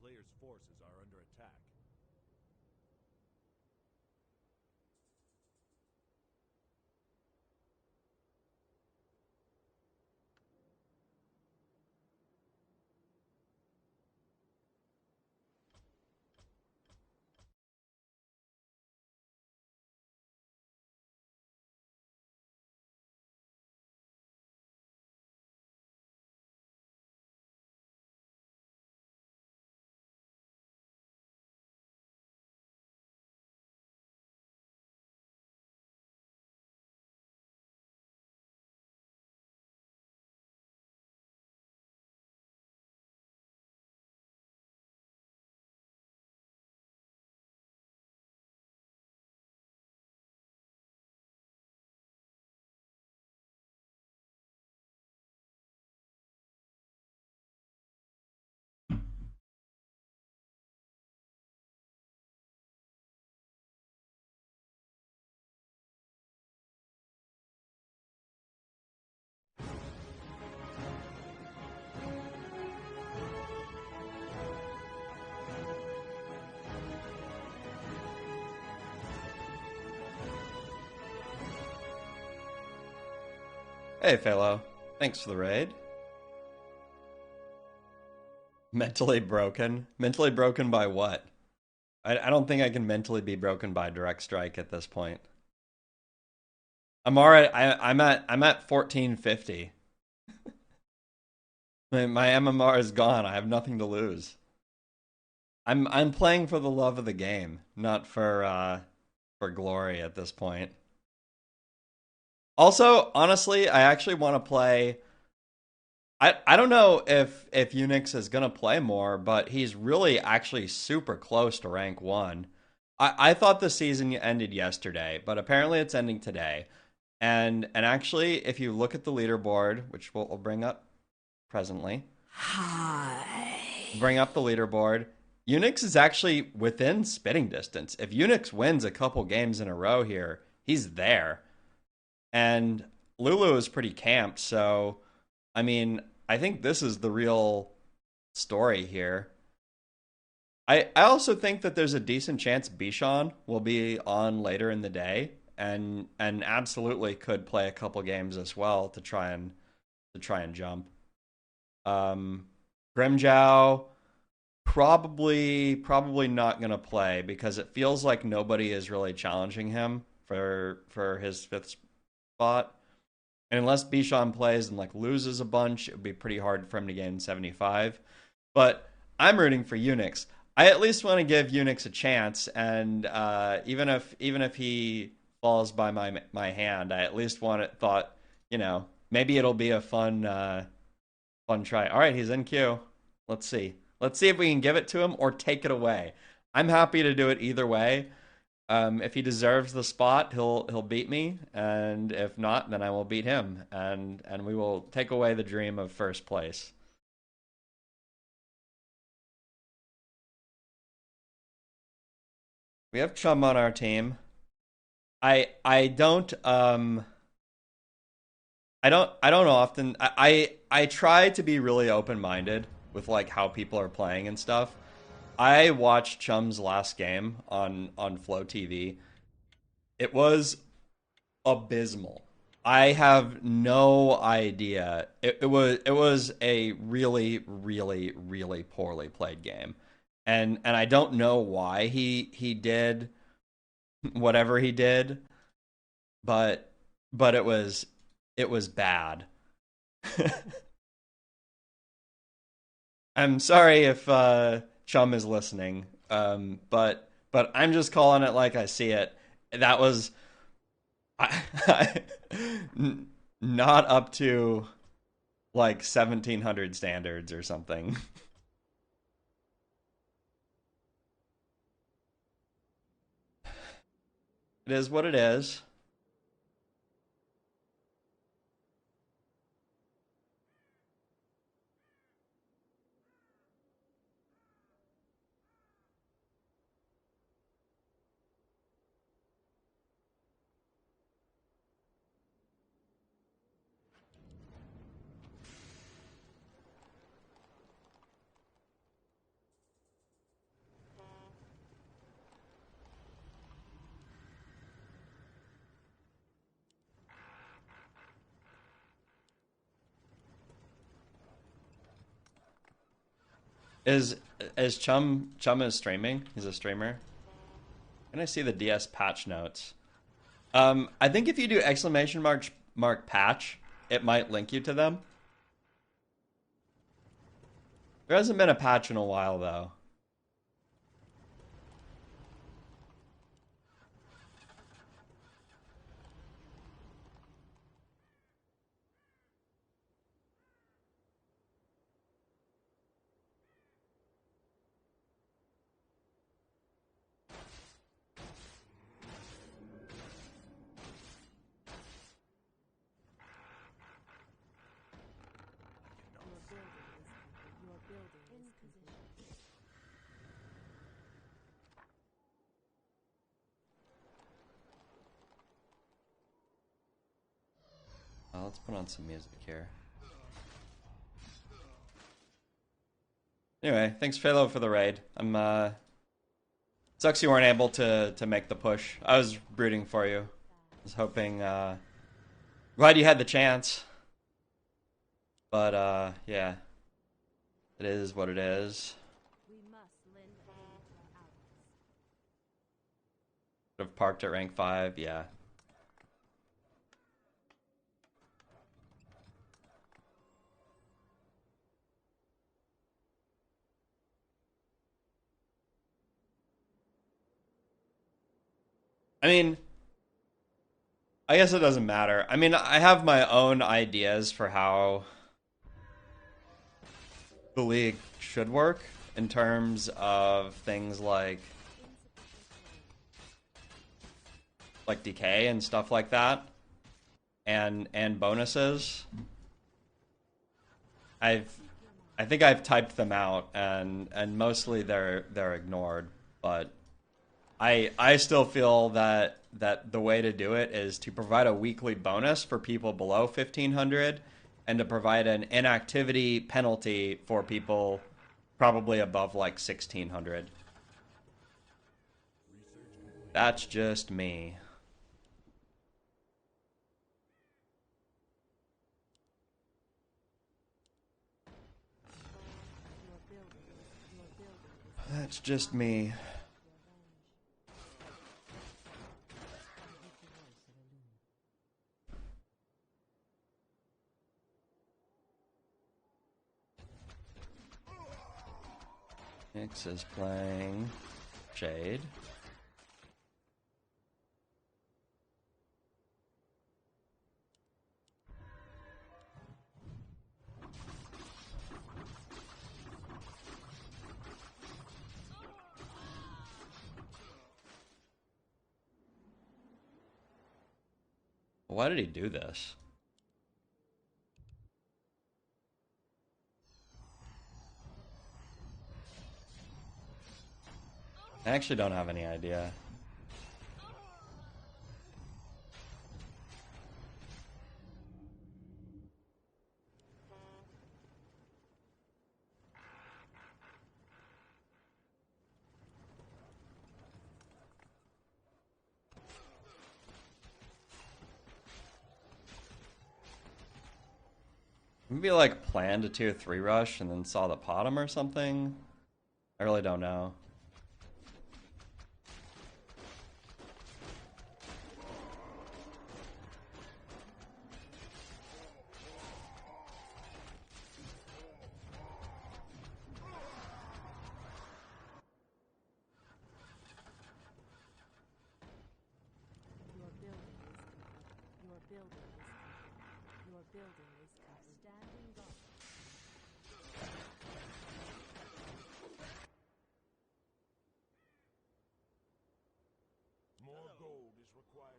player's forces are under attack. Hey, fellow. Thanks for the raid. Mentally broken? Mentally broken by what? I don't think I can mentally be broken by direct strike at this point. I'm already. I'm at 1450. My MMR is gone. I have nothing to lose. I'm playing for the love of the game, not for glory at this point. Also, honestly, I actually want to play. I don't know if Unix is gonna play more, but he's really actually super close to rank one. I thought the season ended yesterday, but apparently it's ending today. And actually, if you look at the leaderboard, which we'll bring up presently, bring up the leaderboard. Unix is actually within spitting distance. If Unix wins a couple games in a row here, he's there. And Lulu is pretty camped, so I mean, I think this is the real story here. I also think that there's a decent chance Bishan will be on later in the day and absolutely could play a couple games as well to try and jump. Um 𝕓𝕝𝕔𝕕 probably not gonna play because it feels like nobody is really challenging him for his fifth spot. And unless Bishan plays and like loses a bunch, it would be pretty hard for him to gain 75. But I'm rooting for Unix. I at least want to give Unix a chance, and even if he falls by my hand, I at least thought maybe it'll be a fun try. All right, he's in queue. Let's see. Let's see if we can give it to him or take it away. I'm happy to do it either way. If he deserves the spot, he'll beat me, and if not, then I will beat him, and we will take away the dream of first place. We have Chum on our team. I don't often I try to be really open minded with like how people are playing and stuff. I watched Chum's last game on Flow TV. It was abysmal. I have no idea. It was a really really poorly played game, and I don't know why he did whatever he did, but it was bad. I'm sorry if Chum is listening, but I'm just calling it like I see it. That was I, not up to like 1700 standards or something. It is what it is. Is Chum is streaming? He's a streamer. Can I see the DS patch notes? I think if you do exclamation mark patch, it might link you to them. There hasn't been a patch in a while though. Let's put on some music here. Anyway, thanks Phalo for the raid. Sucks you weren't able to make the push. I was rooting for you. I was hoping, glad you had the chance. But yeah. It is what it is. Could have parked at rank 5, yeah. I mean, I guess it doesn't matter. I mean, I have my own ideas for how the league should work in terms of things like decay and stuff like that, and bonuses. I think I've typed them out, and mostly they're ignored, but I still feel that the way to do it is to provide a weekly bonus for people below 1500 and to provide an inactivity penalty for people probably above like 1600. That's just me. That's just me. Nix is playing Jade. Why did he do this? I actually don't have any idea. Maybe like planned a tier 3 rush and then saw the bottom or something? I really don't know. More gold is required.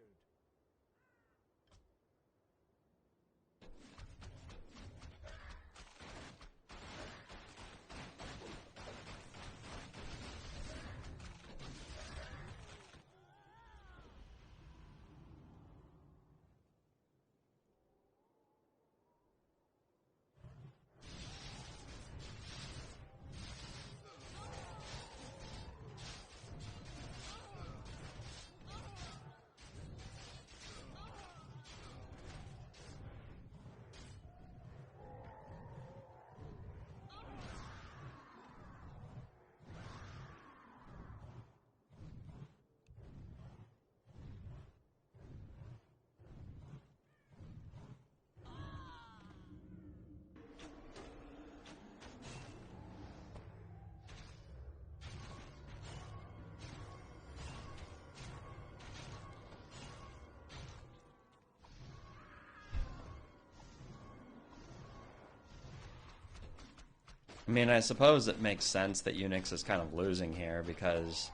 I mean, I suppose it makes sense that Unix is kind of losing here because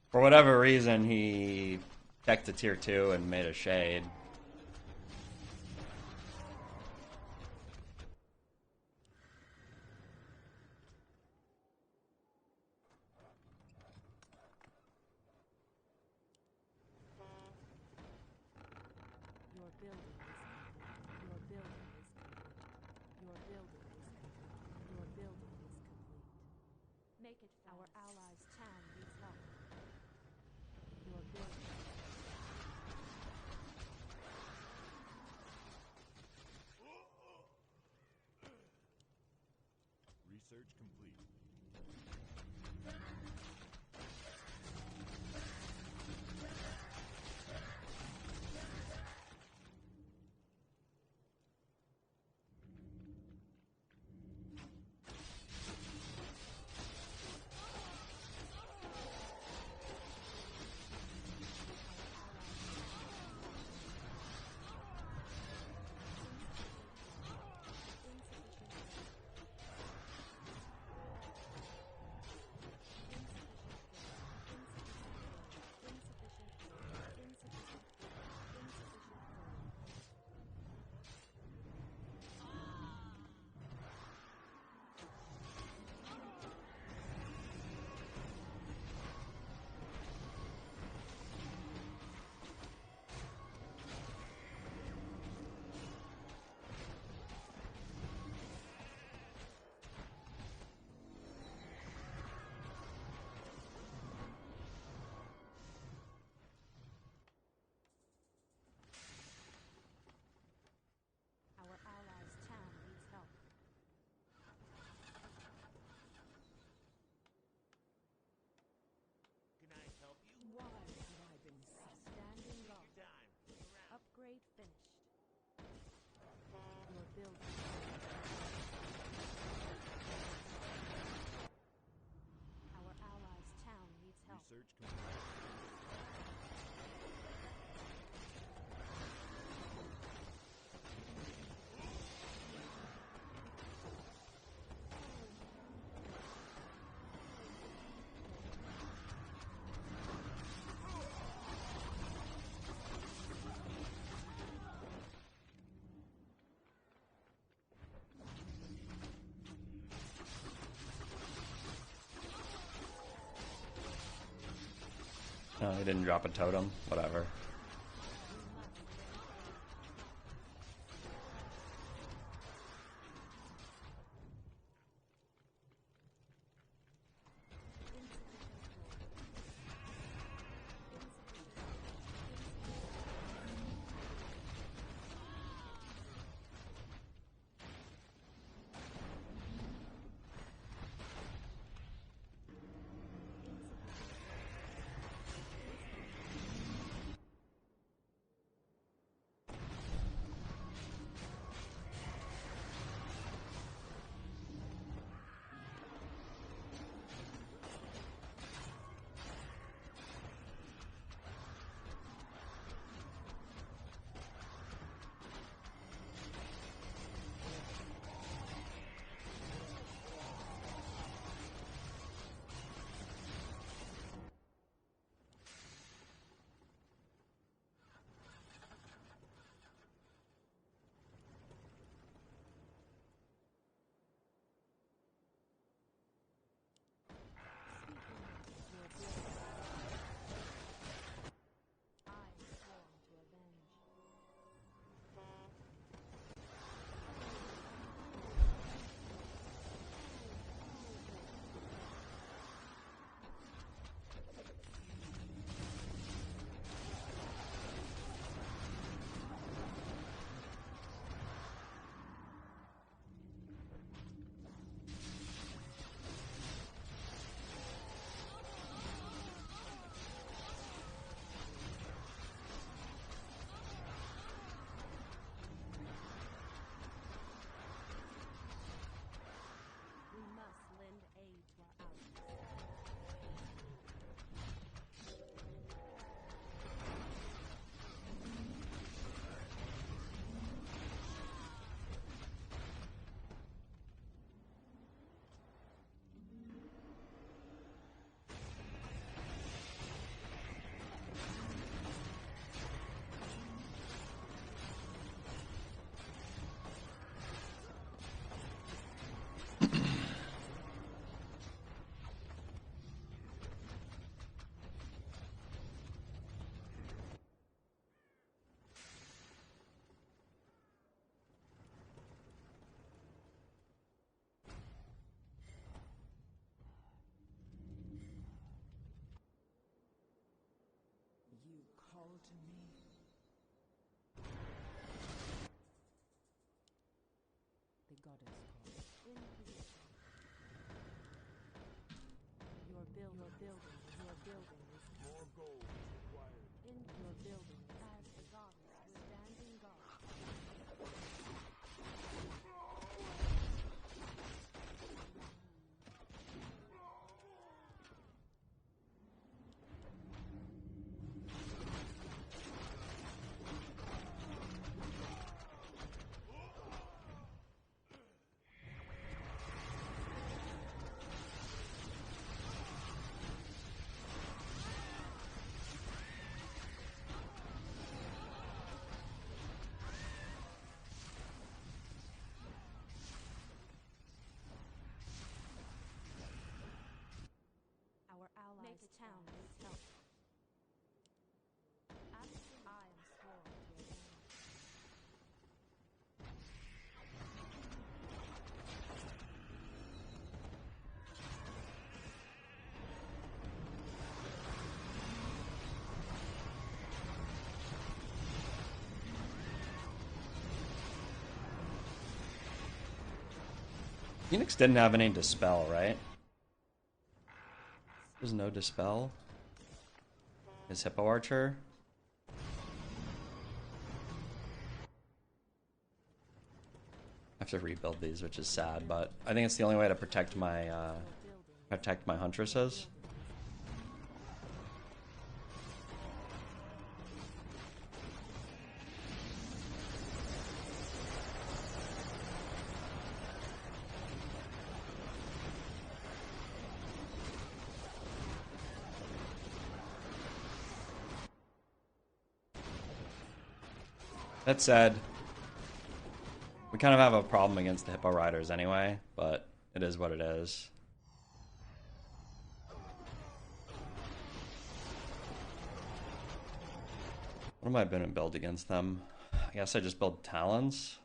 for whatever reason he checked to tier 2 and made a shade. Your building is complete. Your building is complete. Your building is complete. Your building is complete. Make it fast. Our allies' town needs help. Your building. Research complete. Our allies' town needs help. Can I help you? Why have I been standing guard? Time. Upgrade finished. Your building. Our allies' town needs help. Research complete. No, he didn't drop a totem. Whatever. call to me. The goddess calls. In position. Your building is More gold is required. in your building as the goddess was standing guard. Our allies' town needs help. Absolutely. I am sworn to obey. Phoenix didn't have any dispel, right? There's no dispel. His hippo archer. I have to rebuild these, which is sad, but I think it's the only way to protect my huntresses. That said, we kind of have a problem against the hippo riders anyway, but it is what it is. What am I going to build against them? I guess I just build talons.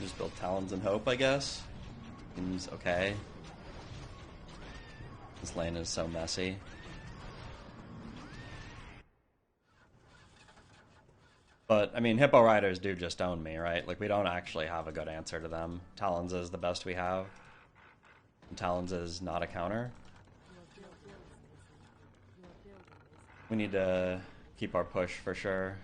Just build talons and hope, I guess. Seems okay. This lane is so messy. But, I mean, hippo riders do just own me, right? Like, we don't actually have a good answer to them. Talons is the best we have. And Talons is not a counter. We need to keep our push for sure.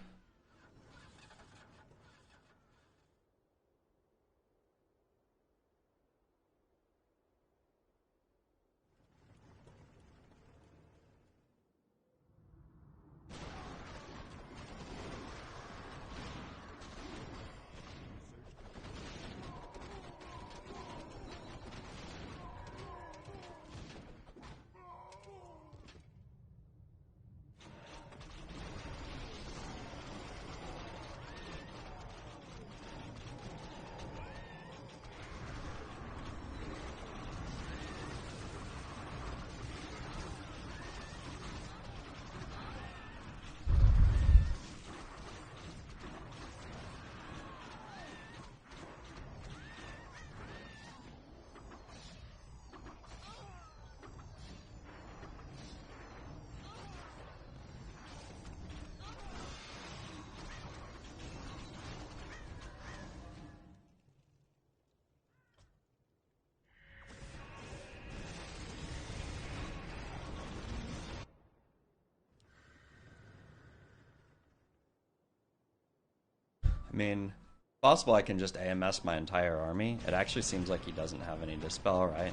I mean, possible I can just AMS my entire army. It actually seems like he doesn't have any dispel, right?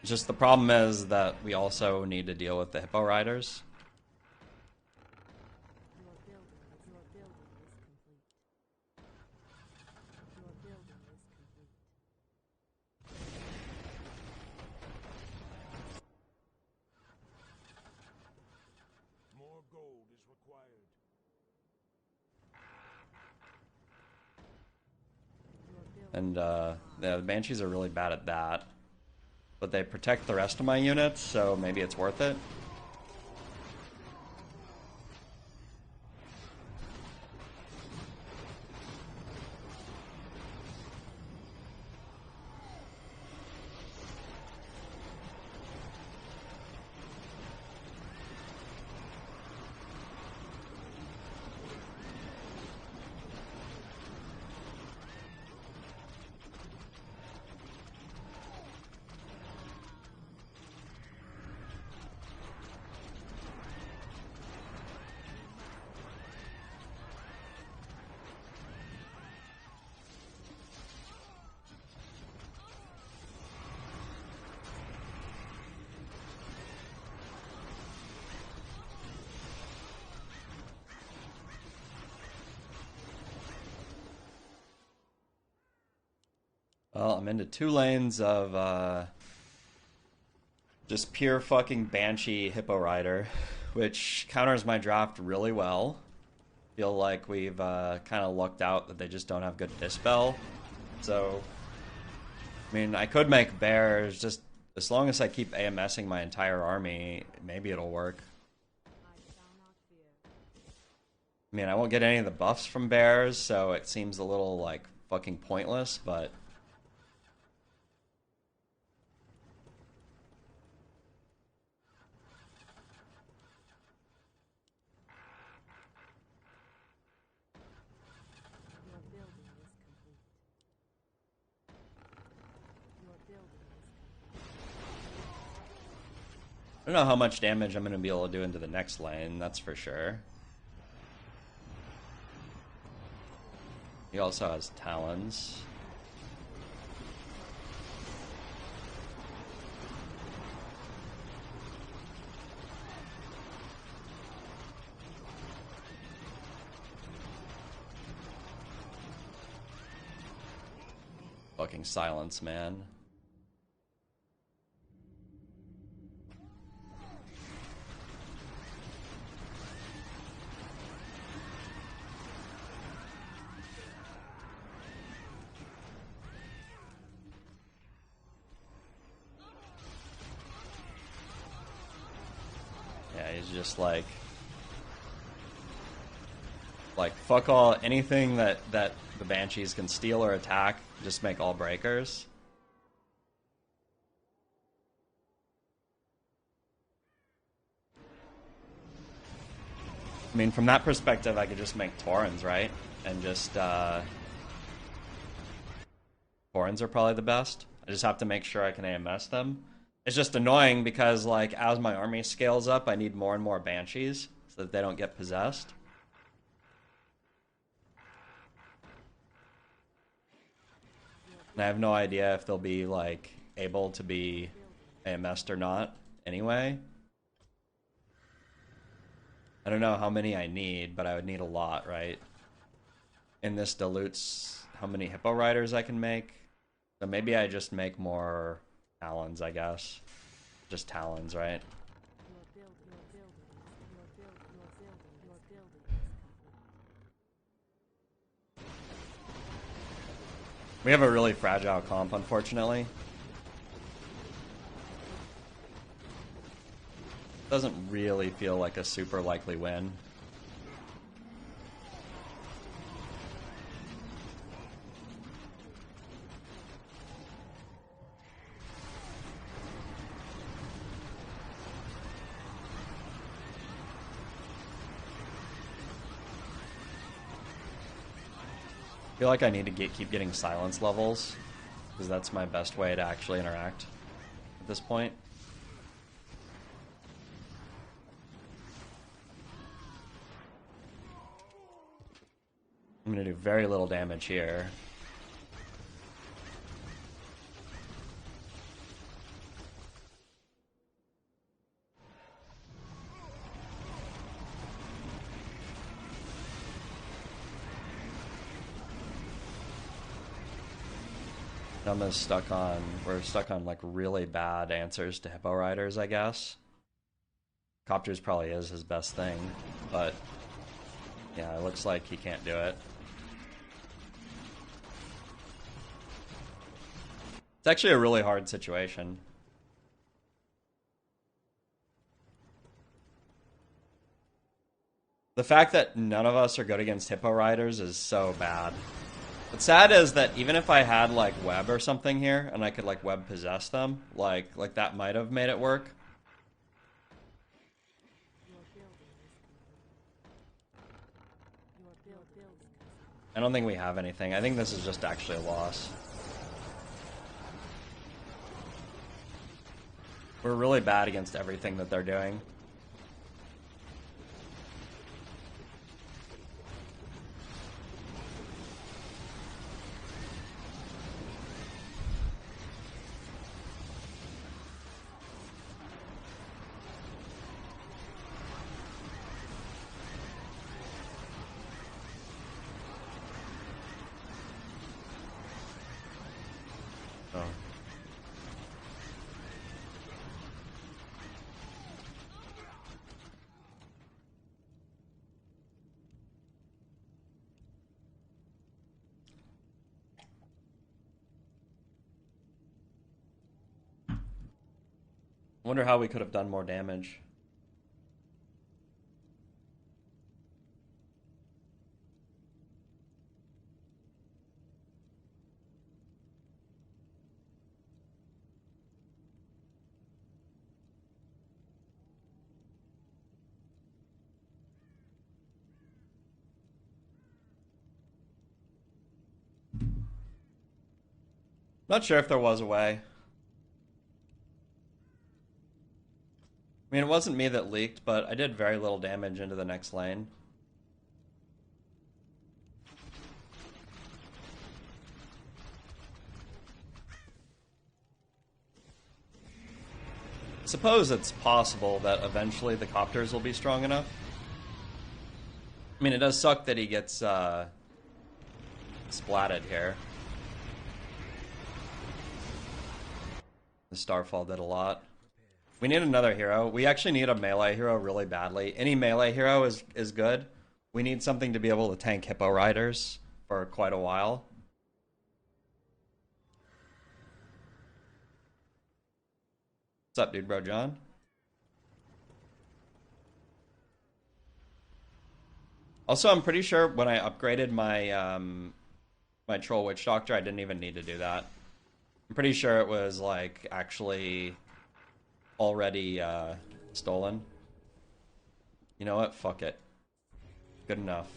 Just the problem is that we also need to deal with the hippo riders. Your building is complete. Your building is complete. More gold is required. And yeah, the Banshees are really bad at that. But they protect the rest of my units, so maybe it's worth it. Well, I'm into 2 lanes of just pure fucking Banshee Hippo Rider, which counters my draft really well. Feel like we've kind of lucked out that they just don't have good Dispel. So, I mean, I could make bears, just as long as I keep AMSing my entire army, maybe it'll work. I shall not fear. I mean, I won't get any of the buffs from bears, so it seems a little, like, fucking pointless, but... Your building is complete. Your building is complete. I don't know how much damage I'm going to be able to do into the next lane, that's for sure. He also has talons. Fucking silence, man. Yeah, he's just like fuck all, anything that the Banshees can steal or attack, just make all breakers. I mean, from that perspective, I could just make Taurens, right? And just, Taurens are probably the best. I just have to make sure I can AMS them. It's just annoying because, like, as my army scales up, I need more and more Banshees so that they don't get possessed. And I have no idea if they'll be, like, able to be AMS'd or not anyway. I don't know how many I need, but I would need a lot, right? And this dilutes how many Hippo Riders I can make. So maybe I just make more Talons, I guess. Just Talons, right? We have a really fragile comp, unfortunately. Doesn't really feel like a super likely win. I feel like I need to keep getting silence levels, because that's my best way to actually interact at this point. I'm going to do very little damage here. We're stuck on like really bad answers to Hippo Riders, I guess. Copters probably is his best thing, but yeah, it looks like he can't do it. It's actually a really hard situation. The fact that none of us are good against Hippo Riders is so bad. What's sad is that even if I had like web or something here and I could like web possess them, like that might have made it work. I don't think we have anything. I think this is just actually a loss. We're really bad against everything that they're doing. Oh. I wonder how we could have done more damage. Not sure if there was a way. I mean, it wasn't me that leaked, but I did very little damage into the next lane. I suppose it's possible that eventually the copters will be strong enough. I mean, it does suck that he gets splatted here. The Starfall did a lot. We need another hero. We actually need a melee hero really badly. Any melee hero is good. We need something to be able to tank Hippo Riders for quite a while. What's up, dude, bro, John? Also, I'm pretty sure when I upgraded my my Troll Witch Doctor, I didn't even need to do that. I'm pretty sure it was like actually already stolen. You know what? Fuck it. Good enough.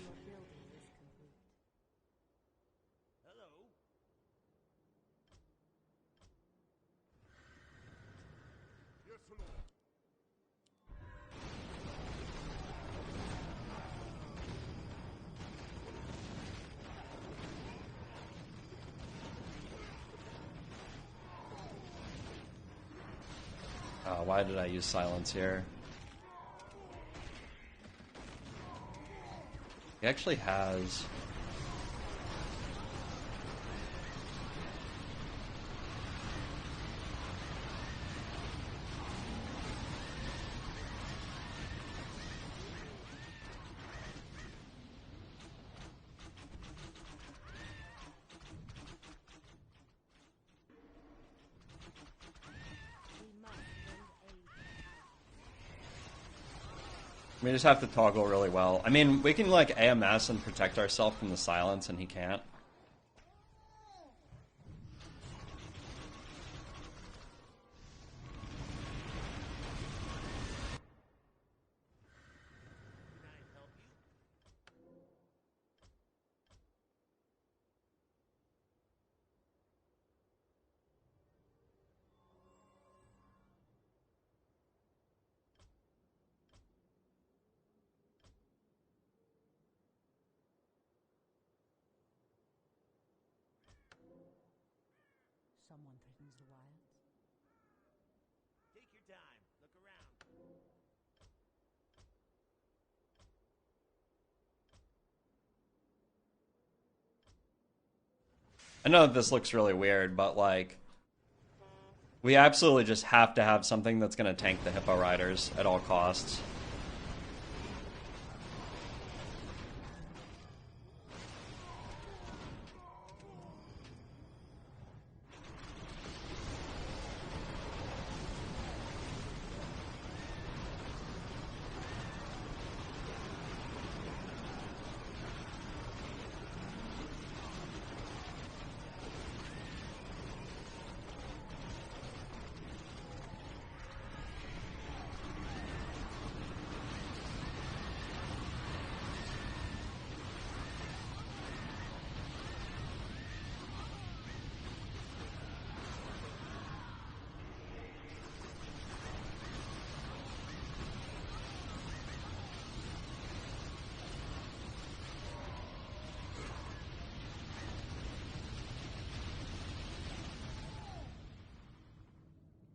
Why did I use silence here? He actually has... We just have to toggle really well. I mean, we can like AMS and protect ourselves from the silence, and he can't. Someone threatens the wilds. Take your time. Look around. I know that this looks really weird, but like, we absolutely just have to have something that's going to tank the Hippo Riders at all costs.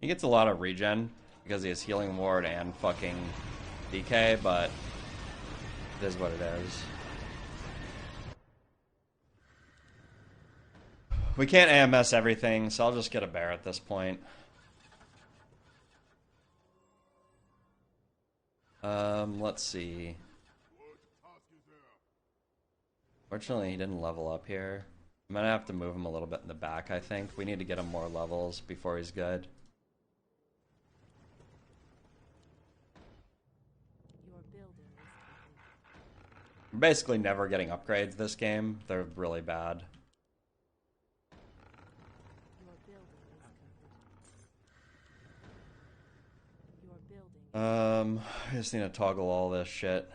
He gets a lot of regen because he has Healing Ward and fucking DK, but it is what it is. We can't AMS everything, so I'll just get a bear at this point. Let's see. Fortunately, he didn't level up here. I'm gonna have to move him a little bit in the back, I think. We need to get him more levels before he's good. We're basically never getting upgrades this game. They're really bad. I just need to toggle all this shit.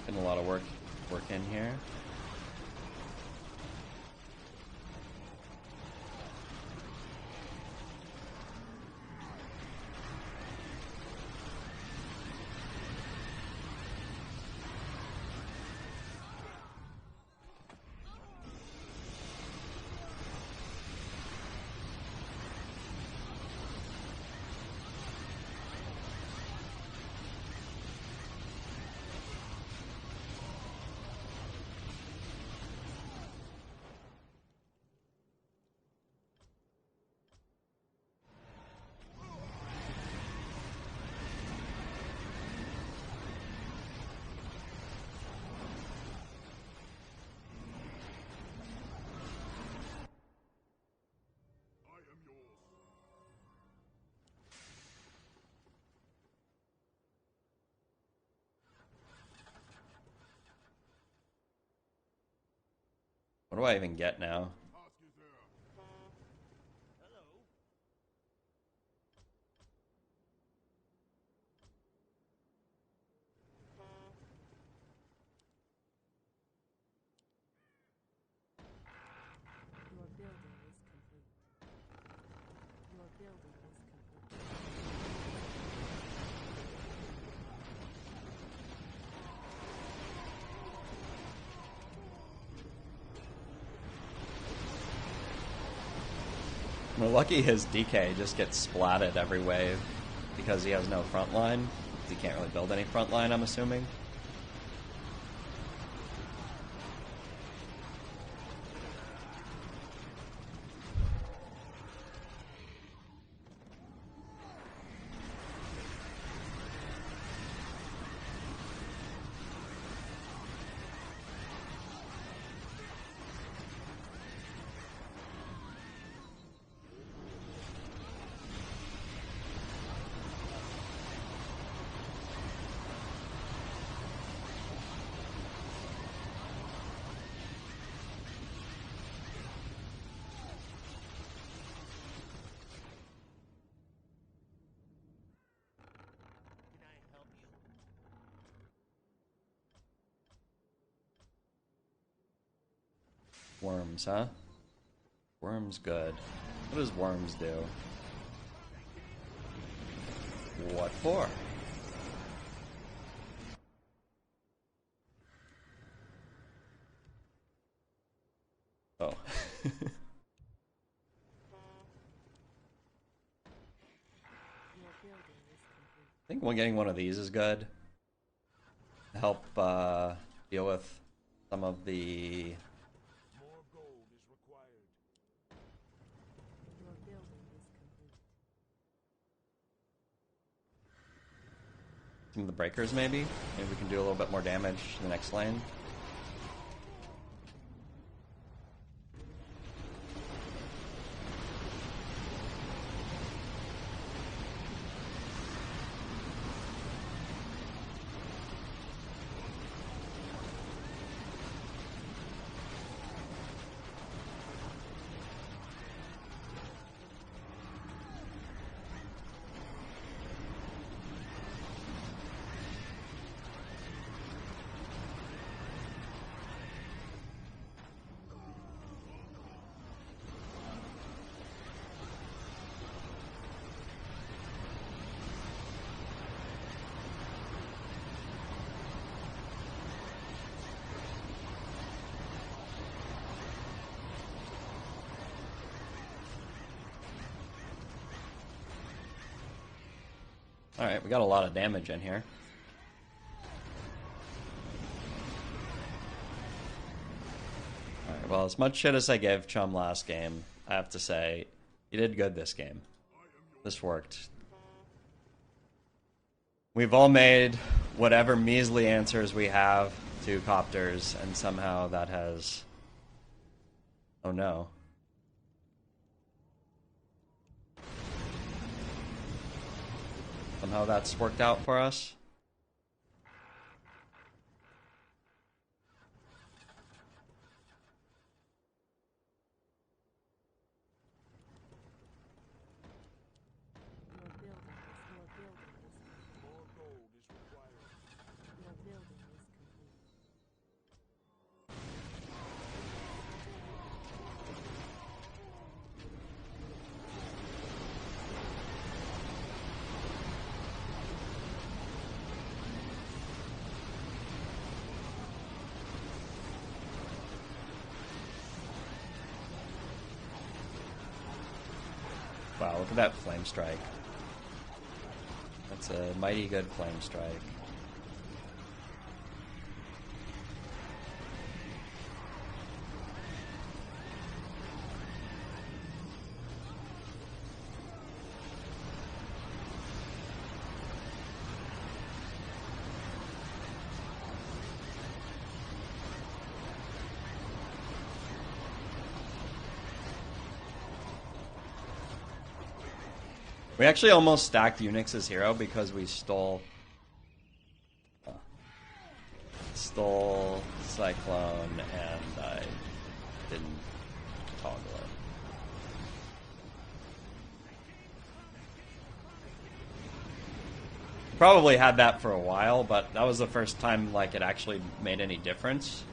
Getting a lot of work in here. What do I even get now? We're lucky his DK just gets splatted every wave because he has no front line. He can't really build any front line, I'm assuming. Worms, huh? Worms good. What does worms do? What for? Your building is complete. I think getting one of these is good. Help deal with some of the... More gold is required. Your building is complete. some of the breakers, maybe? Maybe we can do a little bit more damage in the next lane. Alright, we got a lot of damage in here. Alright, well, as much shit as I gave Chum last game, I have to say, he did good this game. This worked. We've all made whatever measly answers we have to copters, and somehow that has... Oh no. Somehow that's worked out for us. Your building is More gold is required. your building is complete. Wow, look at that flame strike. That's a mighty good flame strike. We actually almost stacked Unix's hero because we stole Cyclone and I didn't toggle it. Probably had that for a while, but that was the first time like it actually made any difference.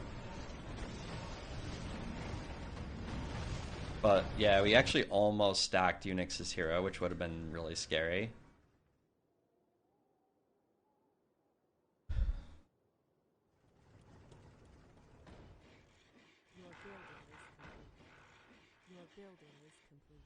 But yeah, we actually almost stacked Unix's hero, which would have been really scary. Your building is complete. Your building is complete.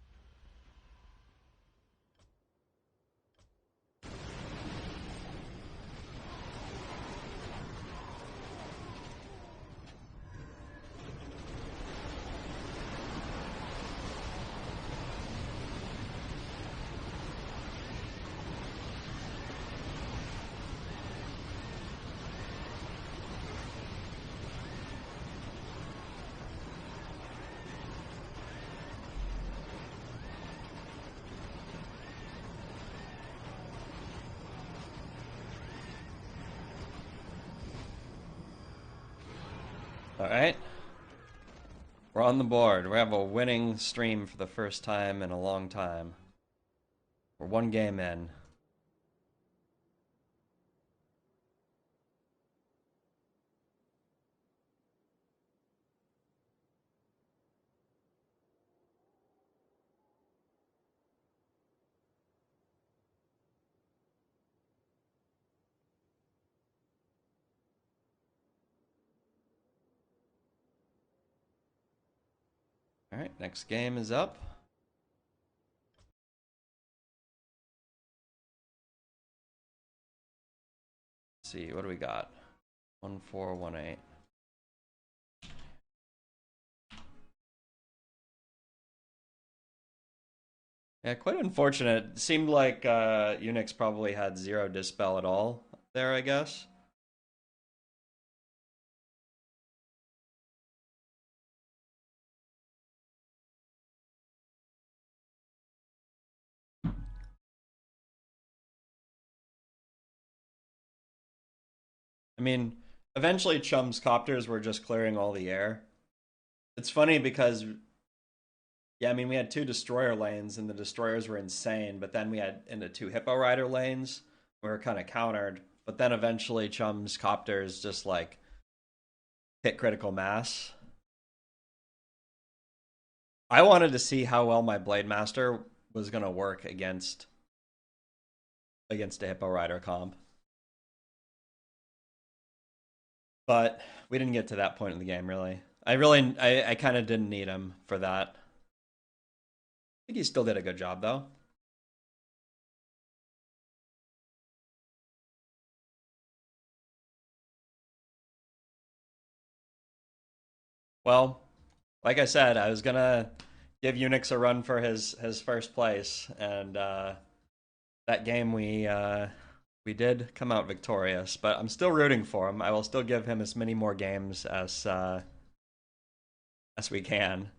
Alright. We're on the board. We have a winning stream for the first time in a long time. We're one game in. Alright, next game is up. Let's see, what do we got? 1418. Yeah, quite unfortunate. It seemed like Unix probably had 0 dispel at all there, I guess. I mean, eventually Chum's copters were just clearing all the air. It's funny because, yeah, I mean, we had 2 destroyer lanes and the destroyers were insane, but then we had into 2 hippo rider lanes. We were kind of countered, but then eventually Chum's copters just like hit critical mass. I wanted to see how well my Blade Master was going to work against a hippo rider comp. But we didn't get to that point in the game, really. I kind of didn't need him for that. I think he still did a good job, though. Well, like I said, I was gonna give Unix a run for his first place, and that game we did come out victorious. But I'm still rooting for him. I will still give him as many more games as we can.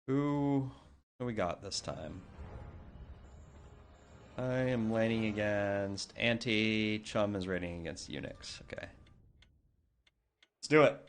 Who we got this time? I am laning against Anti. Chum is raiding against Unix. Okay. Let's do it.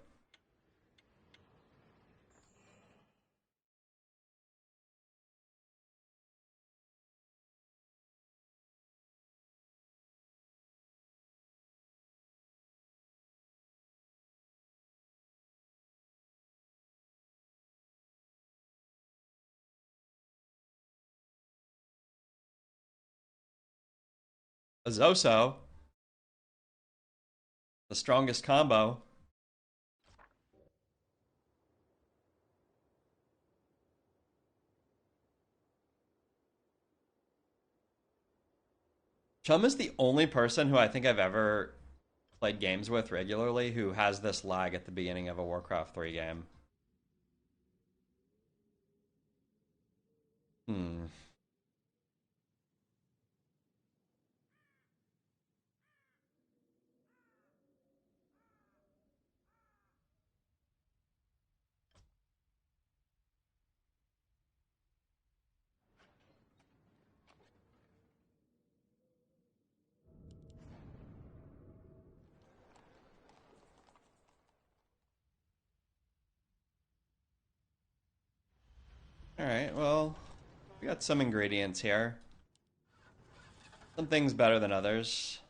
A Zoso. The strongest combo. Chum is the only person who I think I've ever played games with regularly who has this lag at the beginning of a Warcraft 3 game. Hmm. Alright, well, we got some ingredients here. Some things better than others.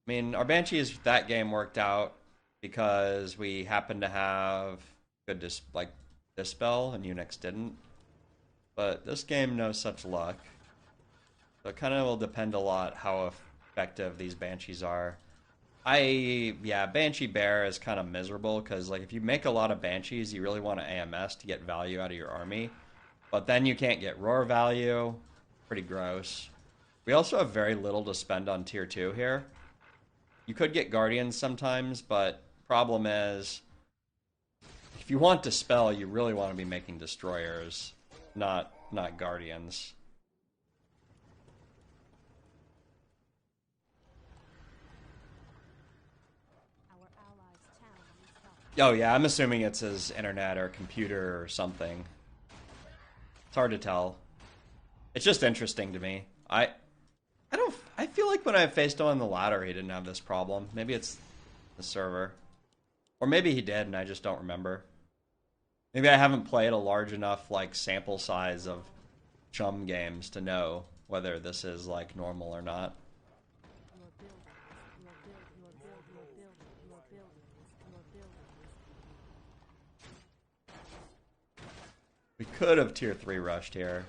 I mean, our Banshees, that game worked out because we happened to have good Dispel, and Unix didn't. But this game, no such luck. So it kind of will depend a lot how effective these Banshees are. Yeah, Banshee Bear is kind of miserable because, like, if you make a lot of Banshees, you really want to AMS to get value out of your army. But then you can't get Roar value. Pretty gross. We also have very little to spend on Tier 2 here. You could get Guardians sometimes, but problem is, if you want Dispel, you really want to be making Destroyers, not Guardians. Our allies' town needs help. Oh yeah, I'm assuming it's his internet or computer or something. It's hard to tell. It's just interesting to me. I feel like when I faced him on the ladder, he didn't have this problem. Maybe it's the server. Or maybe he did and I just don't remember. Maybe I haven't played a large enough like sample size of Chum games to know whether this is like normal or not. Your could have tier 3 rushed here.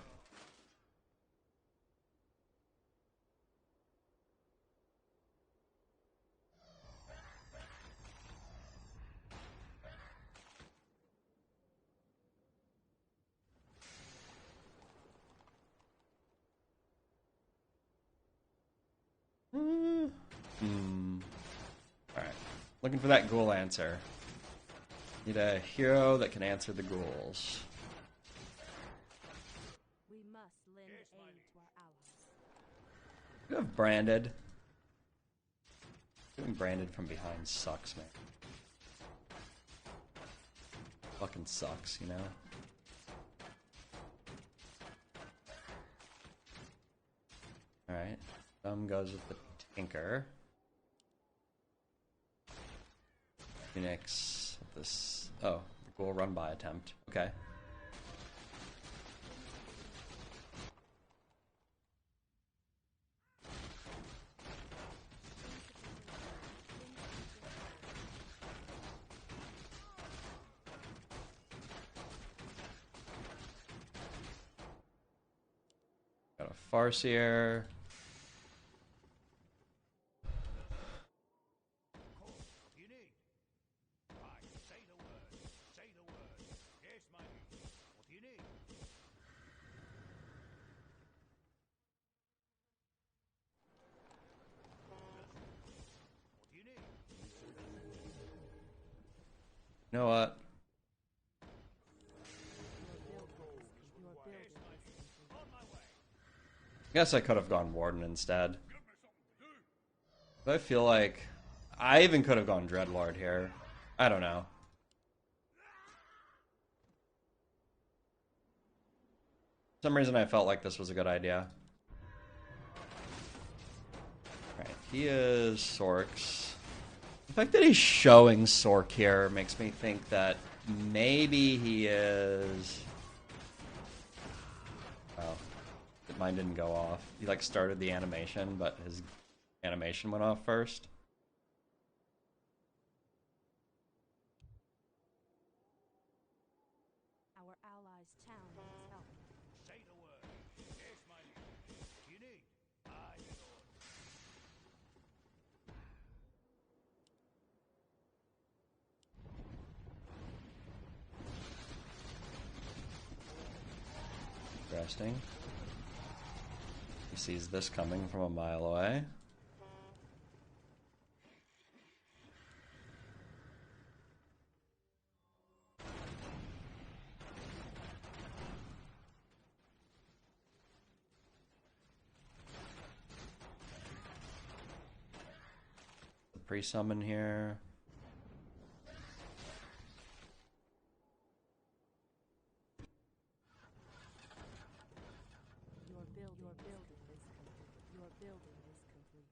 Alright. Looking for that ghoul answer. Need a hero that can answer the ghouls. We must lend aid to our allies. You have branded. Getting branded from behind sucks, man. Fucking sucks, you know? Alright. Goes with the Tinker. Phoenix with this. Oh, the ghoul run by attempt. Okay. Got a Farseer. You know what? I guess I could have gone Warden instead. But I feel like I even could have gone Dreadlord here. I don't know. For some reason I felt like this was a good idea. Alright, he is Sorks. The fact that he's showing Sork here makes me think that maybe he is... Oh, mine didn't go off. He like started the animation, but his animation went off first. Our allies' town needs help. Say the word. Yes, my liege. What do you need? Aye, my lord. Interesting. He sees this coming from a mile away. Pre-summon here. Your building is complete. Your building is complete.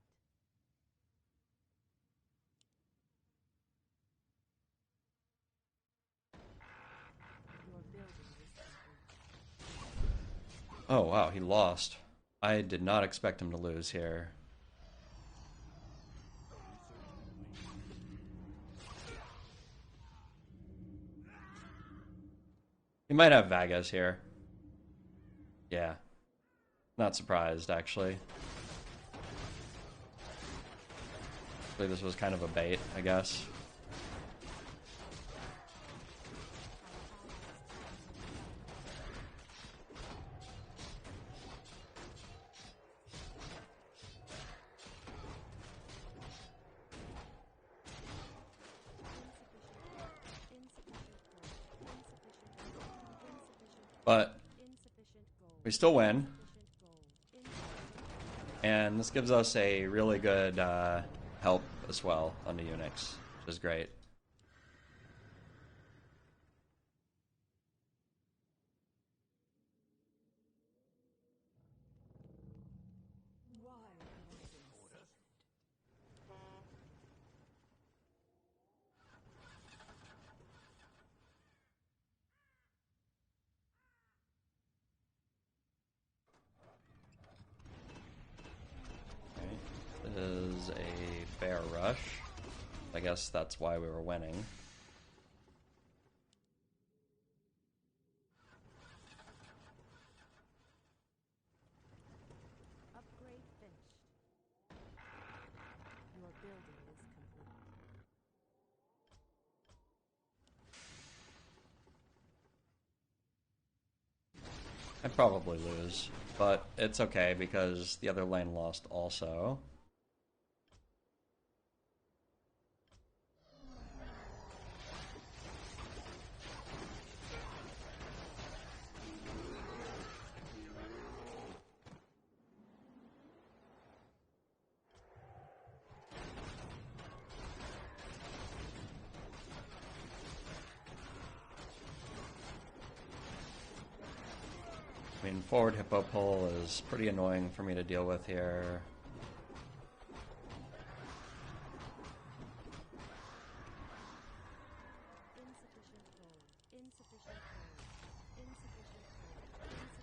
Your building is complete. Oh wow, he lost. I did not expect him to lose here. He might have Vagas here. Yeah. Not surprised, actually. I believe this was kind of a bait, I guess. But we still win. And this gives us a really good help as well on the Unix, which is great. Is a bear rush. I guess that's why we were winning. I'd probably lose, but it's okay because the other lane lost also. I mean, forward hippo pull is pretty annoying for me to deal with here. Insufficient gold. Insufficient gold. Insufficient gold. Insufficient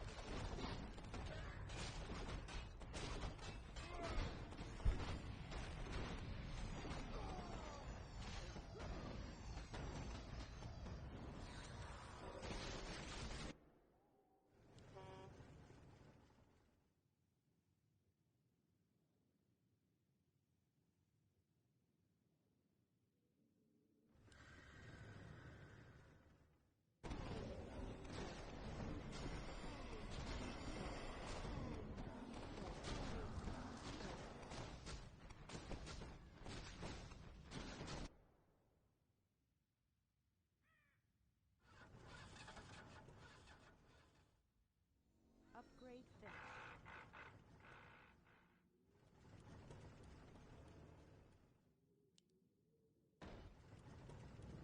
upgrade finished.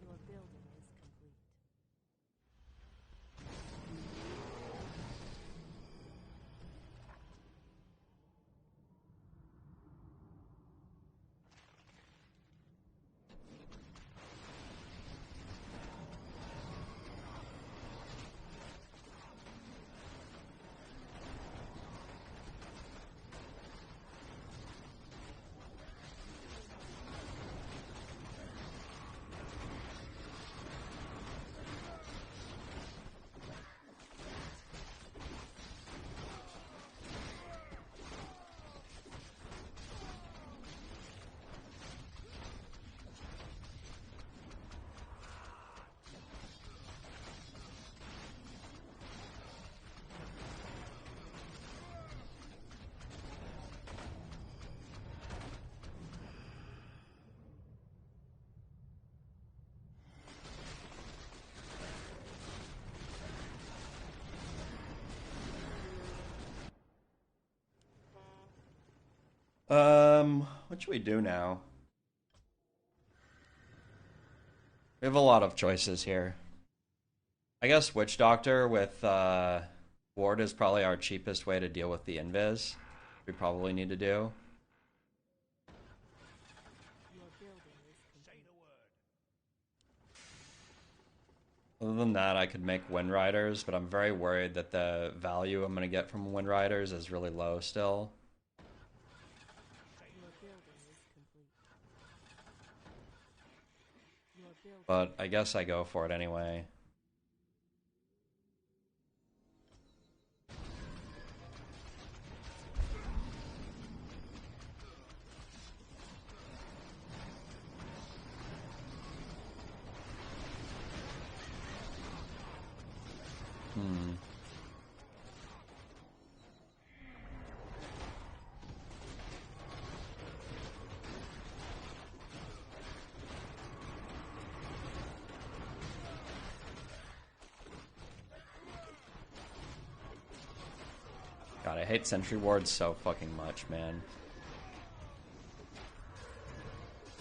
Your building is complete. What should we do now? We have a lot of choices here. I guess Witch Doctor with Ward is probably our cheapest way to deal with the invis. We probably need to do. Your building is complete. Other than that, I could make Wind Riders, but I'm very worried that the value I'm going to get from Wind Riders is really low still. Your building is complete. Your building. But I guess I go for it anyway. God, I hate Sentry Wards so fucking much, man.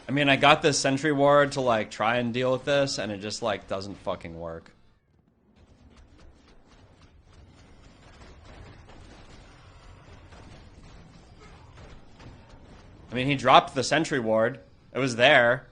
I mean, I got this Sentry Ward to, like, try and deal with this, and it just, like, doesn't fucking work. I mean, he dropped the Sentry Ward. It was there.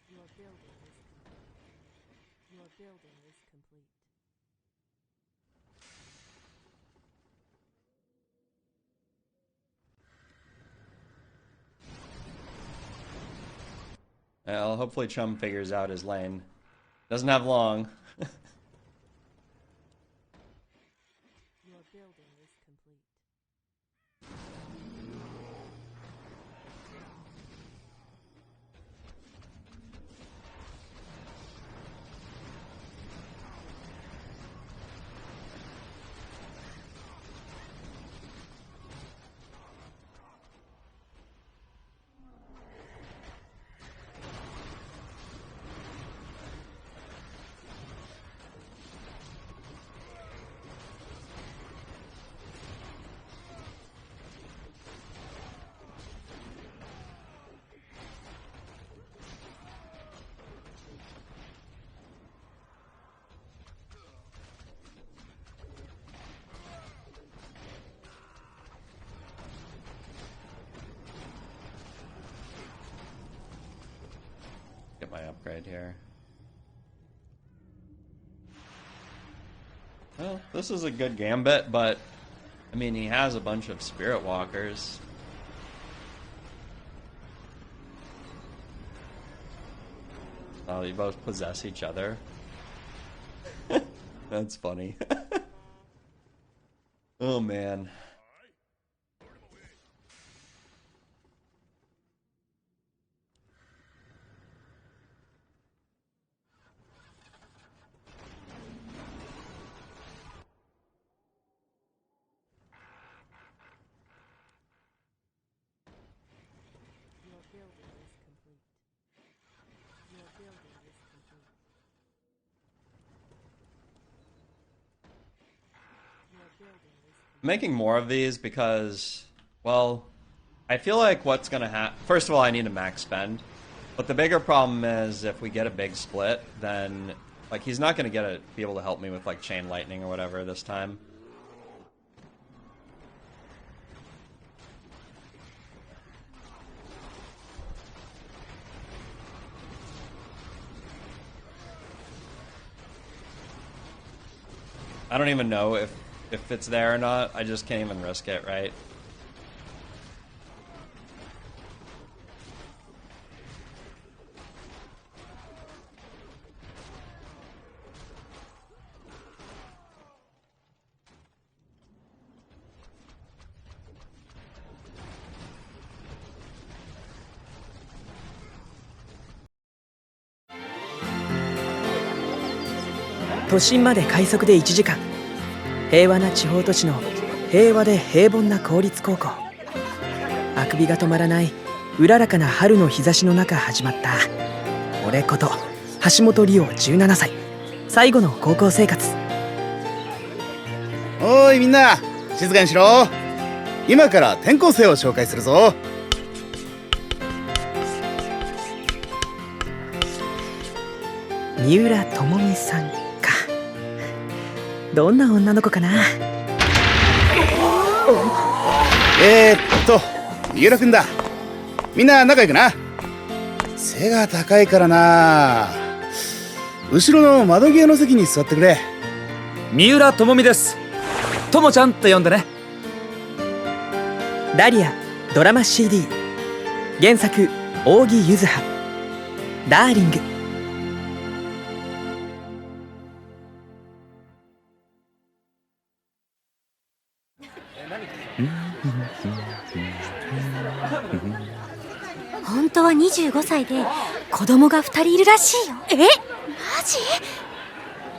Your building is complete. Your building is complete. Well, hopefully Chum figures out his lane. Doesn't have long. Your building is complete. Get my upgrade here. Well, this is a good gambit, but I mean, he has a bunch of spirit walkers. Oh, you both possess each other. That's funny. Oh man. Your building is complete. Your building is complete. Your building is complete. I'm making more of these because, well, I feel like what's gonna happen. First of all, I need a max spend, but the bigger problem is if we get a big split, then like he's not gonna be able to help me with like chain lightning or whatever this time. I don't even know if it's there or not. I just can't even risk it, right?都心まで快速で1時間。平和な地方都市の平和で平凡な公立高校。あくびが止まらないうららかな春の日差しの中始まった俺こと橋本理央17歳最後の高校生活。おーいみんな、静かにしろ。今から転校生を紹介するぞ。三浦智美さんか。どんな女の子かな。三浦くんだ。みんな仲良くな。背が高いからな。後ろの窓際の席に座ってくれ。三浦智美です。ともちゃんと呼んでね。ダリアドラマ CD 原作扇柚葉ダーリング。本当は25歳で子供が2人いるらしいよ。え、マジ？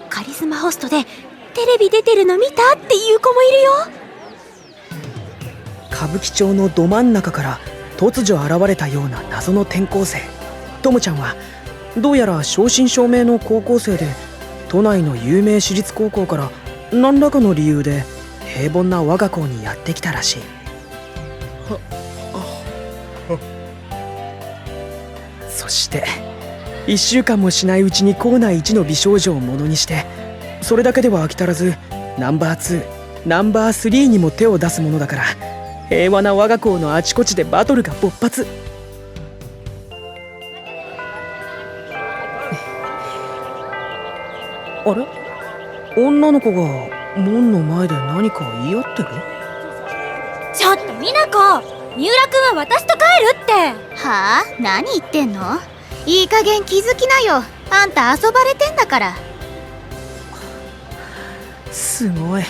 カリスマホストでテレビ出てるの見たっていう子もいるよ。歌舞伎町のど真ん中から突如現れたような謎の転校生ともちゃんはどうやら正真正銘の高校生で都内の有名私立高校から何らかの理由で平凡な我が校にやってきたらしい。そして1週間もしないうちに校内一の美少女をものにして、それだけでは飽き足らずナンバー2ナンバー3にも手を出すものだから、平和な我が校のあちこちでバトルが勃発。あれ、女の子が門の前で何か言い合ってる？ちょっと美奈子、三浦君は私と帰るって。はあ？何言ってんの？いい加減気づきなよ。あんた遊ばれてんだから。すごい。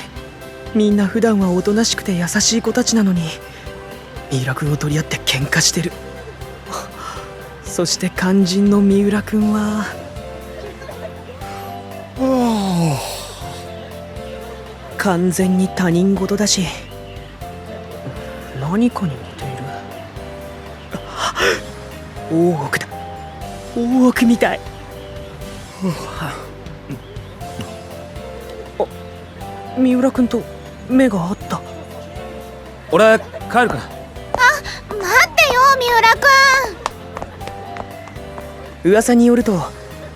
みんな普段はおとなしくて優しい子たちなのに三浦君を取り合って喧嘩してる。そして肝心の三浦君は完全に他人事だし、何かに似ている。大奥だ。大奥みたい。あ、三浦君と目が合った。俺帰るから。待ってよ三浦君。噂によると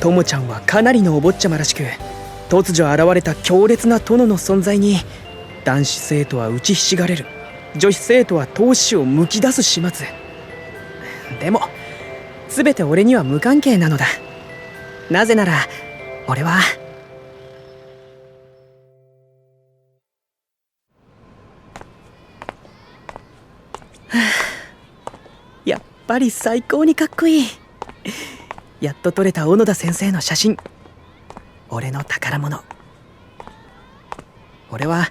ともちゃんはかなりのお坊ちゃまらしく、突如現れた強烈な殿の存在に男子生徒は打ちひしがれる、女子生徒は闘志をむき出す始末。でも全て俺には無関係なのだ。なぜなら俺はやっぱり最高にかっこいい。やっと撮れた小野田先生の写真。俺の宝物。俺は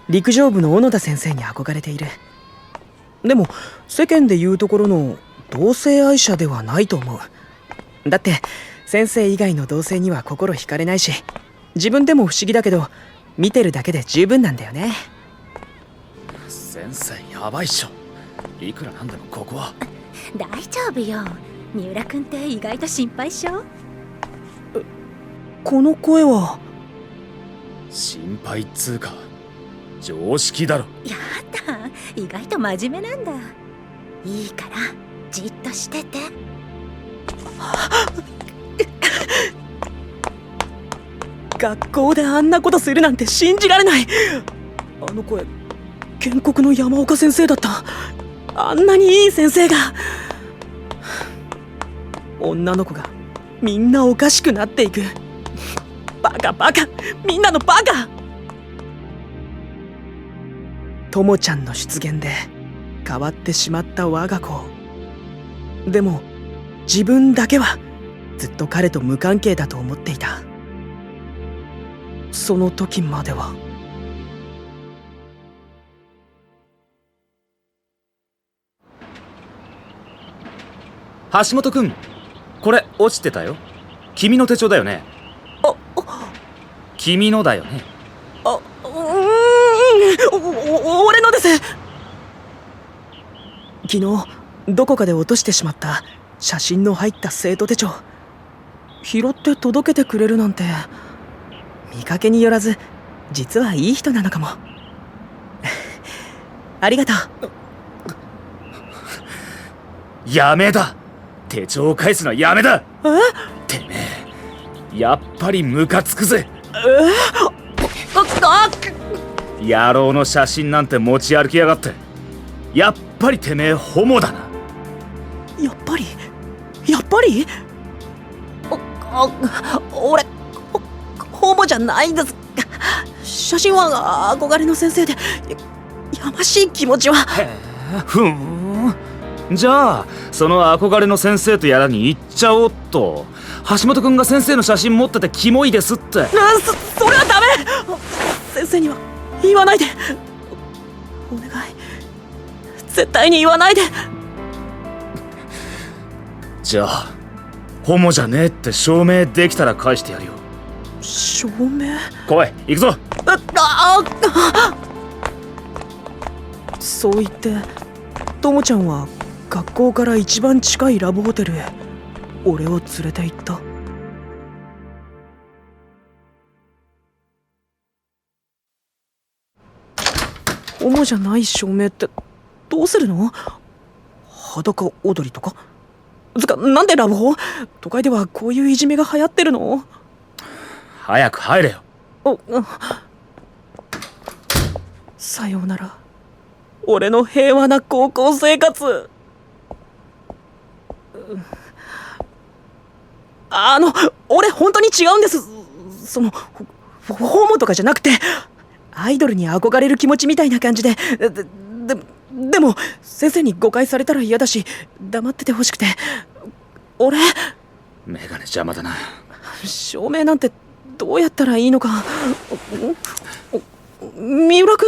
陸上部の小野田先生に憧れている。でも世間で言うところの同性愛者ではないと思う。だって先生以外の同性には心惹かれないし、自分でも不思議だけど見てるだけで十分なんだよね。先生やばいっしょ。いくらなんでもここは。大丈夫よ。三浦君って意外と心配っしょ。この声は。心配っつうか常識だろ。やだ、意外と真面目なんだ。いいからじっとしてて。学校であんなことするなんて信じられない。あの声建国の山岡先生だった。あんなにいい先生が。女の子がみんなおかしくなっていく。バカバカ、みんなのバカ。ともちゃんの出現で変わってしまった我が子。でも自分だけはずっと彼と無関係だと思っていた。その時までは。橋本くん、これ落ちてたよ。君の手帳だよね。君のだよね。俺のです。昨日どこかで落としてしまった写真の入った生徒手帳、拾って届けてくれるなんて。見かけによらず実はいい人なのかも。ありがとう。やめだ。手帳を返すのはやめだ。てめえやっぱりムカつくぜ。野郎の写真なんて持ち歩きやがって。やっぱりてめえホモだな。やっぱり俺ホモじゃないんです。写真は憧れの先生で、やましい気持ちは。ふん、じゃあその憧れの先生とやらに行っちゃおうっと。橋本くんが先生の写真持っててキモいですって。それはダメ。先生には言わないで。お願い、絶対に言わないで。じゃあホモじゃねえって証明できたら返してやるよ。証明？来い、行くぞ。そう言ってともちゃんは学校から一番近いラブホテルへ俺を連れて行った。ホモじゃない証明ってどうするの？裸踊りとか？つかなんでラブホ？都会ではこういういじめが流行ってるの？早く入れよ。さようなら俺の平和な高校生活。俺本当に違うんです。そのホモとかじゃなくて、アイドルに憧れる気持ちみたいな感じで。でも先生に誤解されたら嫌だし黙っててほしくて。俺メガネ邪魔だな。照明なんてどうやったらいいのか。三浦君。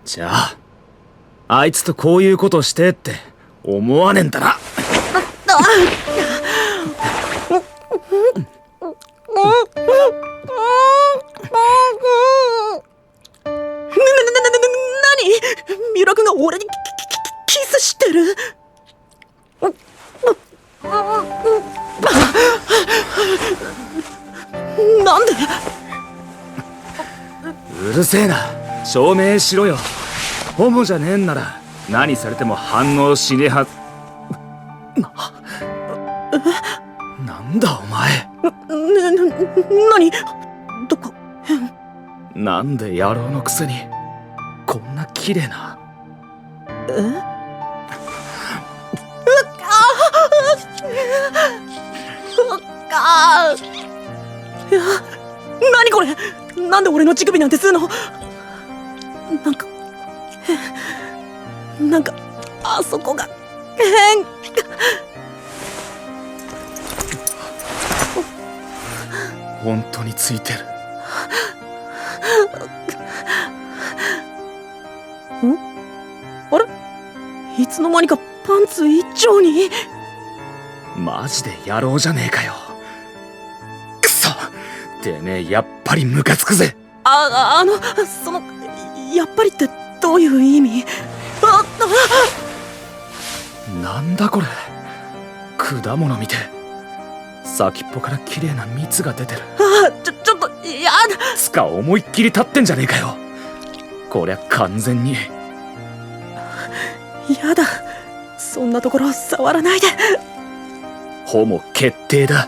じゃああいつとこういうことしてって思わねえんだな。何？三浦君が俺にキスしてる？なんで？うるせえな、証明しろよ。ホモじゃねえんなら何されても反応しねえはず。なんだお前。何？どこ？なんで野郎のくせにこんな綺麗な。何これ？なんで俺の乳首なんてするの？なんかあそこが変。本当についてる。あれ？いつの間にかパンツ一丁に。マジで野郎じゃねえかよ。くそ、てめえやっぱりムカつくぜ。やっぱりってどういう意味？なんだこれ、果物みて先っぽから綺麗な蜜が出てる。ちょっとやだ。つか思いっきり立ってんじゃねえかよ。こりゃ完全に。やだ、そんなところ触らないで。ホモ決定だ。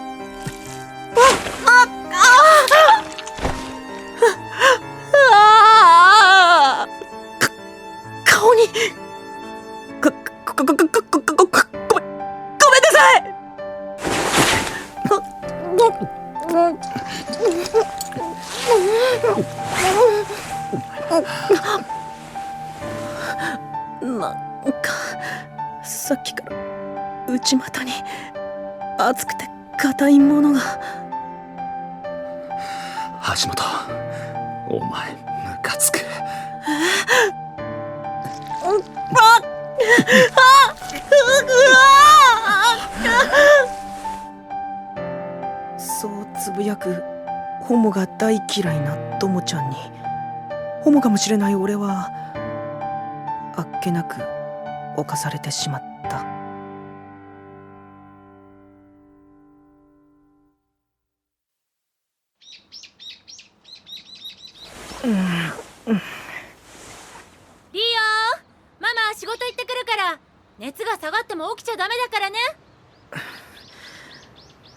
顔にごめんなさい。なんかさっきから内股に熱くて硬いものが。橋本、お前ムカつく。そうつぶやくホモが大嫌いなともちゃんに、ホモかもしれない俺はあっけなく侵されてしまった。リオ、ママ仕事行ってくるから、熱が下がっても起きちゃダメだからね。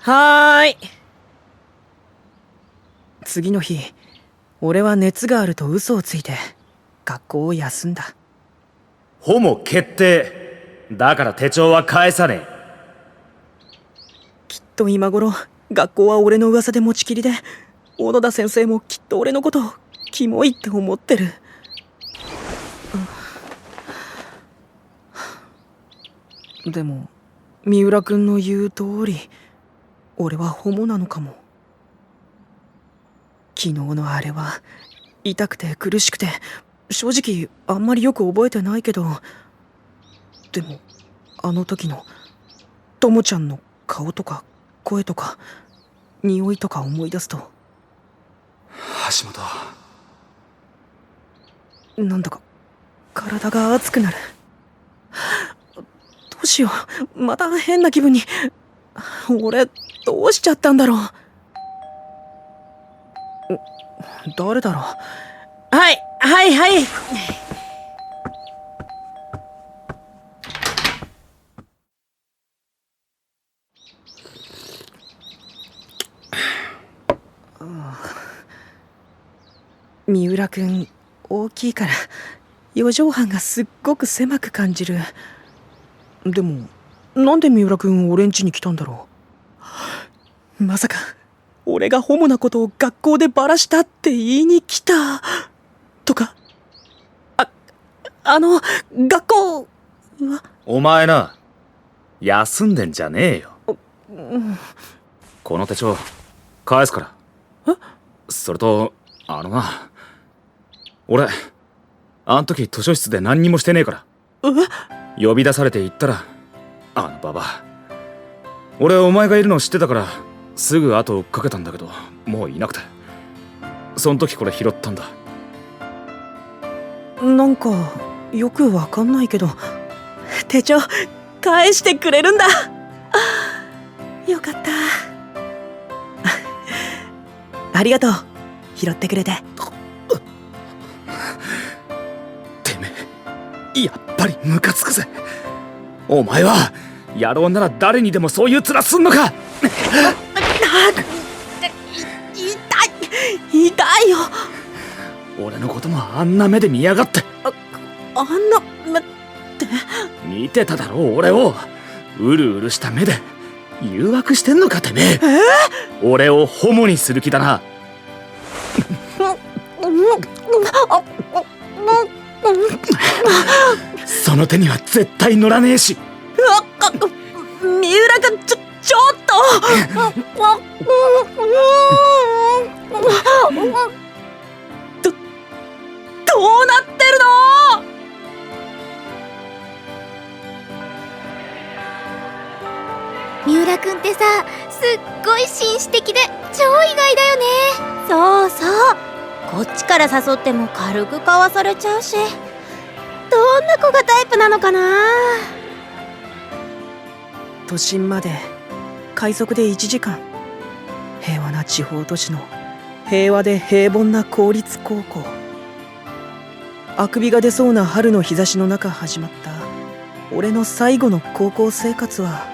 はーい。次の日、俺は熱があると嘘をついて学校を休んだ。ホモ決定だから手帳は返さねえ。きっと今頃学校は俺の噂で持ちきりで、小野田先生もきっと俺のことをキモいって思ってる。でも三浦君の言う通り、俺はホモなのかも。昨日のあれは痛くて苦しくて、正直あんまりよく覚えてないけど、でもあの時のともちゃんの顔とか声とか匂いとか思い出すと、橋本、なんだか体が熱くなる。どうしよう、また変な気分に。俺どうしちゃったんだろう。誰だろう。はいはいはい。三浦君大きいから四畳半がすっごく狭く感じる。でもなんで三浦君俺ん家に来たんだろう。まさか俺がホモなことを学校でバラしたって言いに来たとか。学校は。お前な、休んでんじゃねえよ。この手帳返すから。それとな、俺あん時図書室で何にもしてねえから。呼び出されて行ったら、ババア、俺お前がいるの知ってたからすぐ後を追っかけたんだけど、もういなくて、そん時これ拾ったんだ。なんかよくわかんないけど、手帳返してくれるんだ。よかった。ありがとう、拾ってくれて。てめえ、やっぱりムカつくぜ。お前は野郎なら誰にでもそういう面すんのか。痛いよ。俺のこともあんな目で見やがって。あんな目って見てただろ俺を。うるうるした目で誘惑してんのかてめえ。俺をホモにする気だな。その手には絶対乗らねえし。三浦君、ちょっとどうなってるの？三浦くんってさ、すっごい紳士的で超意外だよね。そうそう、こっちから誘っても軽くかわされちゃうし、どんな子がタイプなのかな。都心まで快速で1時間。平和な地方都市の平和で平凡な公立高校。あくびが出そうな春の日差しの中始まった俺の最後の高校生活は、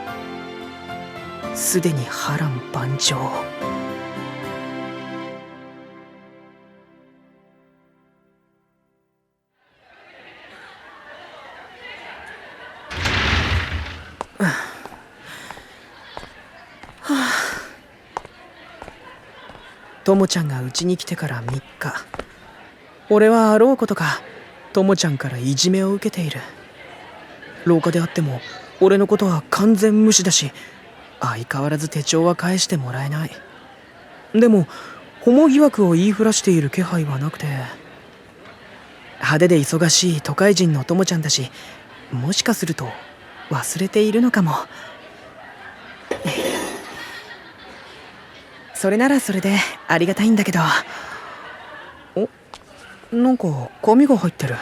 すでに波乱万丈。ともちゃんがうちに来てから3日、俺はあろうことかともちゃんからいじめを受けている。廊下であっても俺のことは完全無視だし、相変わらず手帳は返してもらえない。でもホモ疑惑を言いふらしている気配はなくて、派手で忙しい都会人のともちゃんだし、もしかすると忘れているのかも。それならそれでありがたいんだけど。なんか紙が入ってる。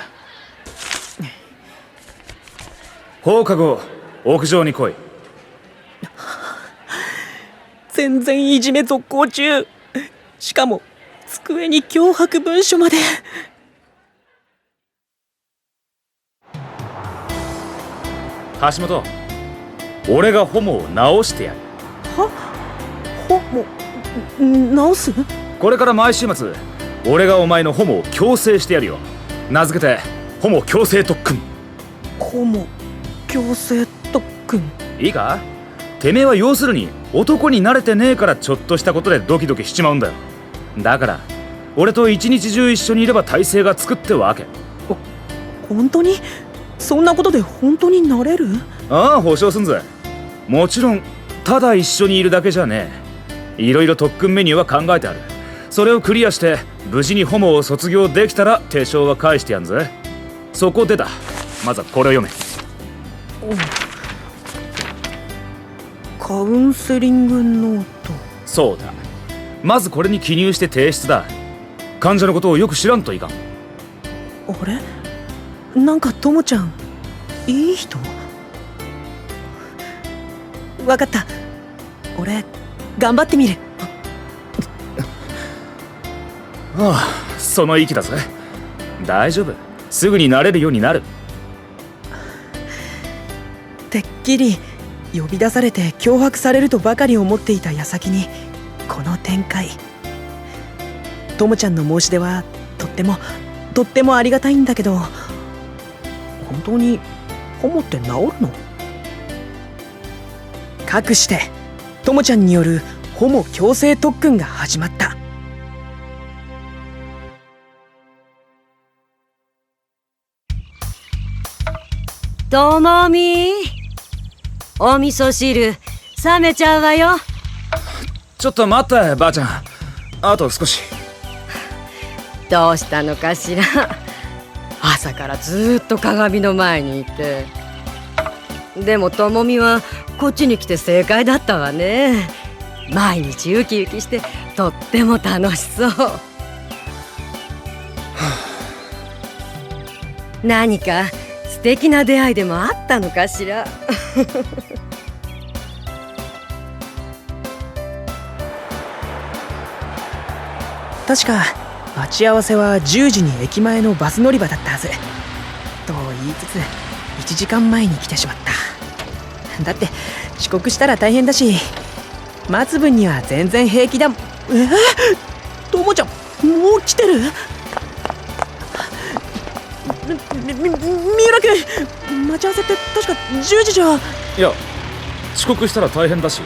放課後屋上に来い。全然いじめ続行中。しかも机に脅迫文書まで。橋本、俺がホモを直してやる。ホモ直す？これから毎週末俺がお前のホモを強制してやるよ。名付けてホモ強制特訓。ホモ強制特訓。いいか、てめえは要するに男に慣れてねえからちょっとしたことでドキドキしちまうんだよ。だから俺と一日中一緒にいれば体勢がつくってわけ。本当に？そんなことで本当になれる？ああ、保証すんぜ。もちろんただ一緒にいるだけじゃねえ。いろいろ特訓メニューは考えてある。それをクリアして無事にホモを卒業できたら手帳は返してやんぜ。そこでだ、まずはこれを読め。カウンセリングノート。そうだ、まずこれに記入して提出だ。患者のことをよく知らんといかん。あれ、なんかともちゃんいい人？わかった、俺頑張ってみる。ああ、その意気だぜ。大丈夫、すぐになれるようになる。てっきり呼び出されて脅迫されるとばかり思っていた矢先にこの展開。ともちゃんの申し出はとってもありがたいんだけど、本当にホモって治るの？かくしてともちゃんによるホモ強制特訓が始まった。ともみ、お味噌汁冷めちゃうわよ。ちょっと待ってばあちゃん、あと少し。どうしたのかしら。朝からずっと鏡の前にいて。でもともみはこっちに来て正解だったわね。毎日ウキウキしてとっても楽しそう。何か素敵な出会いでもあったのかしら。確か待ち合わせは10時に駅前のバス乗り場だったはずと言いつつ1時間前に来てしまった。だって遅刻したら大変だし、待つ分には全然平気だもん。ともちゃんもう来てる？三浦君、待ち合わせって確か10時じゃ。いや、遅刻したら大変だし、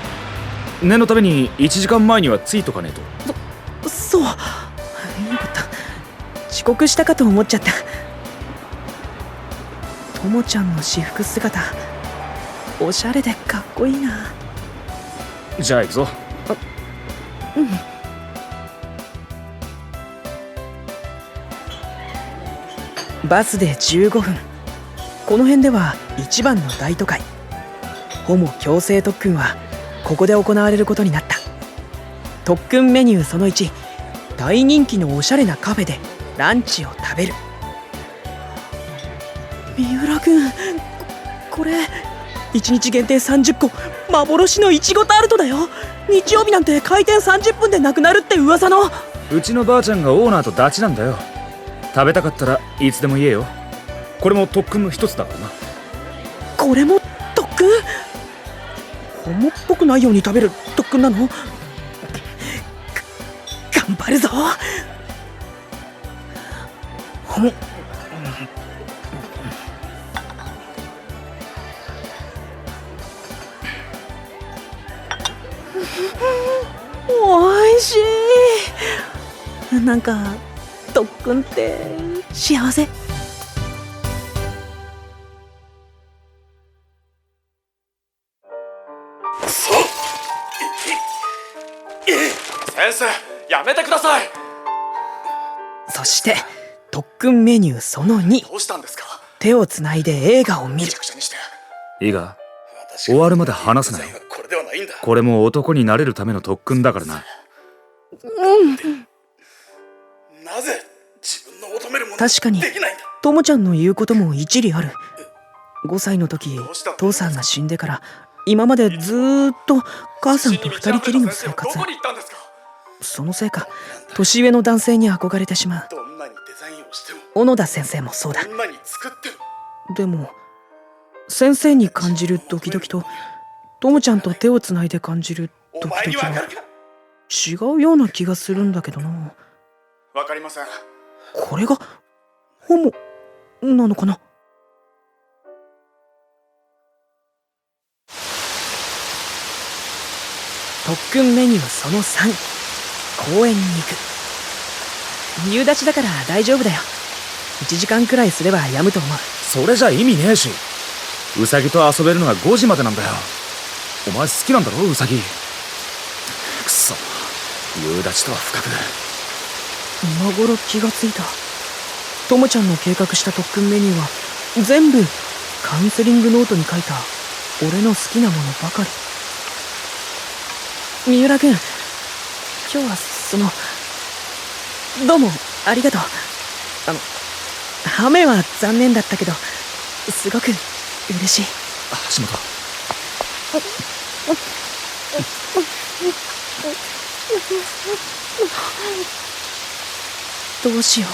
念のために1時間前には着いとかねえと。そう、よかった。遅刻したかと思っちゃった。ともちゃんの私服姿おしゃれでかっこいいな。じゃあ行くぞ。うん。バスで15分。この辺では一番の大都会。ホモ強制特訓はここで行われることになった。特訓メニューその1、大人気のおしゃれなカフェでランチを食べる。三浦君、これ1日限定30個幻のいちごタルトだよ。日曜日なんて開店30分でなくなるって噂の。うちのばあちゃんがオーナーとダチなんだよ。食べたかったらいつでも言えよ。これも特訓の一つだからな。これも特訓？ホモっぽくないように食べる特訓なの？頑張るぞ。ホモ。おいしい。なんか特訓って幸せ。先生、やめてください。そして特訓メニューその2、どうしたんですか？手をつないで映画を見る。いいが、終わるまで話すなよ。これも男になれるための特訓だからな。なぜ自分の求めるもの確かにともちゃんの言うことも一理ある。5歳の時父さんが死んでから今までずーっと母さんと二人きりの生活。そのせいか年上の男性に憧れてしまう。小野田先生もそうだ。でも先生に感じるドキドキとともちゃんと手をつないで感じるドキドキは違うような気がするんだけどな。わかりません。これがホモなのかな。特訓メニューその3、公園に行く。夕立ちだから大丈夫だよ。1時間くらいすれば止むと思う。それじゃ意味ねえし、ウサギと遊べるのが5時までなんだよ。お前好きなんだろウサギ。くそ、夕立ちとは不覚。今頃気がついた。ともちゃんの計画した特訓メニューは全部カウンセリングノートに書いた俺の好きなものばかり。三浦君、今日はどうもありがとう。雨は残念だったけどすごく嬉しい。橋本、どうしよう。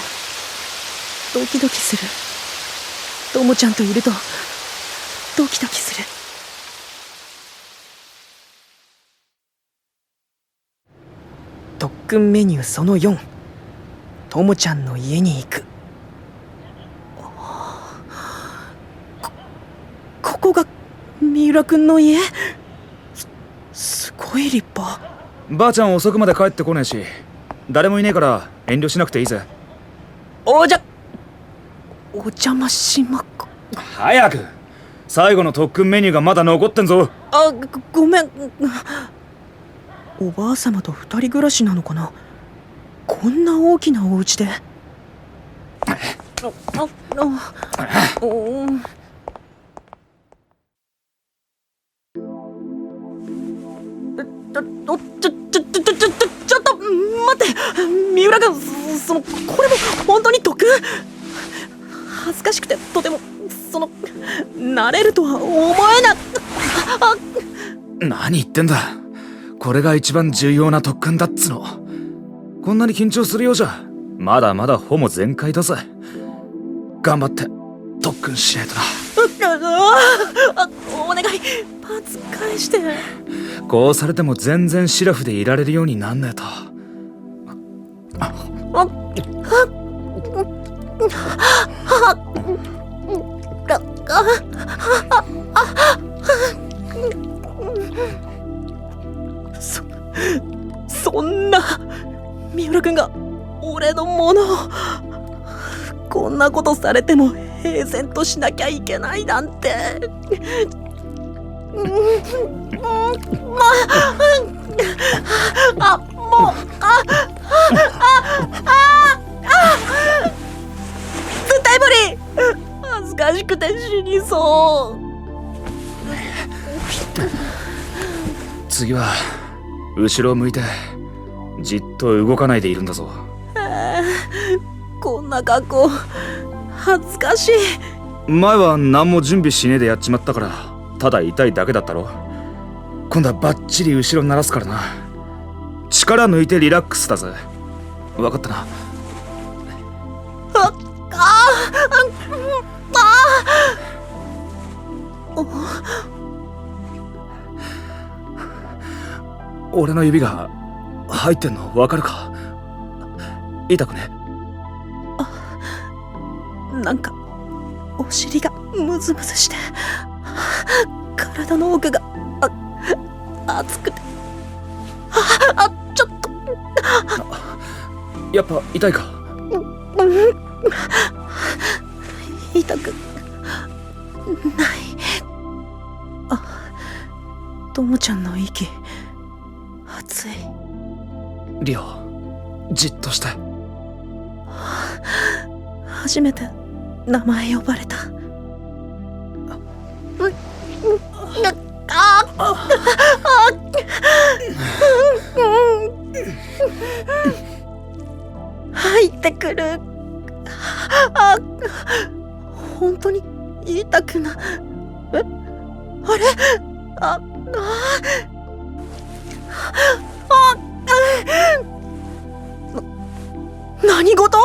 ドキドキする。ともちゃんといるとドキドキする。特訓メニューその4、ともちゃんの家に行く。ここが三浦君の家？すごい立派。ばあちゃん遅くまで帰ってこねえし、誰もいねえから遠慮しなくていいぜ。お邪魔しまっか。早く。最後の特訓メニューがまだ残ってんぞ。ごめん。おばあ様と二人暮らしなのかな。こんな大きなお家で。ちょっと待って、三浦君、これも本当に特訓？恥ずかしくてとても慣れるとは思えな。何言ってんだ。これが一番重要な特訓だっつの。こんなに緊張するようじゃまだまだほぼ全開だぜ。頑張って特訓しないとな。お願い、パンツ返して。こうされても全然シラフでいられるようになんねえと。そんな三浦君が俺のものを。こんなことされても平然としなきゃいけないなんて。絶対無理。恥ずかしくて死にそう。次は後ろを向いてじっと動かないでいるんだぞ。こんな格好恥ずかしい。前は何も準備しねえでやっちまったからただ痛いだけだったろ。今度はバッチリ後ろに鳴らすからな。力抜いてリラックスだぜ。分かったな。俺の指が入ってんの分かるか。痛くね？なんかお尻がムズムズして体の奥が熱くてちょっとやっぱ痛いか？痛くない。ともちゃんの息熱い。リオ、じっとして。初めて名前呼ばれた。入ってくる。本当に痛くな。あれ？何事？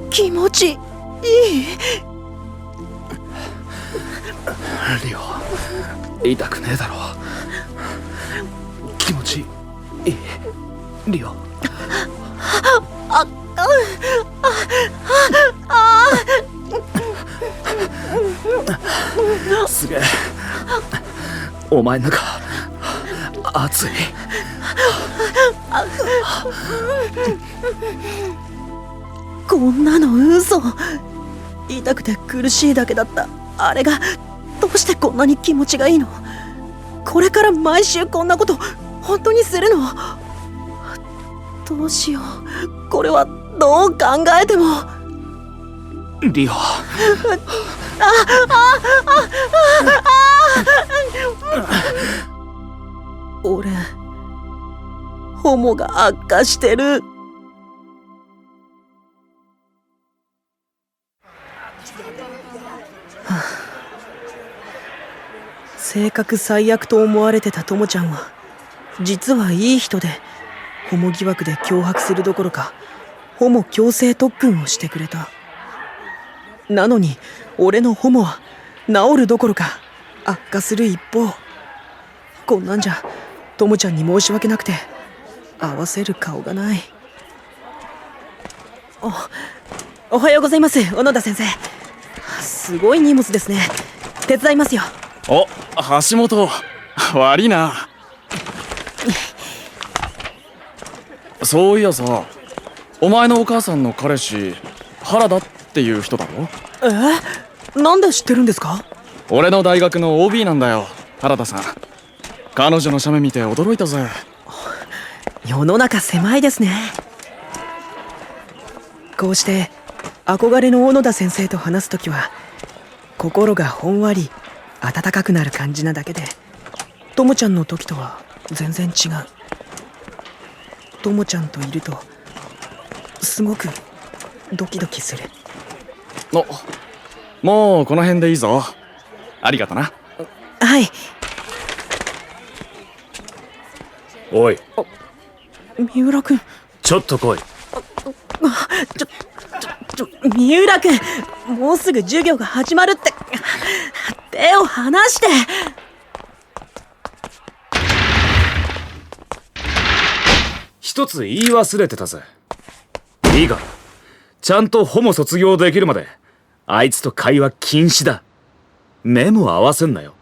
気持ちいい。リオ、痛くねえだろ。気持ちいい。リオ。すげえ。お前の中熱い。こんなの嘘。痛くて苦しいだけだったあれがどうしてこんなに気持ちがいいの？これから毎週こんなこと本当にするの？どうしよう。これはどう考えても。リオ。俺ホモが悪化してる。性格最悪と思われてたともちゃんは実はいい人で、ホモ疑惑で脅迫するどころかホモ強制特訓をしてくれた。なのに俺のホモは治るどころか悪化する一方。こんなんじゃともちゃんに申し訳なくて合わせる顔がない。おはようございます、小野田先生。すごい荷物ですね。手伝いますよ。お、橋本、悪いな。そういやさ、お前のお母さんの彼氏原田っていう人だろ。なんで知ってるんですか？俺の大学の OB なんだよ、原田さん。彼女の写メ見て驚いたぜ。世の中狭いですね。こうして憧れの小野田先生と話すときは心がほんわり温かくなる感じなだけで、ともちゃんの時とは全然違う。ともちゃんといるとすごくドキドキする。もうこの辺でいいぞ。ありがとな。はい。おい、三浦君。ちょっと来い。三浦君、もうすぐ授業が始まるって。手を離して。一つ言い忘れてたぜ。いいか、ちゃんとホモ卒業できるまであいつと会話禁止だ。目も合わせんなよ。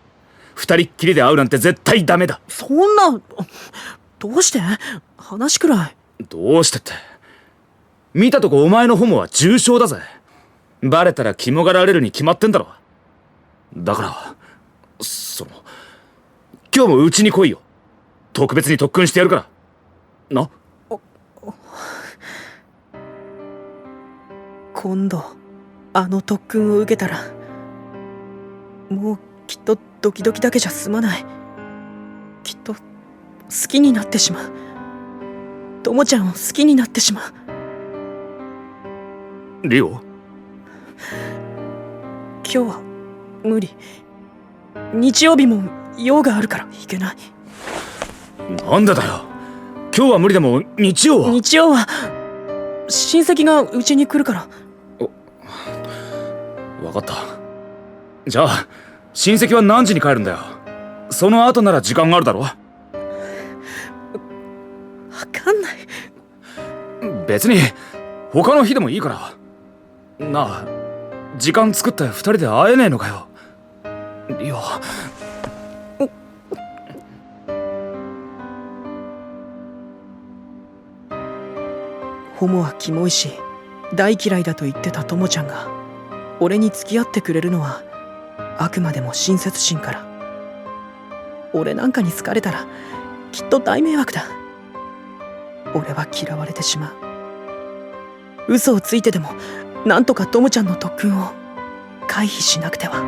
二人っきりで会うなんて絶対ダメだ。そんな、どうして？話くらい。どうしてって、見たとこお前のホモは重症だぜ。バレたら肝がられるに決まってんだろ。だから今日もうちに来いよ。特別に特訓してやるからな。今度あの特訓を受けたらもうきっとドキドキだけじゃ済まない。きっと好きになってしまう。ともちゃんを好きになってしまう。リオ、今日は無理。日曜日も用があるから行けない。なんでだよ。今日は無理でも日曜は。日曜は親戚がうちに来るから。分かった。じゃあ親戚は何時に帰るんだよ。その後なら時間があるだろ。分かんない。別に他の日でもいいからなあ。時間作って二人で会えねえのかよ、リオ。ホモはキモいし大嫌いだと言ってたともちゃんが俺に付き合ってくれるのはあくまでも親切心から。俺なんかに好かれたらきっと大迷惑だ。俺は嫌われてしまう。嘘をついてでもなんとかともちゃんの特訓を回避しなくては。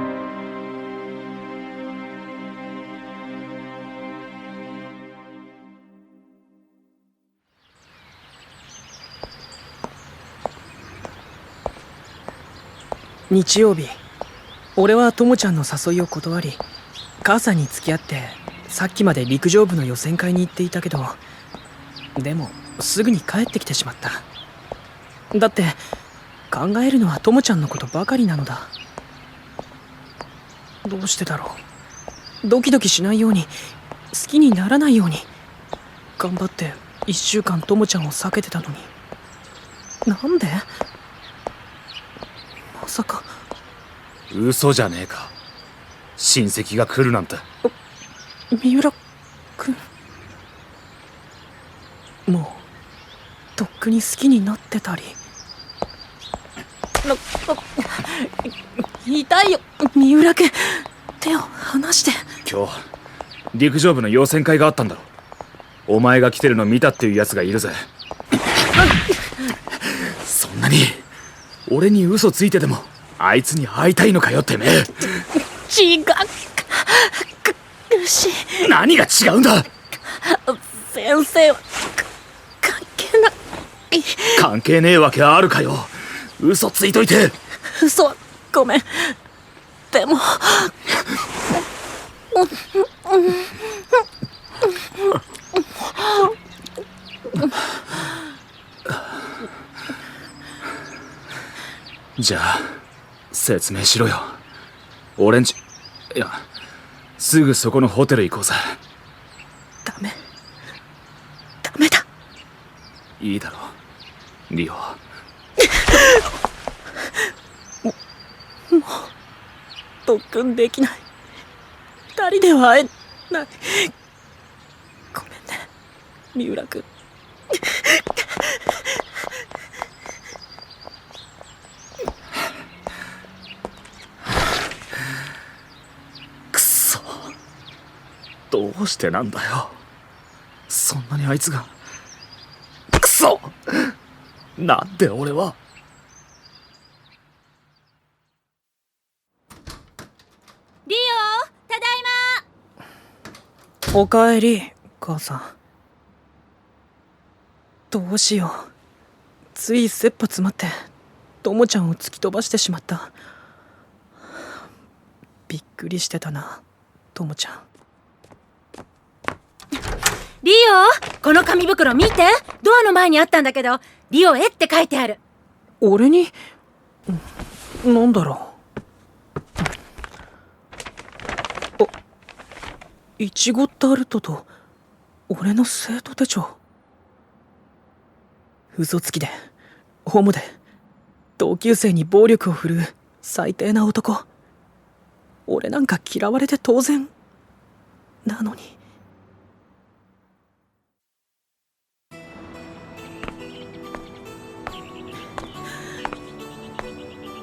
日曜日、俺はともちゃんの誘いを断り母さんに付き合ってさっきまで陸上部の予選会に行っていたけど、でもすぐに帰ってきてしまった。だって考えるのはともちゃんのことばかりなのだ。どうしてだろう。ドキドキしないように、好きにならないように頑張って1週間ともちゃんを避けてたのに、なんで？まさか。嘘じゃねえか。親戚が来るなんて。三浦君、もうとっくに好きになってたり。痛いよ三浦君、手を離して。今日陸上部の予選会があったんだろ。お前が来てるの見たっていうやつがいるぜ。そんなに俺に嘘ついてでもあいつに会いたいのかよてめえ。違うし。何が違うんだ。先生は関係ない。関係ねえわけあるかよ。嘘ついといて。嘘はごめん。でもじゃあ説明しろよ。俺んち、いやすぐそこのホテル行こうぜ。ダメだ。いいだろリオ。もう特訓できない。二人では会えない。ごめんね、三浦君。くそ、どうしてなんだよ。そんなにあいつが。くそ、なんで俺は。リオ、ただいま。おかえり、母さん。どうしよう。つい切羽詰まってともちゃんを突き飛ばしてしまった。びっくりしてたな、ともちゃん。リオ、この紙袋見て。ドアの前にあったんだけど、リオへって書いてある。俺に？なんだろう。あ、いちごタルトと俺の生徒手帳。嘘つきでホモで同級生に暴力を振るう最低な男。俺なんか嫌われて当然なのに。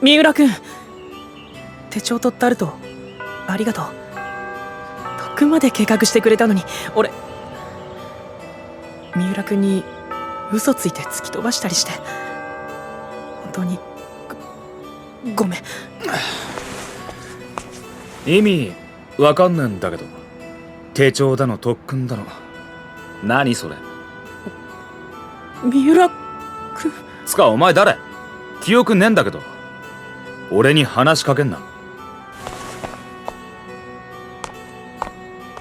三浦君、手帳とタルトありがとう。とっくんまで計画してくれたのに俺、三浦君に嘘ついて突き飛ばしたりして本当にごめん。意味わかんねえんだけど、手帳だの特訓だの何それ。三浦君つかお前誰？記憶ねえんだけど。俺に話しかけんな。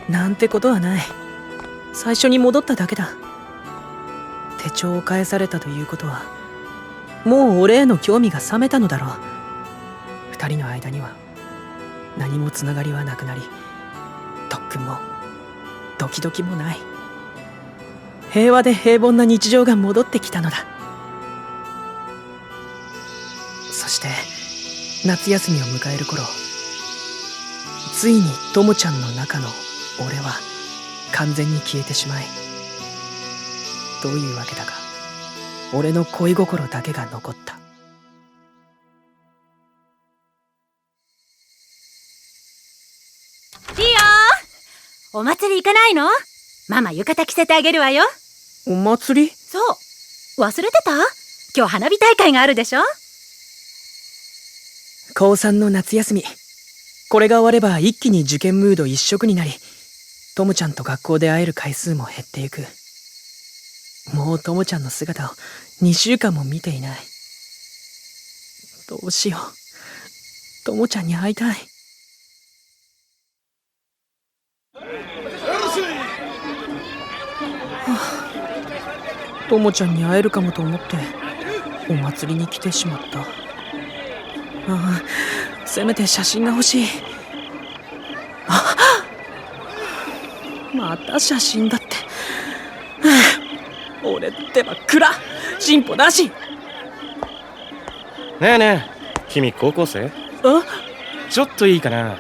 なんてことはない。最初に戻っただけだ。手帳を返されたということはもう俺への興味が冷めたのだろう。二人の間には何もつながりはなくなり、特訓もドキドキもない平和で平凡な日常が戻ってきたのだ。そして夏休みを迎える頃、ついにともちゃんの中の俺は完全に消えてしまい、どういうわけだか俺の恋心だけが残った。リオ、お祭り行かないの？ママ浴衣着せてあげるわよ。お祭り？そう、忘れてた？今日花火大会があるでしょ。高3の夏休み、これが終われば一気に受験ムード一色になり、ともちゃんと学校で会える回数も減っていく。もうともちゃんの姿を2週間も見ていない。どうしよう、ともちゃんに会いたい。ともちゃんに会えるかもと思ってお祭りに来てしまった。ああ、せめて写真が欲しい。あ、また写真だって。俺ってば暗、進歩なし。ねえねえ、君高校生？ちょっといいかな。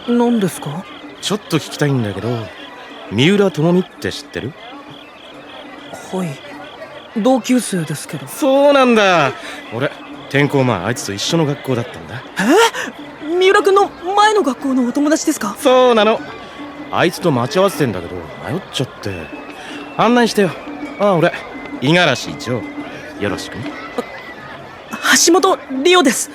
何ですか？ちょっと聞きたいんだけど、三浦朋美って知ってる？はい、同級生ですけど。そうなんだ。俺転校前あいつと一緒の学校だったんだ。三浦君の前の学校のお友達ですか？そうなの。あいつと待ち合わせてんだけど迷っちゃって案内してよ。俺五十嵐丈、よろしくね。橋本リオです。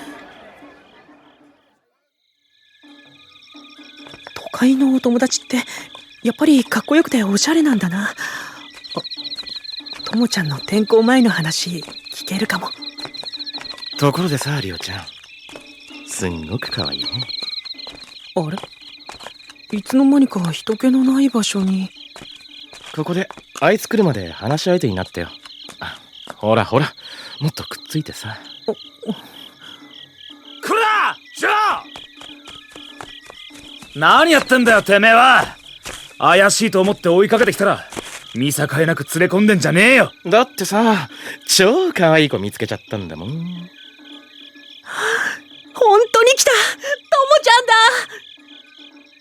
都会のお友達ってやっぱりかっこよくておしゃれなんだな。ともちゃんの転校前の話聞けるかも。ところでさ、リオちゃん、すんごく可愛いね。あれ、いつの間にか人気のない場所に。ここであいつ来るまで話し相手になってよ。ほらほら、もっとくっついてさ。こらじゃあ何やってんだよてめえは。怪しいと思って追いかけてきたら見境なく連れ込んでんじゃねえよ。だってさ、超可愛い子見つけちゃったんだもん。本当に来た、ともちゃんだ。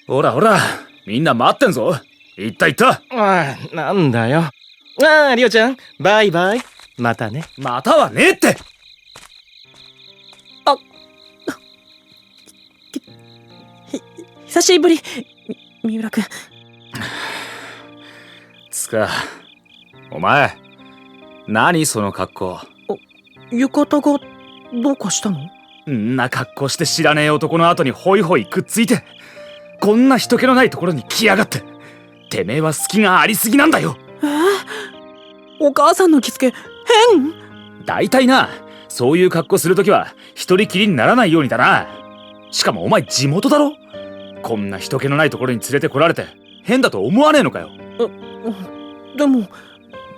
ほらほら、みんな待ってんぞ。行った行った。ああ、なんだよ。ああ、リオちゃん、バイバイ。またね。またはねえって。久しぶり、三浦君。つか、お前、何その格好。浴衣がどうかしたの？んな格好して知らねえ男の後にホイホイくっついて、こんな人気のないところに来やがって。てめえは隙がありすぎなんだよ。お母さんの着付け変？だいたいな、そういう格好するときは一人きりにならないようにだな。しかもお前地元だろ。こんな人気のないところに連れてこられて変だと思わねえのかよ。でも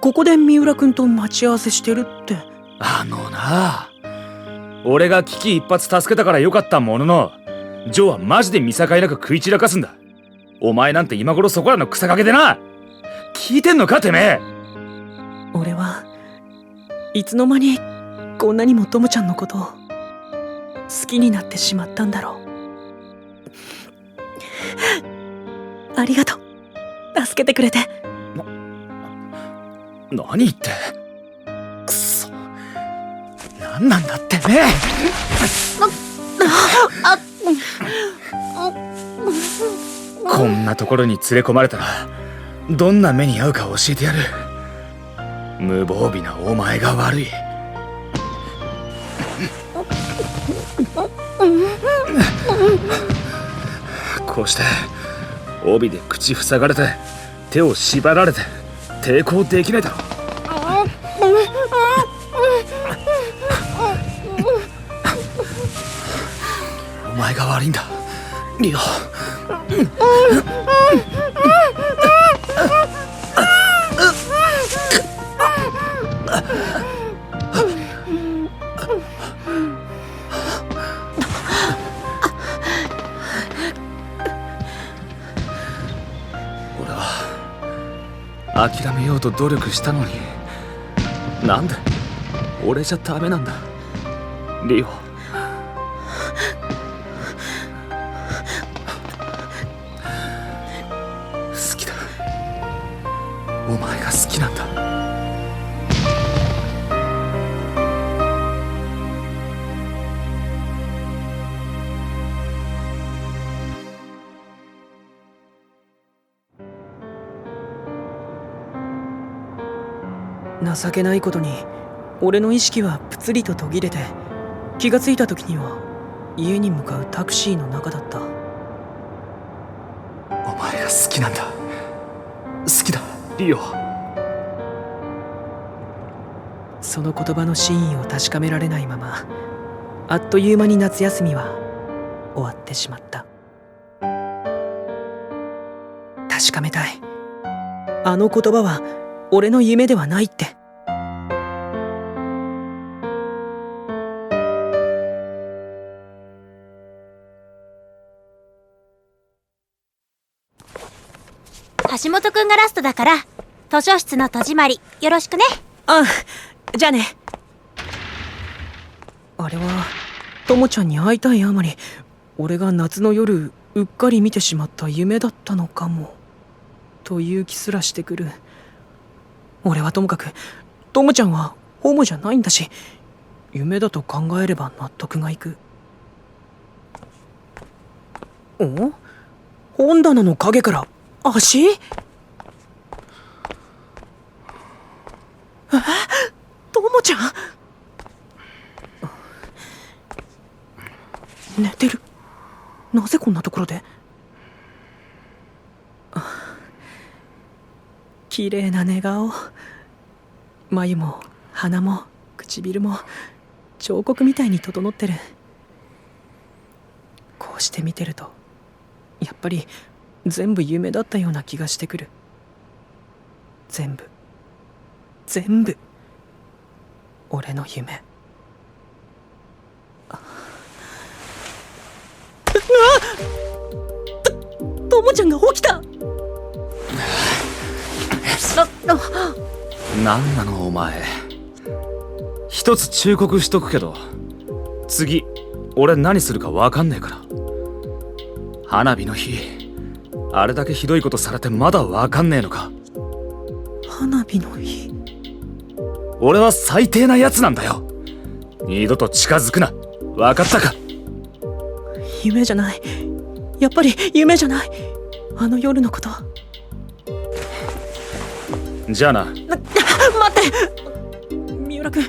ここで三浦君と待ち合わせしてるって。あのな、俺が危機一髪助けたからよかったものの、ジョーはマジで見境なく食い散らかすんだ。お前なんて今頃そこらの草陰でな。聞いてんのかてめえ。俺はいつの間にこんなにもともちゃんのことを好きになってしまったんだろう。ありがとう、助けてくれて。何言って。くそ、何なんだってめえ。こんなところに連れ込まれたらどんな目に遭うか教えてやる。無防備なお前が悪い。こうして帯で口塞がれて手を縛られて抵抗できないだろ。お前が悪いんだ、リオ。俺は諦めようと努力したのに、なんで俺じゃダメなんだ、リオ。好きだ、お前が好きなんだ。情けないことに俺の意識はぷつりと途切れて、気がついた時には家に向かうタクシーの中だった。お前が好きなんだ、好きだ、リオ。その言葉の真意を確かめられないまま、あっという間に夏休みは終わってしまった。確かめたい、あの言葉は俺の夢ではないって。橋本くんがラストだから図書室の戸締まりよろしくね。あ、じゃあね。あれはともちゃんに会いたいあまり、俺が夏の夜うっかり見てしまった夢だったのかもという気すらしてくる。俺はともかくともちゃんはホモじゃないんだし、夢だと考えれば納得がいく。お？本棚の影から足？ともちゃん？寝てる。なぜこんなところで？綺麗な寝顔。眉も鼻も唇も彫刻みたいに整ってる。こうして見てるとやっぱり全部夢だったような気がしてくる。全部俺の夢。ともちゃんが起きた。なんなのお前。一つ忠告しとくけど、次俺何するか分かんねえから。花火の日あれだけひどいことされてまだわかんねえのか。花火の日。俺は最低なやつなんだよ。二度と近づくな。わかったか。夢じゃない。やっぱり夢じゃない。あの夜のこと。じゃあな。待って、三浦君。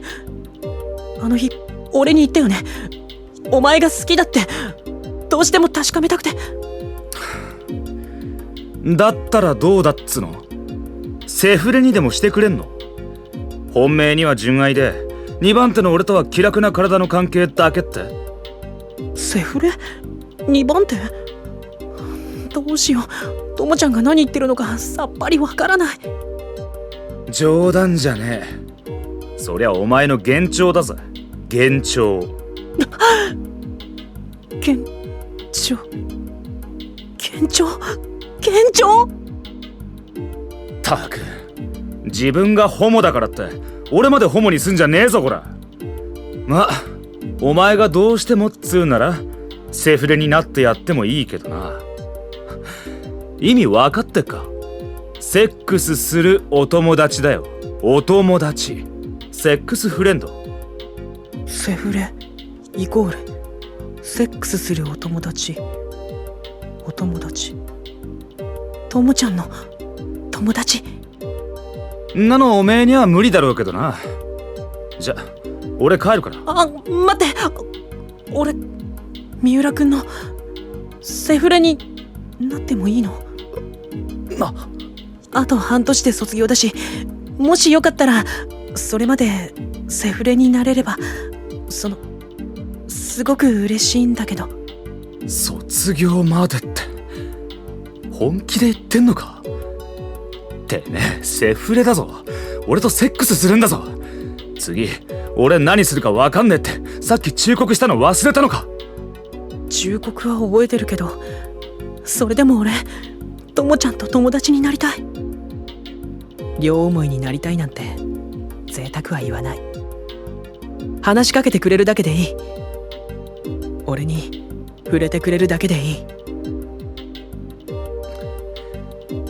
あの日俺に言ったよね。お前が好きだって。どうしても確かめたくて。だったらどうだっつの。セフレにでもしてくれんの。本命には純愛で2番手の俺とは気楽な体の関係だけって。セフレ2番手。どうしよう。ともちゃんが何言ってるのかさっぱりわからない。冗談じゃねえ。そりゃお前の幻聴だぜ。幻聴。幻聴。幻聴。幻聴。たく、自分がホモだからって俺までホモにすんじゃねえぞこら。ま、お前がどうしてもっつうならセフレになってやってもいいけどな。意味分かってっか。セックスするお友達だよ。お友達。セックスフレンド。セフレイコールセックスするお友達。お友達。ともちゃんの友達。んなのおめえには無理だろうけどな。じゃ、俺帰るから。あ、待って。俺三浦君のセフレになってもいいの？あと半年で卒業だし、もしよかったらそれまでセフレになれれば、すごく嬉しいんだけど。卒業までって本気で言ってんのか。てめえセフレだぞ。俺とセックスするんだぞ。次俺何するか分かんねえってさっき忠告したの忘れたのか。忠告は覚えてるけど、それでも俺ともちゃんと友達になりたい。両思いになりたいなんて贅沢は言わない。話しかけてくれるだけでいい。俺に触れてくれるだけでい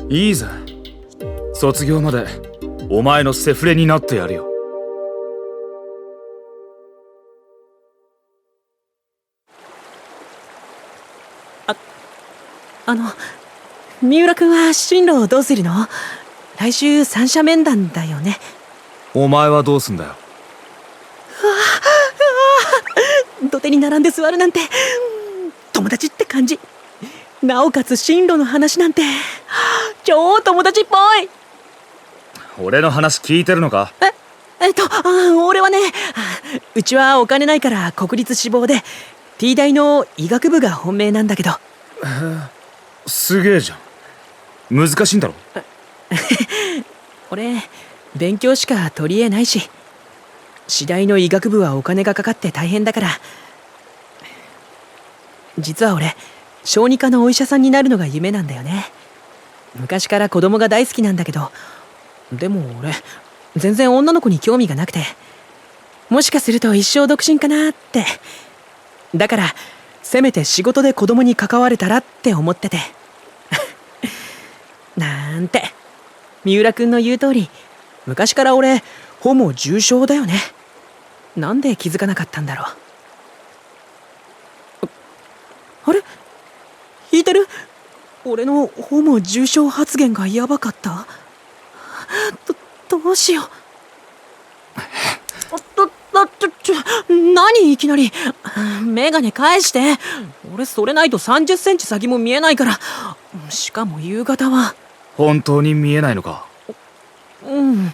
い。いいぜ。卒業までお前のセフレになってやるよ。三浦君は進路どうするの？来週三者面談だよね。お前はどうすんだよ。土手に並んで座るなんて友達って感じ。なおかつ進路の話なんて超友達っぽい。俺の話聞いてるのか？俺はね、うちはお金ないから国立志望で T 大の医学部が本命なんだけど。すげえじゃん。難しいんだろ。俺勉強しか取り柄ないし、次第の医学部はお金がかかって大変だから。実は俺小児科のお医者さんになるのが夢なんだよね。昔から子供が大好きなんだけど、でも俺全然女の子に興味がなくて、もしかすると一生独身かなって。だからせめて仕事で子供に関われたらって思ってて。なんて三浦君の言う通り、昔から俺ホモ重症だよね。なんで気づかなかったんだろう。あれ引いてる？俺のホモ重症発言がヤバかった？どうしよう。何いきなり。メガネ返して。俺それないと30センチ先も見えないから。しかも夕方は。本当に見えないのか？うん。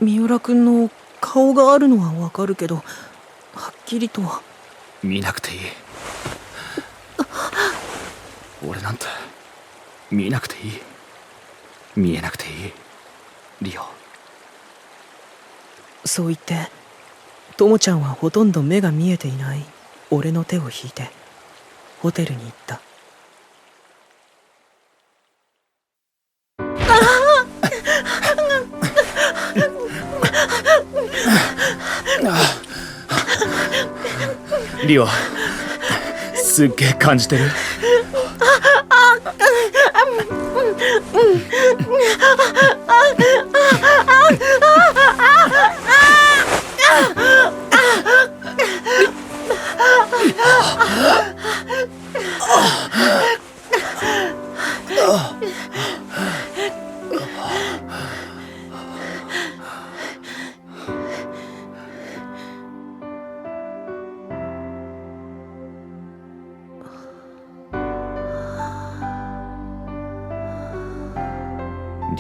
三浦君の顔があるのはわかるけど、はっきりとは。見なくていい。俺なんて見なくていい。見えなくていい。リオ。そう言ってともちゃんはほとんど目が見えていない俺の手を引いてホテルに行った。リオ、すっげえ感じてる。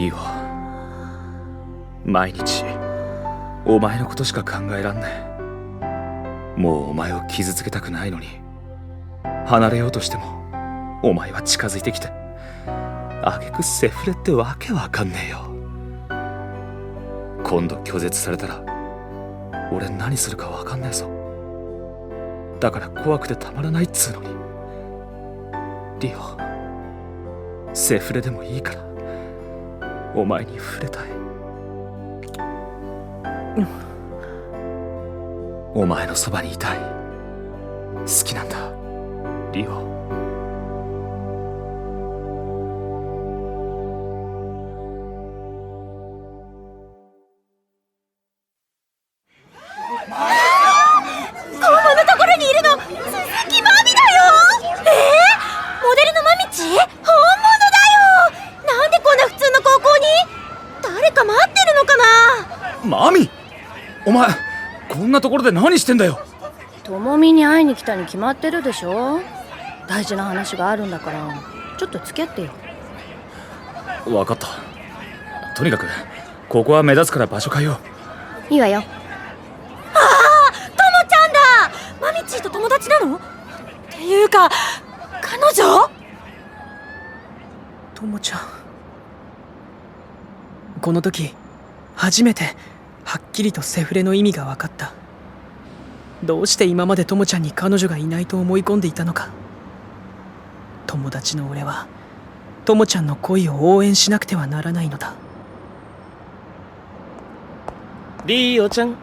リオ、毎日お前のことしか考えらんねえ。もうお前を傷つけたくないのに、離れようとしてもお前は近づいてきて、挙句セフレってわけわかんねえよ。今度拒絶されたら俺何するかわかんねえぞ。だから怖くてたまらないっつうのに。リオ、セフレでもいいからお前に触れたい。お前のそばにいたい。好きなんだ、リオ。このところにいるの鈴木まみだよ。モデルのまみち？本物だよ。なんでこんな普通の高校に？誰か待ってるのかな。マミ、お前こんなところで何してんだよ。ともみに会いに来たに決まってるでしょ。大事な話があるんだからちょっと付き合ってよ。分かった。とにかくここは目立つから場所変えよいいわよ。マミチーと友達なの？っていうか彼女？ともちゃん、この時初めてはっきりとセフレの意味が分かった。どうして今までともちゃんに彼女がいないと思い込んでいたのか。友達の俺はともちゃんの恋を応援しなくてはならないのだ。リオちゃん、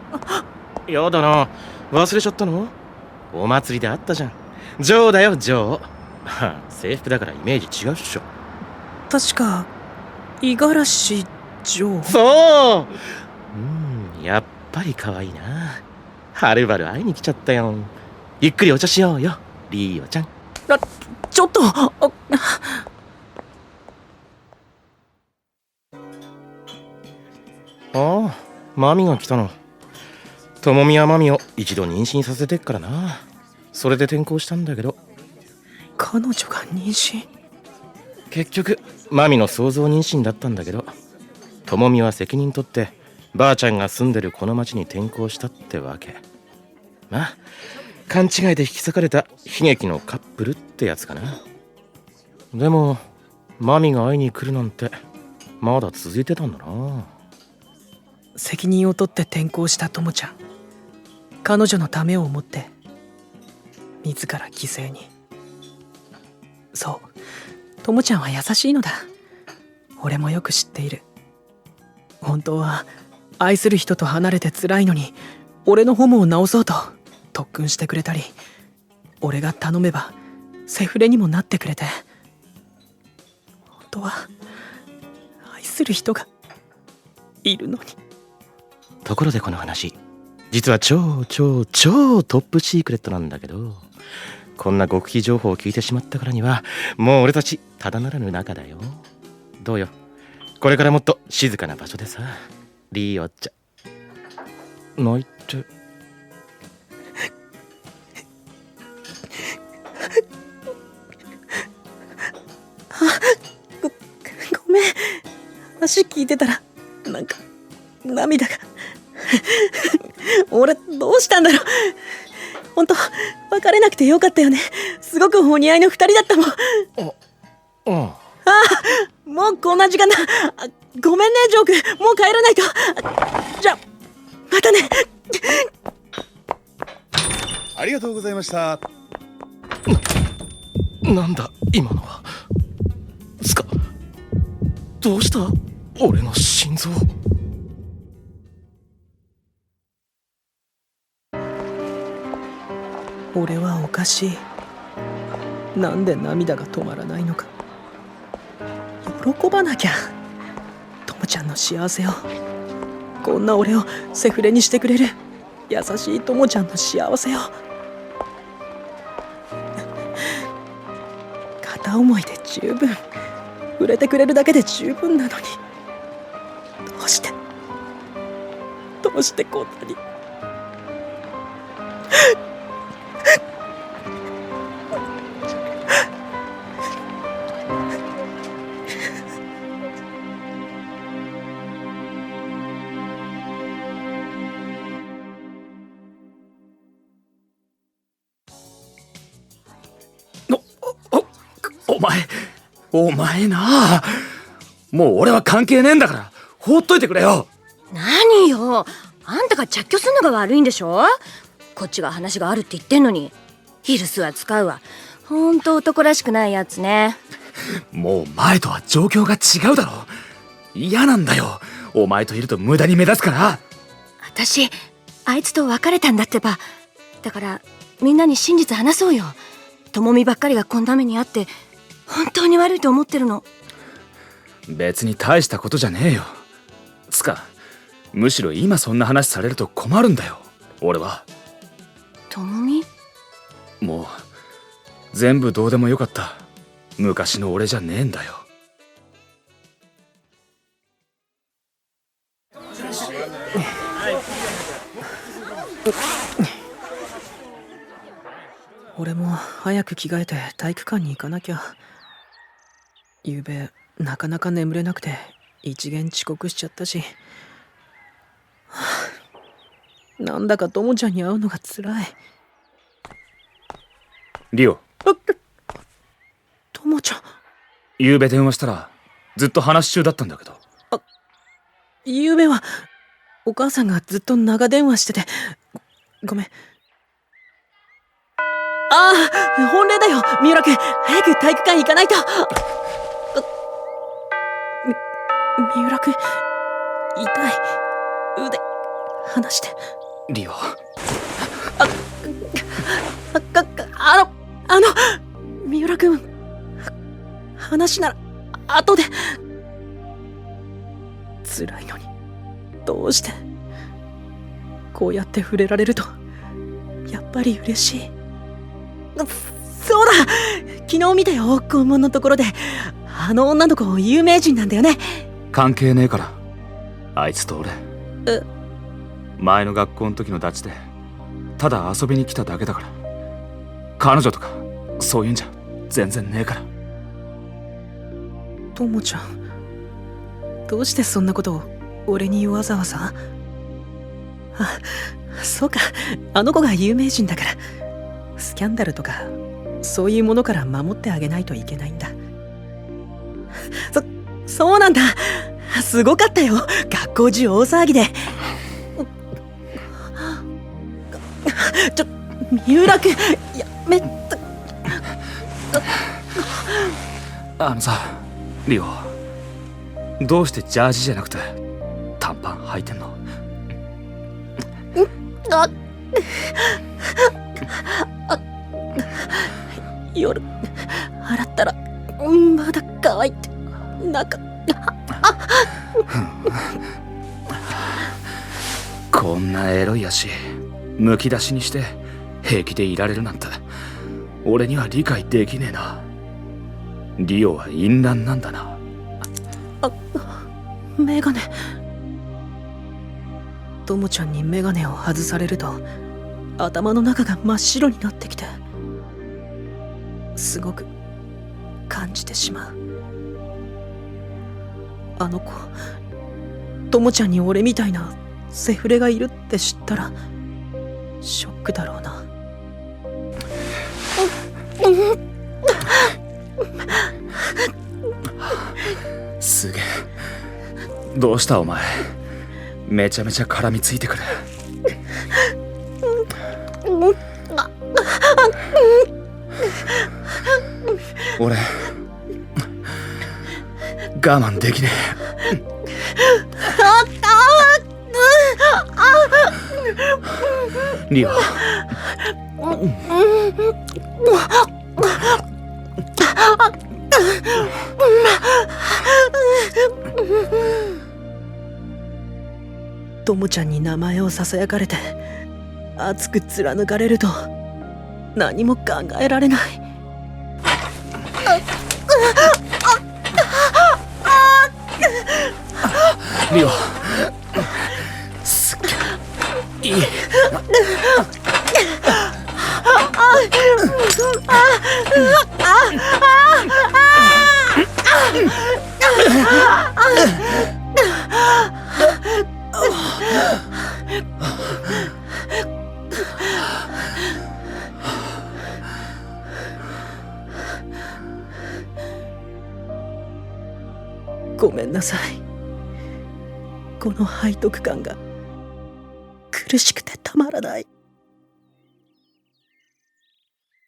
やだな、忘れちゃったの？お祭りであったじゃん。ジョーだよ、ジョー。制服だからイメージ違うっしょ。確か五十嵐ジョー。そう、やっぱり可愛いな。はるばる会いに来ちゃったよ。ゆっくりお茶しようよ、リオちゃん。ちょっとああ、マミが来たの。ともみはマミを一度妊娠させてっからな。それで転校したんだけど。彼女が妊娠？結局マミの想像妊娠だったんだけど、ともみは責任取ってばあちゃんが住んでるこの町に転校したってわけ。まあ勘違いで引き裂かれた悲劇のカップルってやつかな。でもマミが会いに来るなんてまだ続いてたんだな。責任を取って転校したともちゃん、彼女のためを思って自ら犠牲に。そう、ともちゃんは優しいのだ。俺もよく知っている。本当は愛する人と離れて辛いのに俺のホモを直そうと特訓してくれたり、俺が頼めばセフレにもなってくれて。本当は愛する人がいるのに。ところでこの話、実は超トップシークレットなんだけど、こんな極秘情報を聞いてしまったからにはもう俺たちただならぬ仲だよ。どうよ、これからもっと静かな場所でさ。リオちゃん、泣いて。ごめん、話聞いてたらなんか涙が俺どうしたんだろう。ほんと別れなくてよかったよね。すごくお似合いの2人だったもん。もうこんな時間だ。ごめんねジョーク、もう帰らないと。じゃあまたね。ありがとうございました。なんだ今のは。どうした俺の心臓。俺はおかしい。なんで涙が止まらないのか。喜ばなきゃ。ともちゃんの幸せを、こんな俺をセフレにしてくれる優しいともちゃんの幸せを。片思いで十分、触れてくれるだけで十分なのに、どうしてこんなに。お前なあ、もう俺は関係ねえんだから放っといてくれよ。何よ、あんたが着去するのが悪いんでしょ。こっちが話があるって言ってんのにヒルスは使うわ。ほんと男らしくないやつね。もう前とは状況が違うだろ。嫌なんだよ、お前といると無駄に目立つから。私あいつと別れたんだってば。だからみんなに真実話そうよ。ともみばっかりがこんな目にあって本当に悪いと思ってるの。別に大したことじゃねえよ。つかむしろ今そんな話されると困るんだよ俺は。ともみ？もう全部どうでもよかった。昔の俺じゃねえんだよ。俺も早く着替えて体育館に行かなきゃ。ゆうべなかなか眠れなくて一限遅刻しちゃったし、なんだかともちゃんに会うのがつらい。リオ。ともちゃん。ゆうべ電話したらずっと話し中だったんだけど。ゆうべはお母さんがずっと長電話しててごめん。本例だよ三浦君、早く体育館行かないと。三浦君痛い。腕離して。リオ。三浦君、話なら後で。辛いのにどうして。こうやって触れられるとやっぱり嬉しい。そうだ、昨日見たよ校門のところで。あの女の子有名人なんだよね。関係ねえからあいつと俺。前の学校の時のダチでただ遊びに来ただけだから。彼女とかそういうんじゃ全然ねえから。ともちゃん、どうしてそんなことを俺にわざわざ。そうか、あの子が有名人だからスキャンダルとかそういうものから守ってあげないといけないんだ。そうなんだ。すごかったよ、学校中大騒ぎで。三浦君やめて。さリオ、どうしてジャージじゃなくて短パン履いてんの？夜洗ったらまだ乾いて中。こんなエロい足むき出しにして平気でいられるなんて俺には理解できねえな。リオは淫乱なんだな。メガネ。ともちゃんにメガネを外されると頭の中が真っ白になってきてすごく感じてしまう。あの子、ともちゃんに俺みたいなセフレがいるって知ったらショックだろうな。すげえ。どうしたお前、めちゃめちゃ絡みついてくる。俺我慢できねえ。リオ。ともちゃんに名前をささやかれて熱く貫かれると何も考えられない。リオ、すっげえいい。なさい。この背徳感が苦しくてたまらない。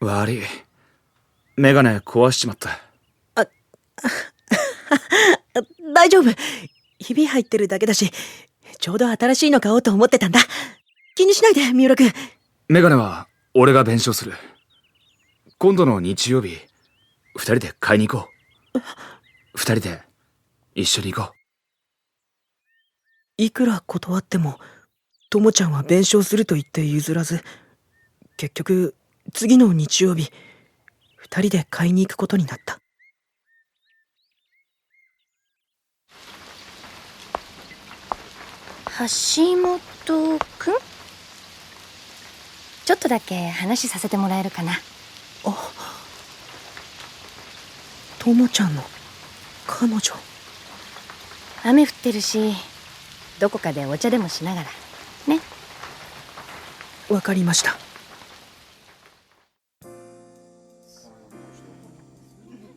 悪い。メガネ壊しちまった。大丈夫。ひび入ってるだけだし、ちょうど新しいの買おうと思ってたんだ。気にしないで、三浦君。メガネは俺が弁償する。今度の日曜日、二人で買いに行こう。二人で一緒に行こう。いくら断っても、ともちゃんは弁償すると言って譲らず、結局、次の日曜日、二人で買いに行くことになった。橋本くん？ちょっとだけ話させてもらえるかな。あ、ともちゃんの彼女。雨降ってるし、どこかでお茶でもしながらね。わかりました。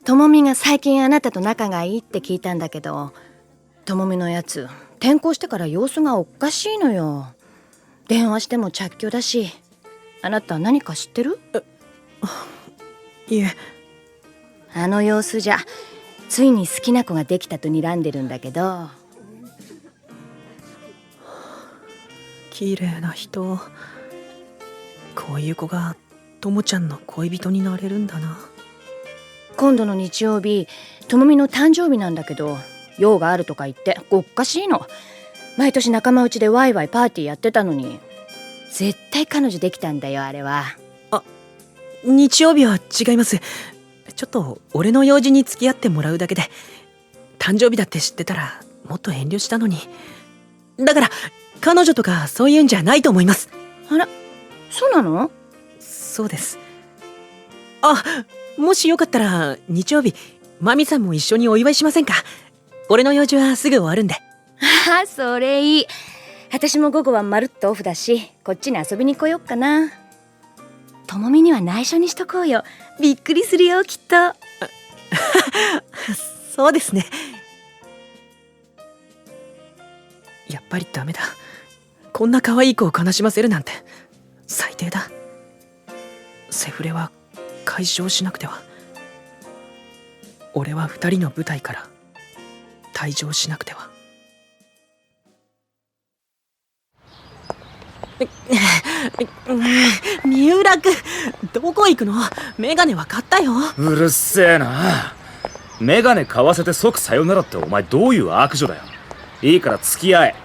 ともみが最近あなたと仲がいいって聞いたんだけど、ともみのやつ転校してから様子がおかしいのよ。電話しても着去だし。あなた何か知ってる？いえ。あの様子じゃついに好きな子ができたと睨んでるんだけど。綺麗な人。こういう子がともちゃんの恋人になれるんだな。今度の日曜日、ともみの誕生日なんだけど、用があるとか言っておっかしいの。毎年仲間内でワイワイパーティーやってたのに。絶対彼女できたんだよ、あれは。日曜日は違います。ちょっと俺の用事に付き合ってもらうだけで。誕生日だって知ってたらもっと遠慮したのに。だから彼女とかそういうんじゃないと思います。あら、そうなの？そうです。あ、もしよかったら日曜日マミさんも一緒にお祝いしませんか？俺の用事はすぐ終わるんで。ああ、それいい。私も午後はまるっとオフだし、こっちに遊びに来よっかな。ともみには内緒にしとこうよ。びっくりするよ、きっと。そうですね。やっぱりダメだ。こんな可愛い子を悲しませるなんて最低だ。セフレは解消しなくては。俺は二人の舞台から退場しなくては。三浦君、どこ行くの？メガネは買ったよ。うるせえな。メガネ買わせて即さよならってお前どういう悪女だよ。いいから付き合え。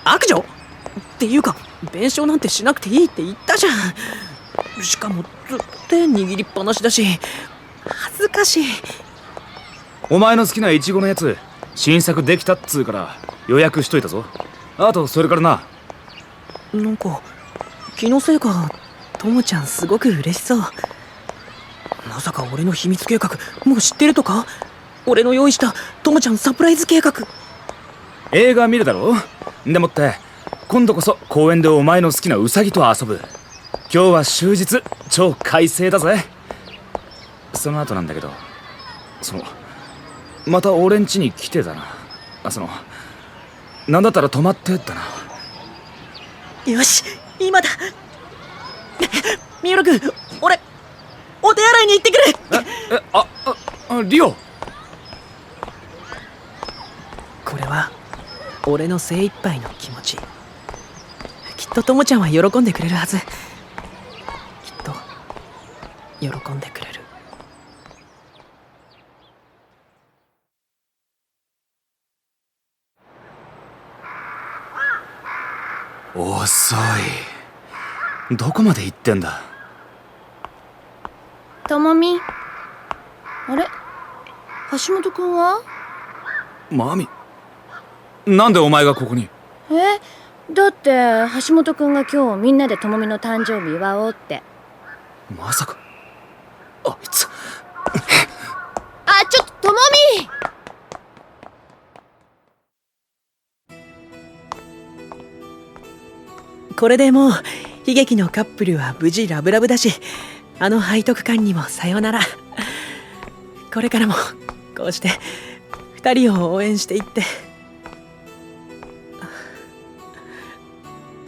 悪女？っていうか弁償なんてしなくていいって言ったじゃん。しかもずっと手握りっぱなしだし恥ずかしい。お前の好きなイチゴのやつ新作できたっつうから予約しといたぞ。あとそれからな。なんか気のせいかともちゃんすごく嬉しそう。まさか俺の秘密計画もう知ってるとか？俺の用意したともちゃんサプライズ計画。映画見るだろ。でもって今度こそ公園でお前の好きなウサギと遊ぶ。今日は終日超快晴だぜ。その後なんだけど、また俺ん家に来てだな。なんだったら泊まってだな。よし、今だ。三浦君、俺お手洗いに行ってくる。リオ。これは俺の精一杯の気持ち。きっとともちゃんは喜んでくれるはず。きっと喜んでくれる。遅い。どこまで行ってんだ。ともみ、あれ、橋本くんは？マミ、なんでお前がここに？だって橋本くんが今日みんなでともみの誕生日祝おうって。まさかあいつ。ちょっとともみ。これでもう悲劇のカップルは無事ラブラブだし、あの背徳感にもさよなら。これからもこうして二2人を応援していって。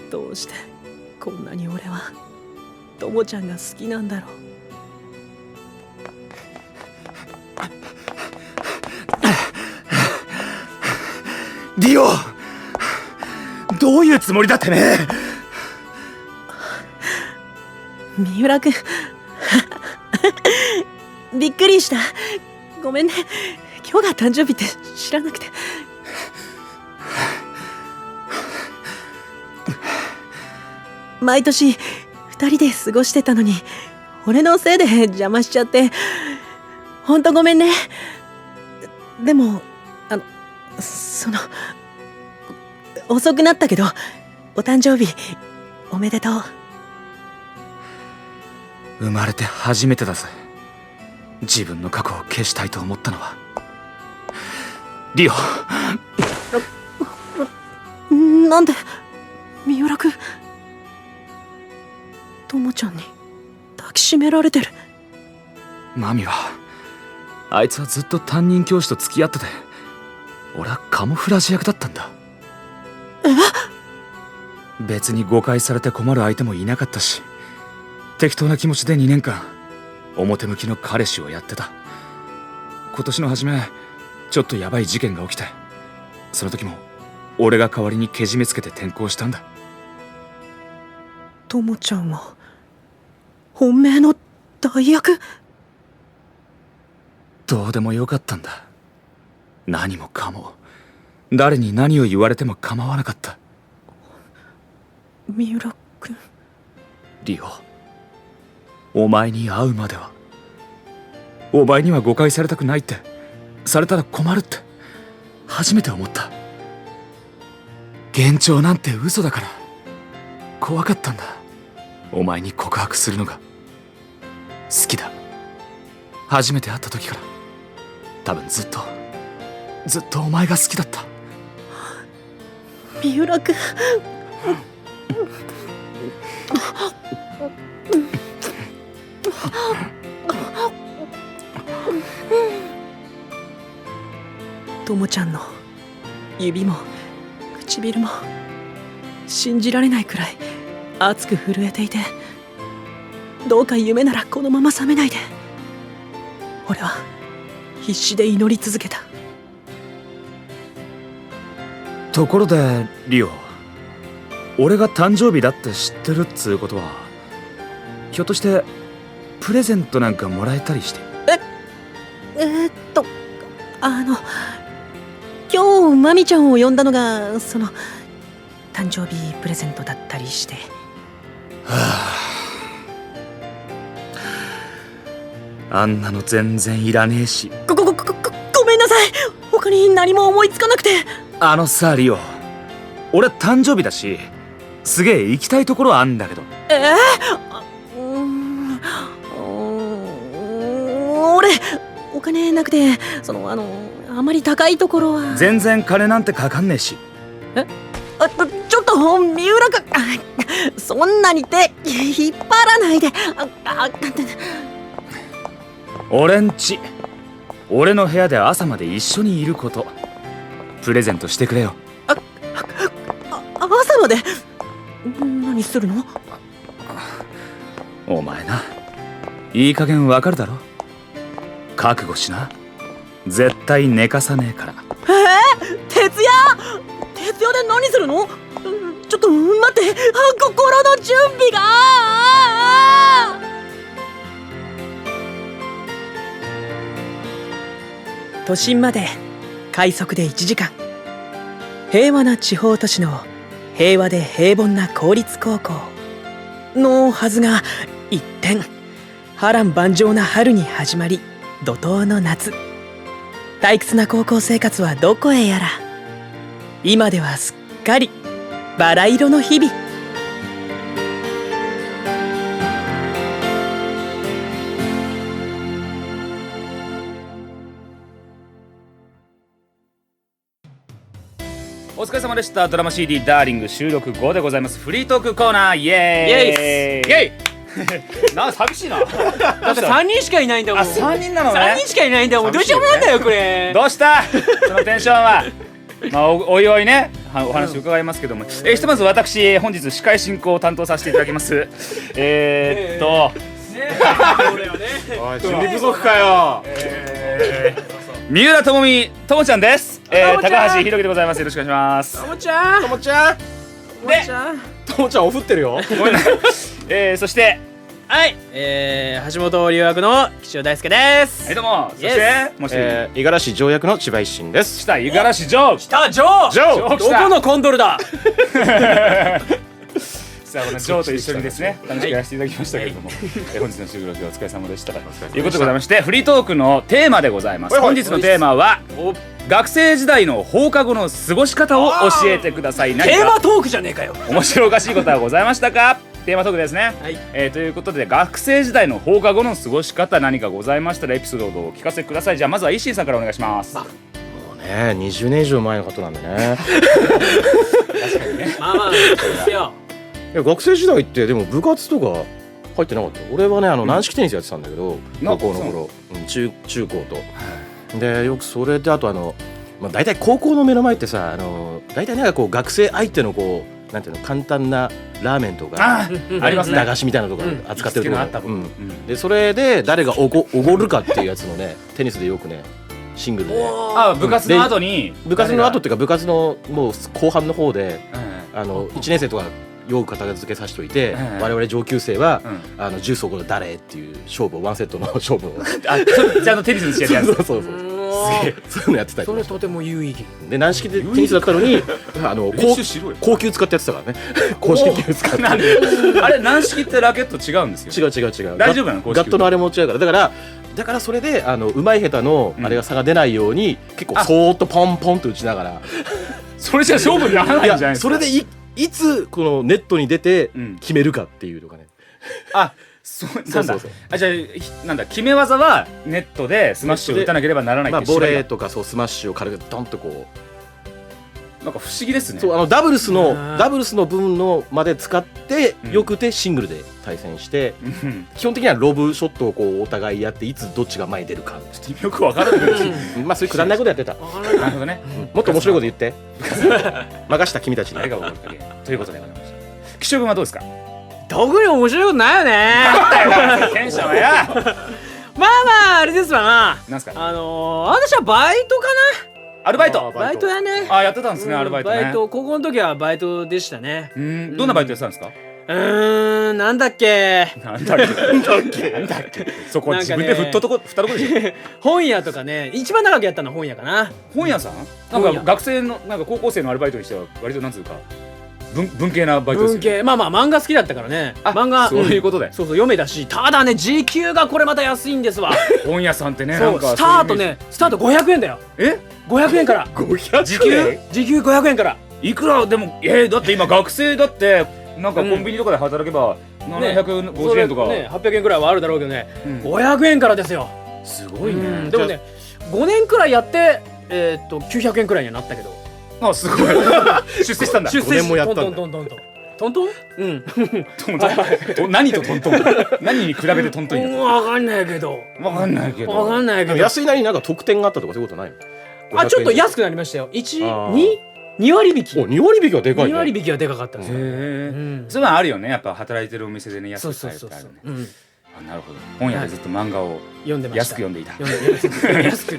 どうしてこんなに俺はともちゃんが好きなんだろう。リオ、どういうつもりだってね。三浦君びっくりした。ごめんね、今日が誕生日って知らなくて。毎年2人で過ごしてたのに俺のせいで邪魔しちゃってほんとごめんね。でも遅くなったけどお誕生日おめでとう。生まれて初めてだぜ、自分の過去を消したいと思ったのは。リオ、なんで三浦君ともちゃんに抱きしめられてる。マミはあいつはずっと担任教師と付き合ってて、俺はカモフラージュ役だったんだ。別に誤解されて困る相手もいなかったし、適当な気持ちで2年間表向きの彼氏をやってた。今年の初めちょっとヤバい事件が起きて、その時も俺が代わりにけじめつけて転校したんだ。ともちゃんは本命の代役？どうでもよかったんだ。何もかも誰に何を言われても構わなかった。三浦君、リオ、お前に会うまではお前には誤解されたくないって、されたら困るって初めて思った。幻聴なんて嘘だから怖かったんだ。お前に告白するのが好きだ。初めて会った時から多分ずっとお前が好きだった。三浦君ともちゃんの指も唇も信じられないくらい熱く震えていて、どうか夢ならこのまま覚めないで。俺は必死で祈り続けた。ところでリオ、俺が誕生日だって知ってるっつうことは、ひょっとしてプレゼントなんかもらえたりして？今日マミちゃんを呼んだのが誕生日プレゼントだったりして。あんなの全然いらねえし。ごめんなさい、他に何も思いつかなくて。さリオ、俺誕生日だしすげえ行きたいところあんだけど。俺お金なくてあまり高いところは。全然金なんてかかんねえし。ちょっと三浦君、そんなに手引っ張らないで。俺んち、俺の部屋で朝まで一緒にいることプレゼントしてくれよ。朝まで何するの？お前な、いい加減わかるだろ。覚悟しな、絶対寝かさねえから。徹夜で何するの？ちょっと待って、心の準備が。都心まで快速で1時間。平和な地方都市の平和で平凡な公立高校のはずが、一転波乱万丈な春に始まり怒涛の夏。退屈な高校生活はどこへやら。今ではすっかりバラ色の日々。お疲れ様でした。ドラマ CD ダーリング収録後でございます。フリートークコーナー、イエーイ。イエーイ。なん寂しいな。だって3人しかいないんだもん。あ、3人なのね。3人しかいないんだもん。どうしようもなんだよこれ。どうしたそのテンションは。まあ、おいおいねお話を伺いますけども、ひとまず私本日司会進行を担当させていただきます。おい準備不足かよ。三浦智美ともちゃんです。高橋ひろきでございます。よろしくお願いします。ともちゃん。ともちゃん。ともちゃんおふってるよ。ごめんなさい。そしてはい、橋本龍役の岸尾大輔です。はいどうも。そしてもし五十嵐城役の千葉一心です。下五十嵐城。下城。どこのコンドルだ。さあこのジョーと一緒にですね楽しくやらせていただきましたけれども、本日の収録お疲れ様でしたということでございまして、フリートークのテーマでございます。本日のテーマは学生時代の放課後の過ごし方を教えてください。テーマトークじゃねえかよ。面白おかしいことはございましたか。テーマトークですね、ということで学生時代の放課後の過ごし方何かございましたらエピソードをお聞かせください。じゃあまずは石井さんからお願いします。もうね20年以上前のことなんでね。確かにね。まあまあですよ。いや学生時代ってでも部活とか入ってなかった。俺はね軟式テニスやってたんだけど、高校の頃、中高と、でよくそれであとまあ、大体高校の目の前ってさ大体なんかこう学生相手のこうなんていうの簡単なラーメンとかありますね。駄菓子みたいなのとか扱ってるところ、でそれで誰がおごるかっていうやつのねテニスでよくねシングルで部活の後に部活の後っていうか部活のもう後半の方で1年生とか用具片付けさせといて、我々上級生はジュースをおごる誰っていう勝負をワンセットの勝負をちゃんとテニスにしてるやつ。そうそういうのやってたり。それとても有意義で軟式でテニスだったのに高級使ってやってたからね。公式球使って。なんであれ軟式ってラケット違うんですよ。違う大丈夫なの。ガットのあれも違うからだからそれでうまい下手のあれが差が出ないように結構そーっとポンポンと打ちながら。それじゃ勝負にならないんじゃないですか。それでいつこのネットに出て決めるかっていうのがね。なんだ。じゃあなんだ決め技はネットでスマッシュを打たなければならないっていう。ボレーとかそうスマッシュを軽くドンとこうなんか不思議ですね。そうダブルスの分のまで使ってよくてシングルで対戦して基本的にはロブショットをこうお互いやっていつどっちが前に出るかちょっとよくわからない。まあそういうくだらないことやってた。なるほどね。もっと面白いこと言って任した君たちに。誰が怒るかということでございました。岸尾君はどうですか。特に面白いことないよね。テンションや。まあまああれですわな。なんすか。私はバイトかな。アルバイト。バイトやね。やってたんですねアルバイトね。高校の時はバイトでしたね。どんなバイトやってたんですか。なんだっけ。そこは自分で振ったとこでしょ。本屋とかね一番長くやったのは本屋かな。本屋さん。なんか学生のなんか高校生のアルバイトにしては割となんつうか。文系なバイトですよね。文系まあ漫画好きだったからね。漫画そういうことで。そう読めだし、ただね時給がこれまた安いんですわ。本屋さんってねなんかスタート500円だよ。500円から。時給500円から。いくらでもだって今学生だってなんかコンビニとかで働けば750円とか800円くらいはあるだろうけどね、500円からですよ。すごいね。でもね5年くらいやって900円くらいにはなったけど。すごい。出世したんだ。5年もやったんだ。トントン。何とトントン。何に比べてトントンや。わかんないけど。安いなりなんか特典があったとかそういうことないの。ちょっと安くなりましたよ。2割引き。2割引きはでかいね。2割引きはでかかったんですよ。それはあるよね。やっぱ働いてるお店でね安く買えるってあるね。なるほど。本屋でずっと漫画を安く読んでいた。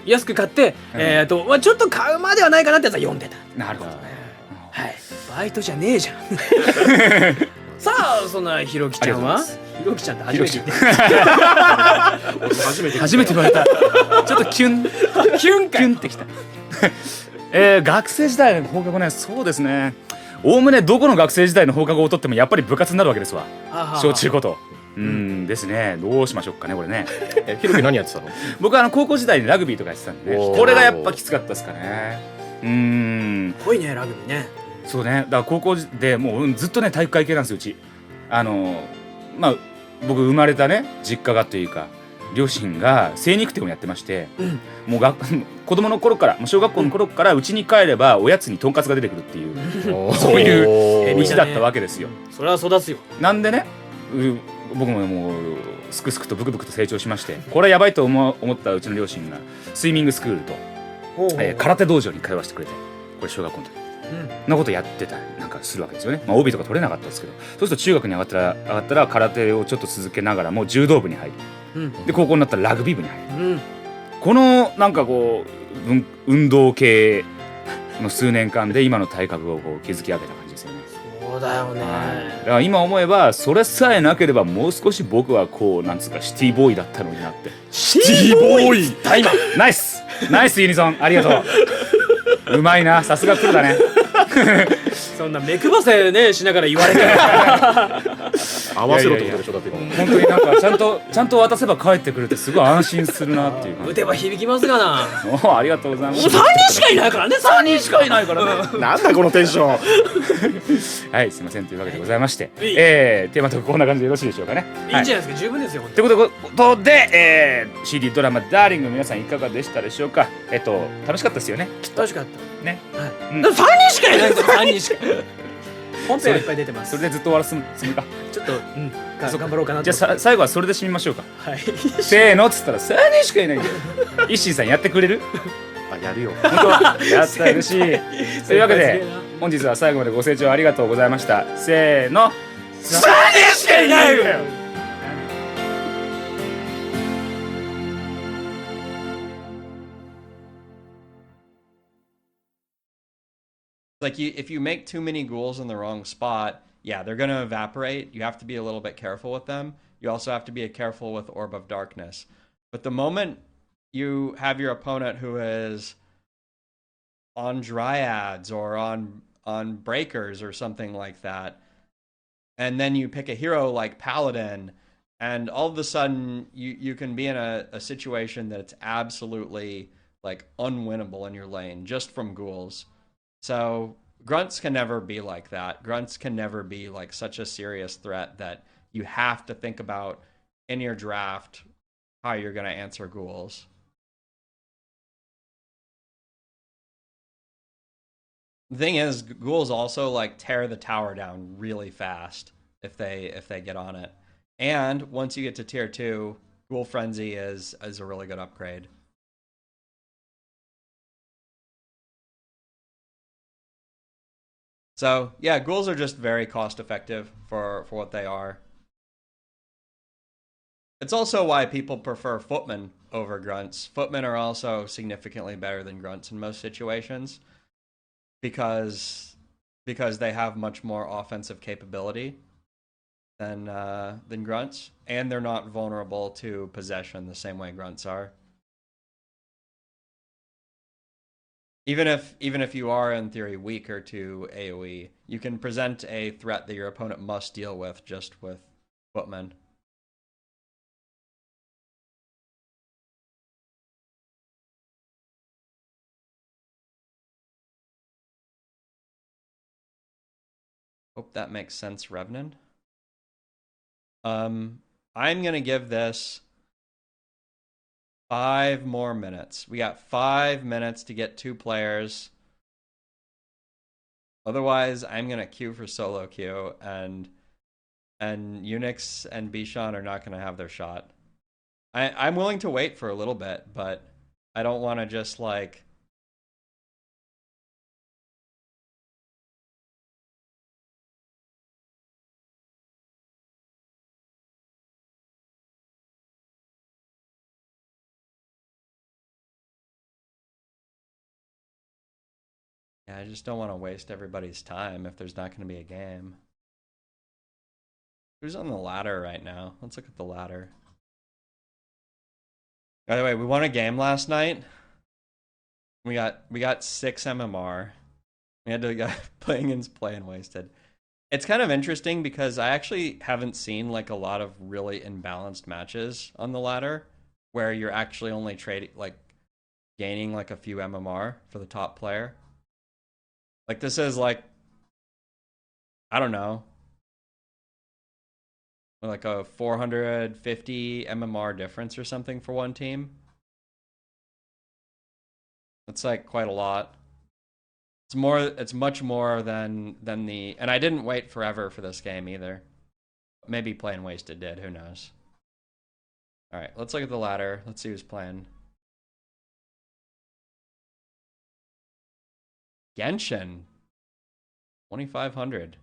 安く買ってちょっと買うまではないかなってやつは読んでた。なるほどね。はい。バイトじゃねえじゃん。さあそんなひろきちゃんは。ひろきちゃんって初めて言われた。ちょっとキュンってきた。学生時代の放課後ね。そうですね。おおむねどこの学生時代の放課後をとってもやっぱり部活になるわけですわ。小中高と。ですね。どうしましょうかねこれね。ひろき何やってたの。僕は高校時代にラグビーとかやってたんでね。これがやっぱきつかったですかね。濃いねラグビーね。そうね。だから高校でもうずっとね体育会系なんですようち。まあ僕生まれたね実家がというか両親が精肉店をやってまして、もう子供の頃から小学校の頃からうちに帰ればおやつにとんかつが出てくるっていうそういう道だったわけですよ。それは育つよ。なんでね僕ももうすくすくとブクブクと成長しまして、これはやばいと思ったうちの両親がスイミングスクールと、空手道場に通わせてくれて、これ小学校の時、なことやってたりなんかするわけですよね。まあ、帯とか取れなかったですけど、そうすると中学に上がったら空手をちょっと続けながらも柔道部に入り、で高校になったらラグビー部に入り、このなんかこう運動系の数年間で今の体格をこう築き上げた感じですよね。そうだよね。だから今思えばそれさえなければもう少し僕はこうなんつうかシティボーイだったのになって。シティボーイタイマーナイスユニソンありがとう。うまいな、さすがプロだね。そんな目くばせねしながら言われて合わせろってことでしょ。だって今本当になんかちゃんと渡せば帰ってくるってすごい安心するなっていう感じ。打てば響きますがな。おありがとうございます。3人しかいないからね。3人しかいないからね。なんだこのテンション。はい、すいませんというわけでございまして、テーマとかこんな感じでよろしいでしょうかね。いいんじゃないですか、十分ですよ。ということで、CD ドラマダーリング皆さんいかがでしたでしょうか。楽しかったですよね。楽しかったね。はい。3人しかいないんですよ。3人しか。本編はいっぱい出てます。それでずっと終わらすつもりか。ちょっと頑張ろうかなと。じゃあ最後はそれで締めましょうか。はい。せーのっつったら3人しかいないんだよ。一心さんやってくれる？あ、やるよ。本当やったら嬉しい。というわけで本日は最後までご清聴ありがとうございました。せーの、3人しかいないよ。Like if you make too many ghouls in the wrong spot, yeah, they're gonna evaporate. You have to be a little bit careful with them. You also have to be careful with Orb of Darkness. But the moment you have your opponent who is on Dryads or on Breakers or something like that, and then you pick a hero like Paladin, and all of a sudden you can be in a situation that's absolutely like unwinnable in your lane just from ghouls. So grunts can never be like that. Grunts can never be like such a serious threat that you have to think about in your draft how you're going to answer ghouls. The thing is, ghouls also like tear the tower down really fast if they get on it. And once you get to tier 2, Ghoul Frenzy is a really good upgrade. So yeah, ghouls are just very cost effective for what they are. It's also why people prefer footmen over grunts. Footmen are also significantly better than grunts in most situations because they have much more offensive capability than grunts, and they're not vulnerable to possession the same way grunts are. Even if you are in theory weaker to AoE, you can present a threat that your opponent must deal with just with footmen. Hope that makes sense, Revenant. I'm gonna give this 5 more minutes. We got 5 minutes to get 2 players. Otherwise, I'm gonna queue for solo queue, and Unix and Bishan are not gonna have their shot. I'm willing to wait for a little bit, but I don't want to just like. Yeah, I just don't want to waste everybody's time if there's not going to be a game. Who's on the ladder right now? Let's look at the ladder. By the way, we won a game last night. We got 6 MMR. We had to go playing wasted. It's kind of interesting because I actually haven't seen like a lot of really imbalanced matches on the ladder where you're actually only trading like gaining like a few MMR for the top player. Like this is like, I don't know, like a 450 MMR difference or something for one team. That's like quite a lot. It's much more than the, and I didn't wait forever for this game either. Maybe playing wasted did, who knows. Alright, let's look at the ladder. Let's see who's playing. Genshin. 2,500.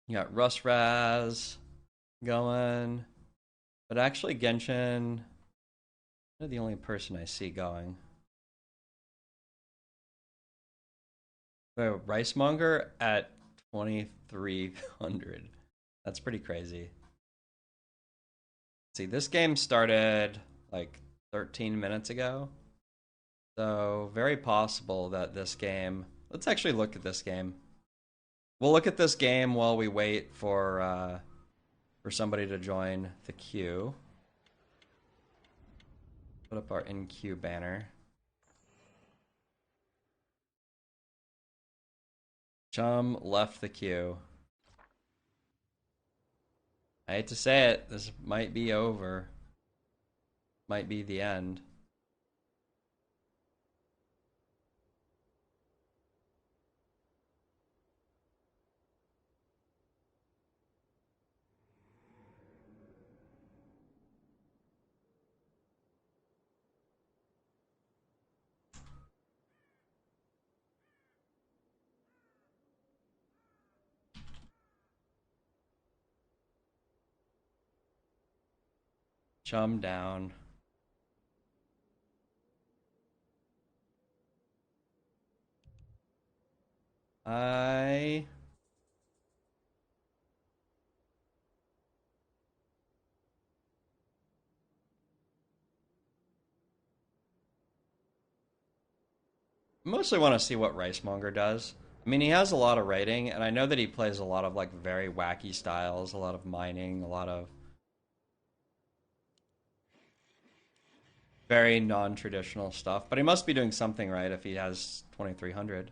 You got Russ Raz going. But actually, Genshin, they're the only person I see going. Ricemonger at 2,300. That's pretty crazy. See, this game started like 13 minutes ago. So, very possible that this game... Let's actually look at this game. We'll look at this game while we wait for somebody to join the queue. Put up our in-queue banner. Chum left the queue. I hate to say it, this might be over. Might be the end. Chum down. I mostly want to see what Ricemonger does. I mean, he has a lot of rating, and I know that he plays a lot of like very wacky styles, a lot of mining, a lot of very non-traditional stuff. But he must be doing something right if he has 2,300.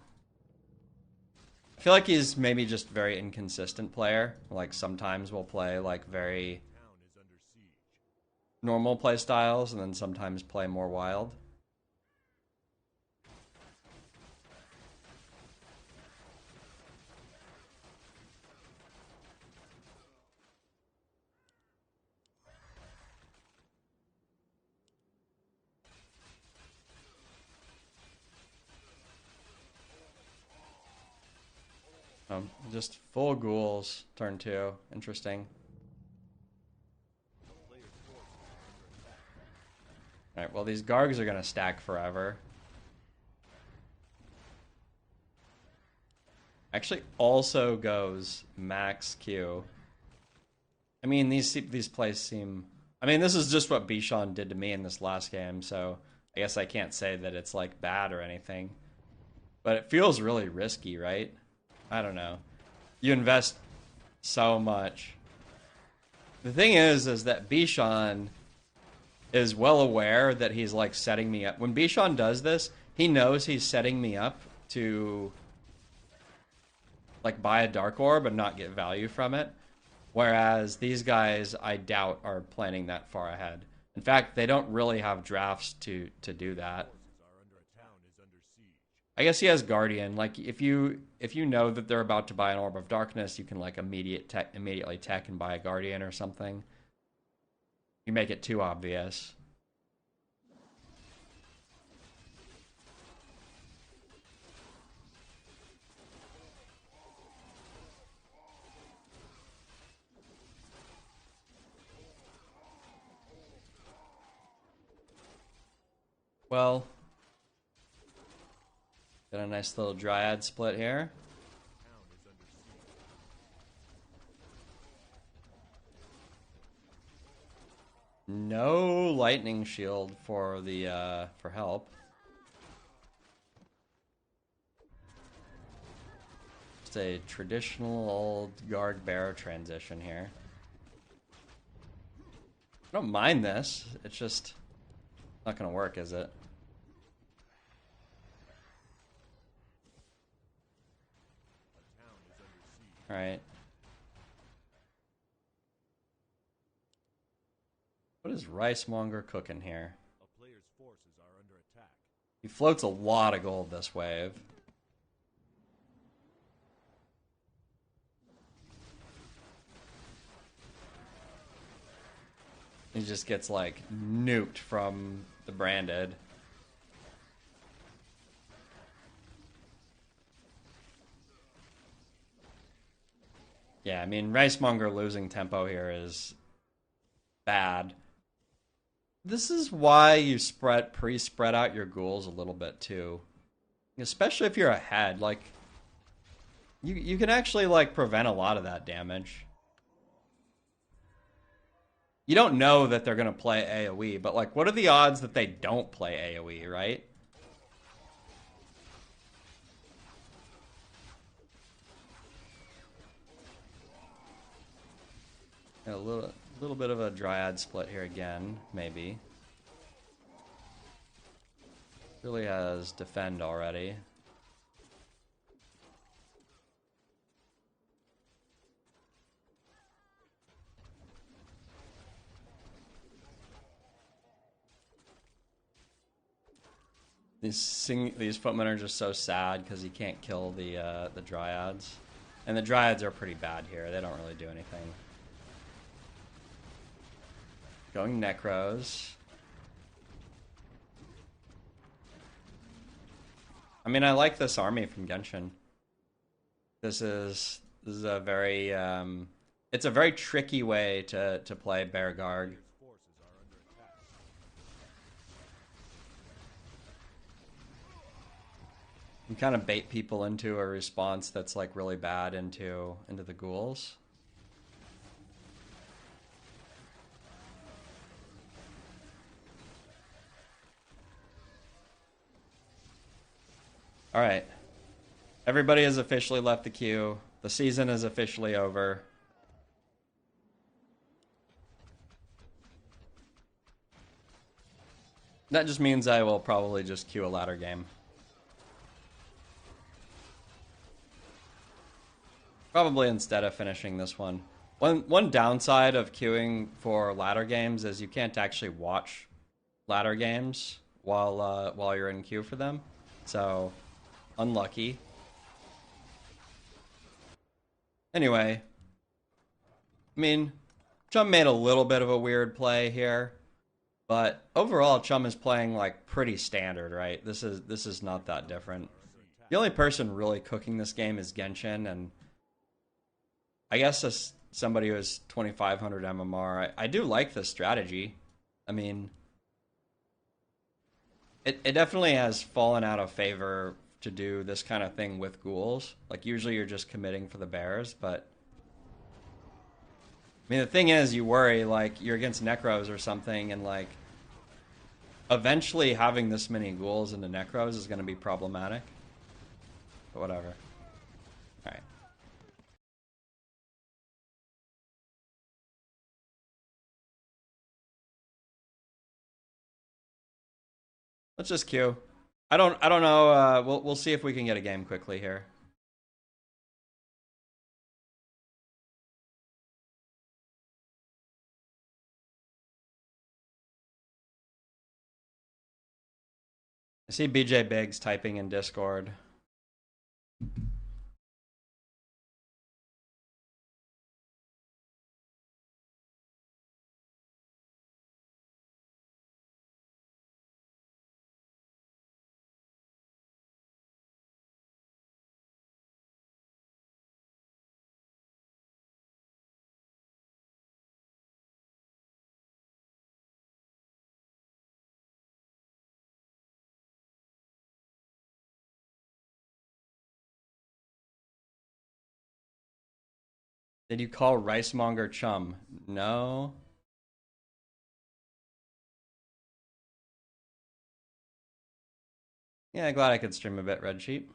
I feel like he's maybe just very inconsistent player. Like sometimes we'll play like very normal play styles, and then sometimes play more wild. Just full ghouls, turn 2. Interesting. Alright, well these Gargs are gonna stack forever. Actually also goes max Q. I mean, these plays seem... I mean, this is just what Bichon did to me in this last game, so I guess I can't say that it's like bad or anything. But it feels really risky, right? I don't know. You invest so much. The thing is that Bichon is well aware that he's like setting me up. When Bichon does this, he knows he's setting me up to like buy a Dark Orb and not get value from it. Whereas these guys, I doubt, are planning that far ahead. In fact, they don't really have drafts to do that. I guess he has Guardian. Like if you know that they're about to buy an Orb of Darkness, you can like immediately tech and buy a Guardian or something. You make it too obvious. Well, got a nice little Dryad split here. No lightning shield for the for help. Just a traditional old guard bearer transition here. I don't mind this. It's just not gonna work, is it? All right. What is Ricemonger cooking here? A player's forces are under attack. He floats a lot of gold this wave. He just gets, like, nuked from the branded. Yeah, I mean, Ricemonger losing tempo here is bad. This is why you pre-spread out your ghouls a little bit, too. Especially if you're ahead. Like, you can actually, like, prevent a lot of that damage. You don't know that they're going to play AoE, but, like, what are the odds that they don't play AoE, right? A little bit of a Dryad split here again, maybe. Really has defend already. These footmen are just so sad because he can't kill the Dryads. And the Dryads are pretty bad here. They don't really do anything. Going Necros. I mean, I like this army from Genshin. This is a very it's a very tricky way to play Bear Garg. You kind of bait people into a response that's like really bad into the ghouls. All right. Everybody has officially left the queue. The season is officially over. That just means I will probably just queue a ladder game. Probably instead of finishing this one. One downside of queuing for ladder games is you can't actually watch ladder games while you're in queue for them. So, unlucky. Anyway, I mean, Chum made a little bit of a weird play here, but overall Chum is playing like pretty standard, right? This is not that different. The only person really cooking this game is Genshin, and I guess as somebody who has 2500 MMR, I do like this strategy. I mean, it definitely has fallen out of favor to do this kind of thing with ghouls. Like, usually you're just committing for the bears, but I mean, the thing is, you worry, like, you're against Necros or something, and, like, eventually having this many ghouls into Necros is going to be problematic. But whatever. Alright. Let's just queue. I don't know. We'll see if we can get a game quickly here. I see BJ Biggs typing in Discord. Did you call Ricemonger Chum? No. Yeah, glad I could stream a bit, Red Sheep.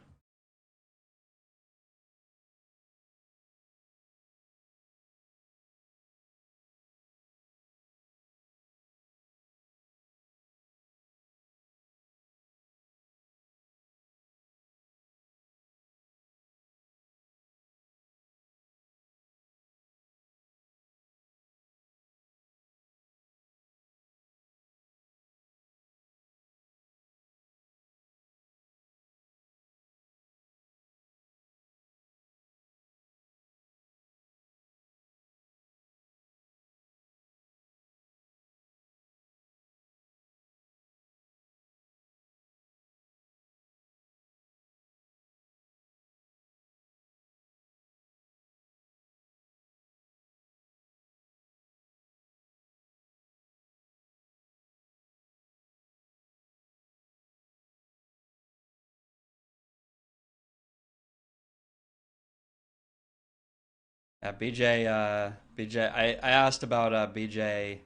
BJ, I asked about BJ.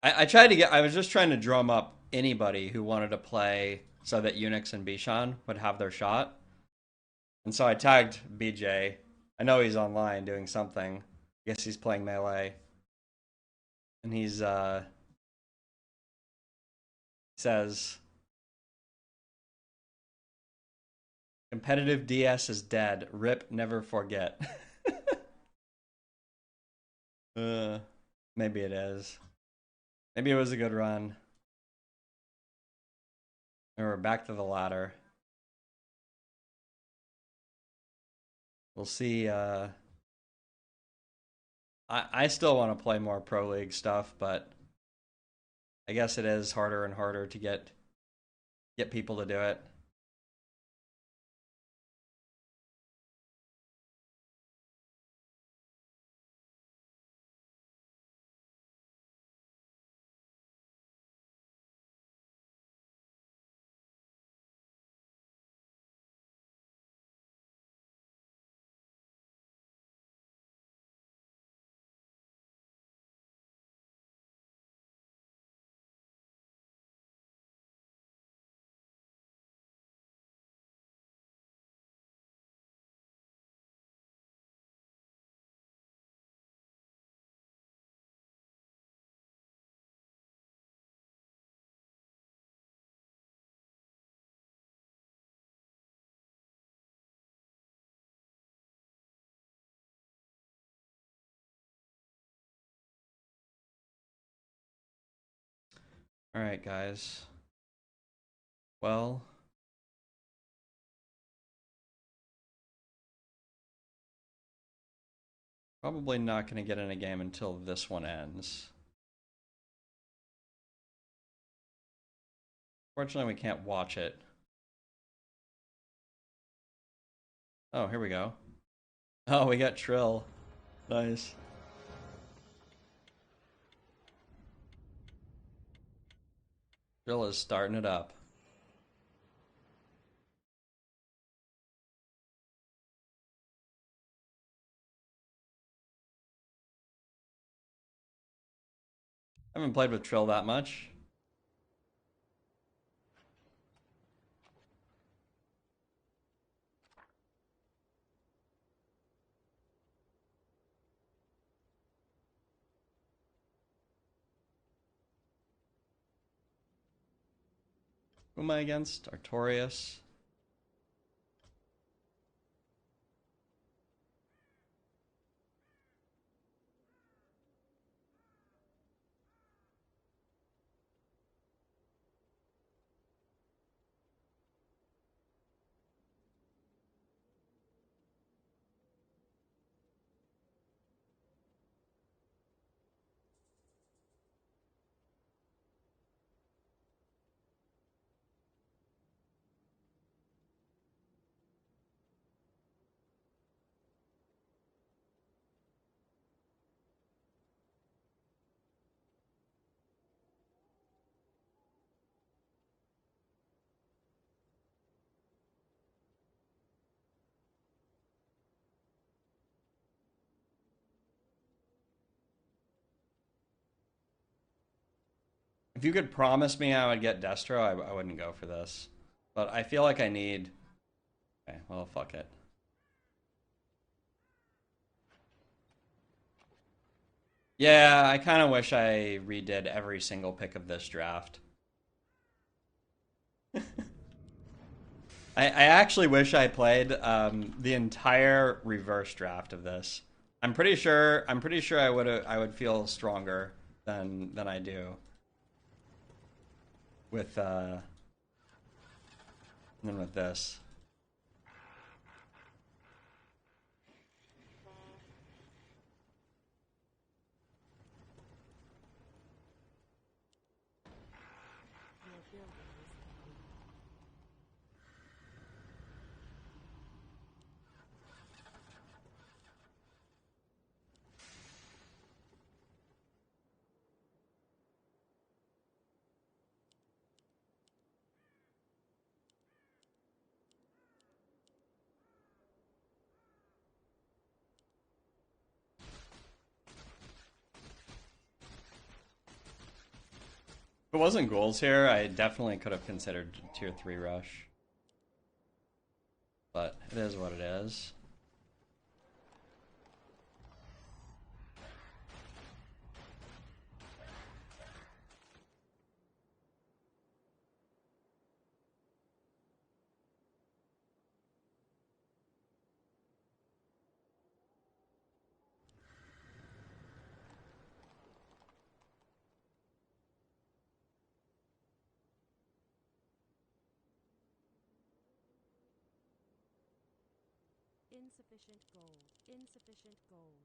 I tried to get, I was just trying to drum up anybody who wanted to play so that Unix and Bishan would have their shot. And so I tagged BJ. I know he's online doing something. I guess he's playing Melee. And he's, says, competitive DS is dead. Rip, never forget. Maybe it is. Maybe it was a good run. And we're back to the ladder. We'll see. I still want to play more Pro League stuff, but I guess it is harder and harder to get people to do it. All right, guys. Well, probably not going to get in a game until this one ends. Fortunately, we can't watch it. Oh, here we go. Oh, we got Trill. Nice. Trill is starting it up. I haven't played with Trill that much. Who am I against? Artorias. If you could promise me I would get Destro, I wouldn't go for this. But I feel like I need... Okay, well, fuck it. Yeah, I kind of wish I redid every single pick of this draft. I actually wish I played the entire reverse draft of this. I'm pretty sure I would feel stronger than I do with than with this. If it wasn't ghouls here, I definitely could have considered tier 3 rush. But it is what it is. Insufficient gold. Insufficient gold.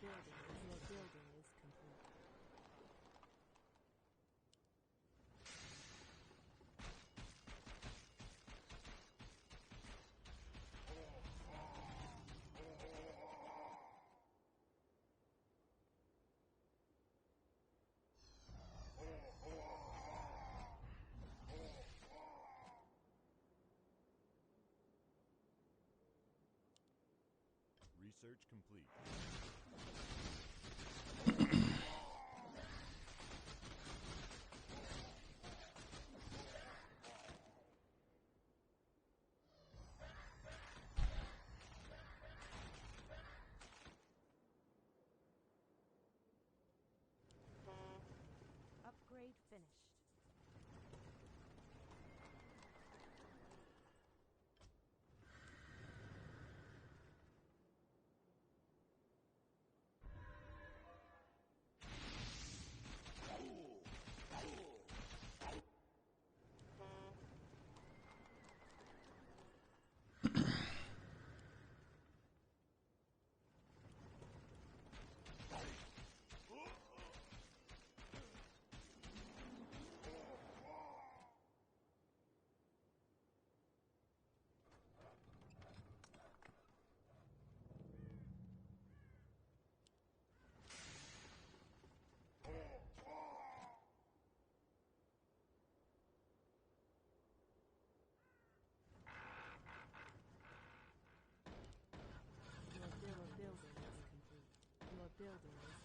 Your building is complete. Research complete. Upgrade finished. Your building is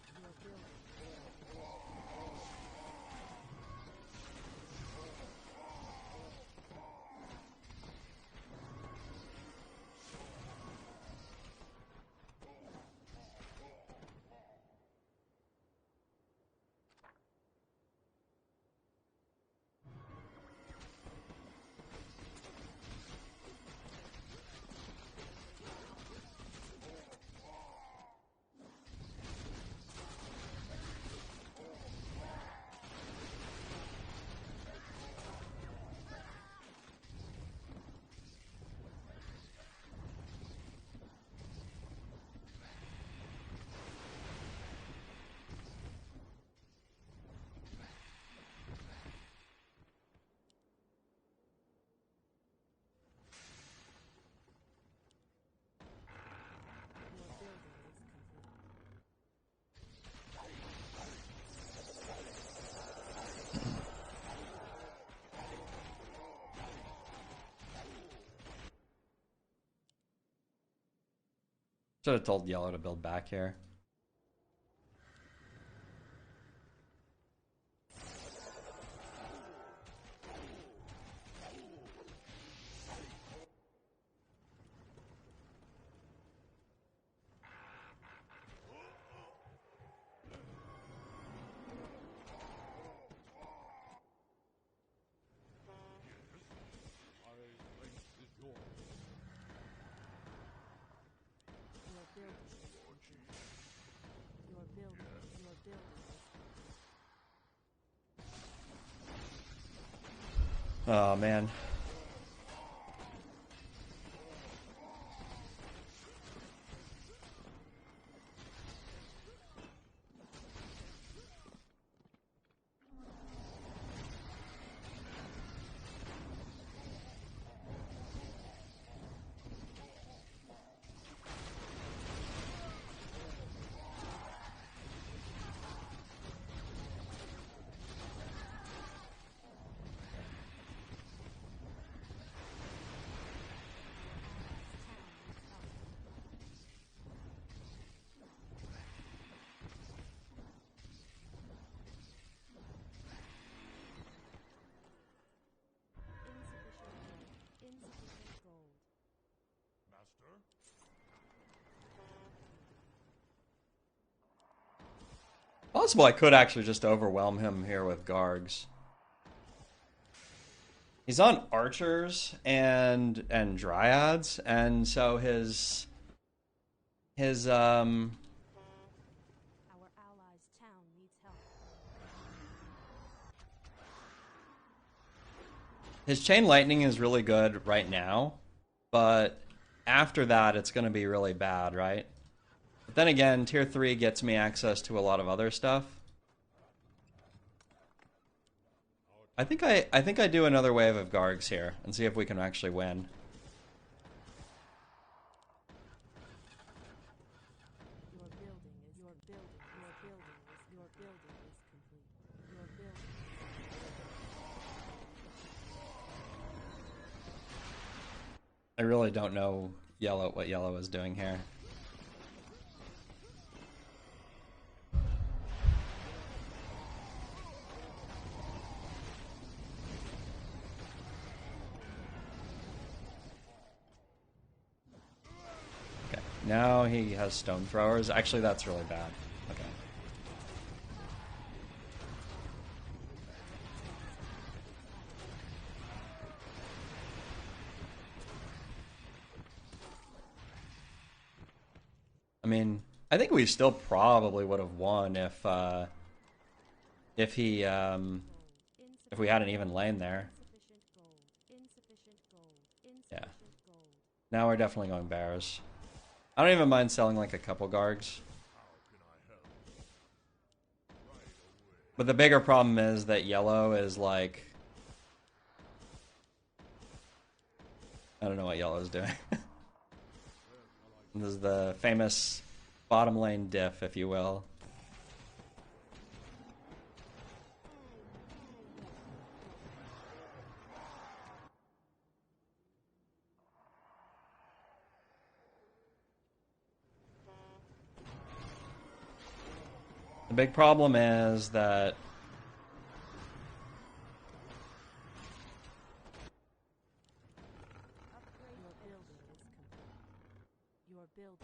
Should have told Yellow to build back here. Oh man. Possible I could actually just overwhelm him here with Gargs. He's on archers and dryads, and so his Our allies' town needs help. his chain lightning is really good right now, but after that it's going to be really bad, right? But then again, tier 3 gets me access to a lot of other stuff. I think I do another wave of Gargs here and see if we can actually win. Your building is complete. Your building I really don't know what yellow is doing here. Okay, now he has stone throwers. Actually, that's really bad. Okay. I mean, I think we still probably would have won if we had an even lane there. Yeah. Now we're definitely going bears. I don't even mind selling like a couple Gargs. But the bigger problem is that yellow is like... I don't know what yellow is doing. This is the famous bottom lane diff, if you will. The big problem is that Your building.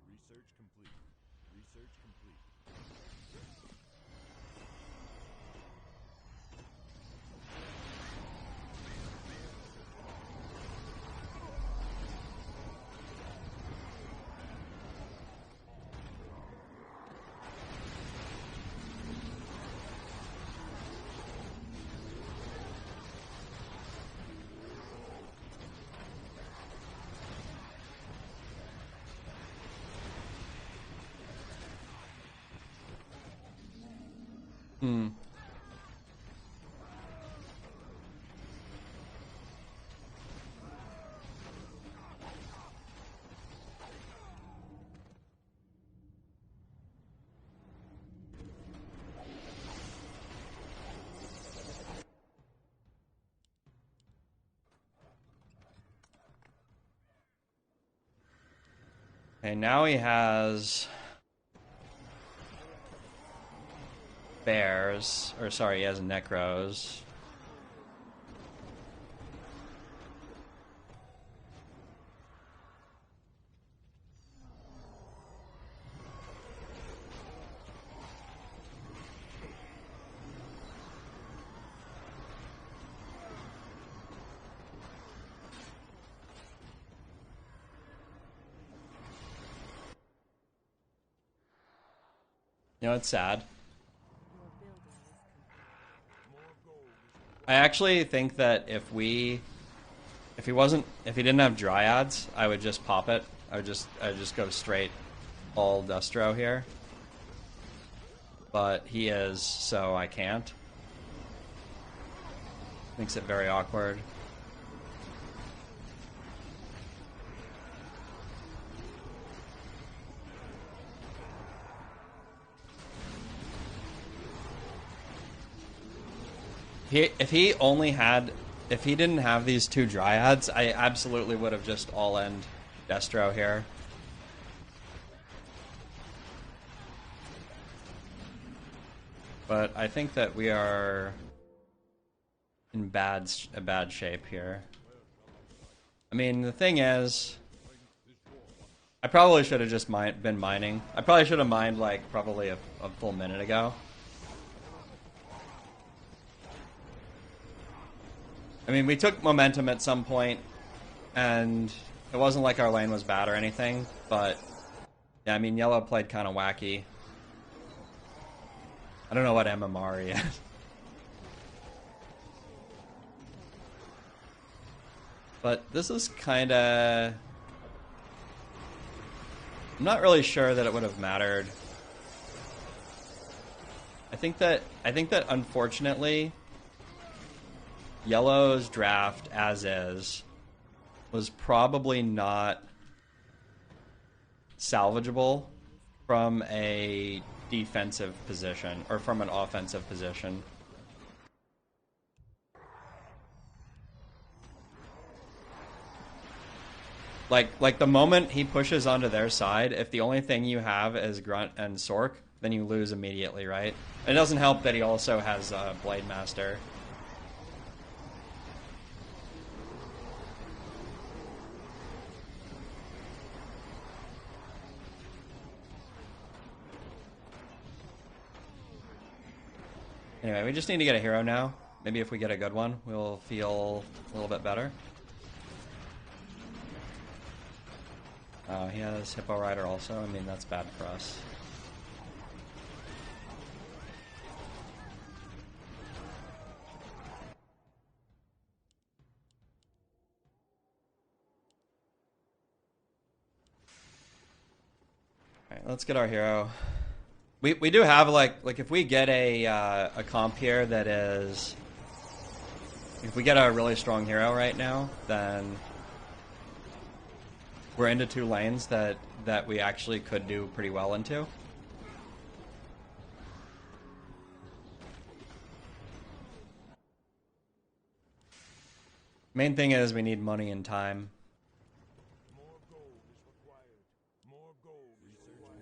Research complete. Research complete. Okay, now he has bears, or sorry, he has necros. You know, it's sad. I actually think that if he didn't have dryads, I would just pop it. I'd just go straight all Dustro here. But he is, so I can't. Makes it very awkward. If he didn't have these two dryads, I absolutely would have just all end Destro here. But I think that we are in a bad shape here. I mean, the thing is, I probably should have just been mining. I probably should have mined like probably a full minute ago. I mean, we took momentum at some point, and it wasn't like our lane was bad or anything, but yeah, I mean, yellow played kind of wacky. I don't know what MMR he is. But this is kind of... I'm not really sure that it would have mattered. I think that unfortunately, yellow's draft as is was probably not salvageable from a defensive position or from an offensive position. Like the moment he pushes onto their side, if the only thing you have is Grunt and Sork, then you lose immediately, right? It doesn't help that he also has Blade Master. Anyway, we just need to get a hero now. Maybe if we get a good one, we'll feel a little bit better. He has Hippo Rider also. I mean, that's bad for us. Alright, let's get our hero. We do have like if we get a comp here that is, if we get a really strong hero right now, then we're into two lanes that we actually could do pretty well into. Main thing is we need money and time. More gold is required. More gold is required.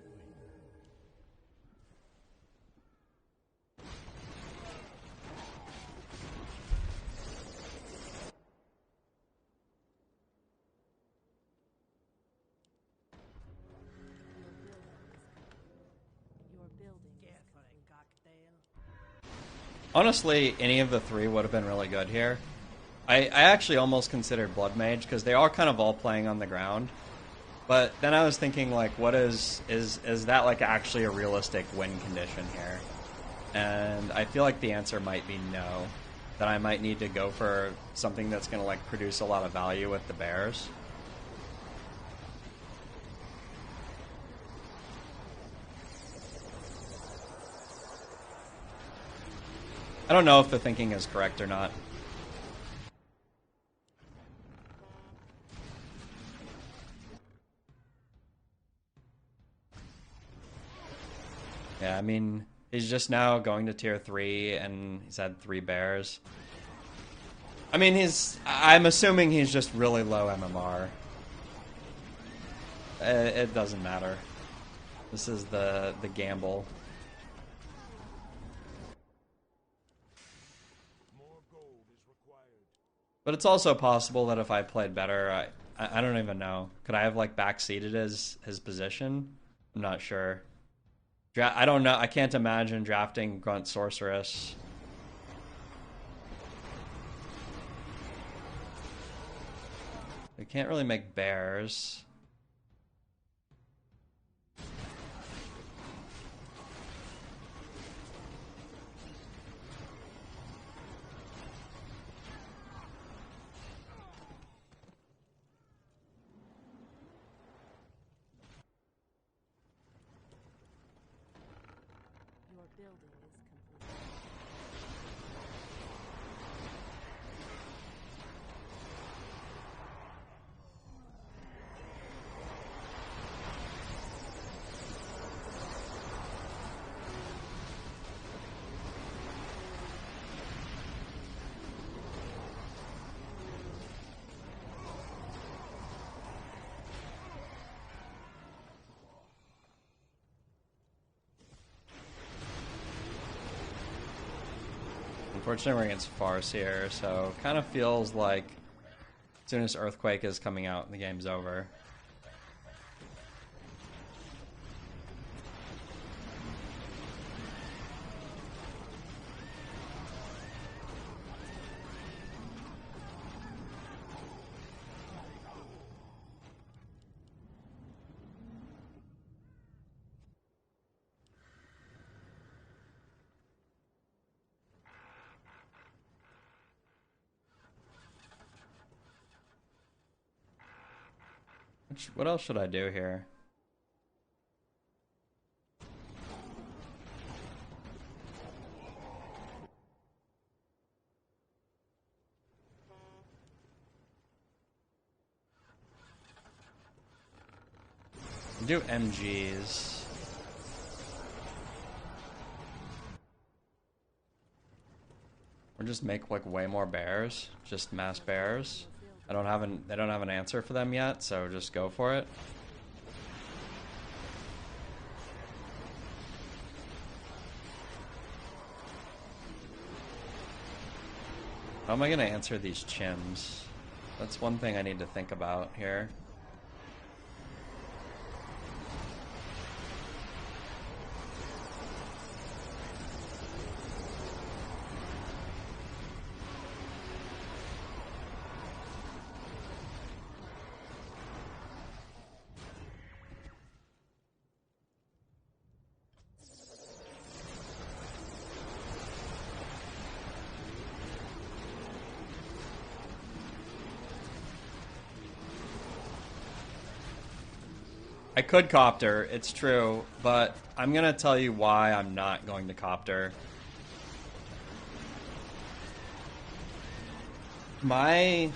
Your building is complete. Honestly, any of the three would have been really good here. I actually almost considered Blood Mage because they are kind of all playing on the ground. But then I was thinking, like, what is that like actually a realistic win condition here? And I feel like the answer might be no. That I might need to go for something that's going to like produce a lot of value with the bears. I don't know if the thinking is correct or not. Yeah, I mean, he's just now going to tier 3 and he's had 3 bears. I mean, I'm assuming he's just really low MMR. It doesn't matter. This is the gamble. More gold is required. But it's also possible that if I played better, I don't even know. Could I have like backseated his position? I'm not sure. I don't know. I can't imagine drafting Grunt Sorceress. We can't really make bears. Your building is complete. Unfortunately, we're against Farce here, so kind of feels like as soon as Earthquake is coming out, the game's over. What else should I do here? Do MGs. Or just make like way more bears, just mass bears. They don't have an answer for them yet, so just go for it. How am I gonna answer these chims? That's one thing I need to think about here. I could copter, it's true, but I'm gonna tell you why I'm not going to copter. My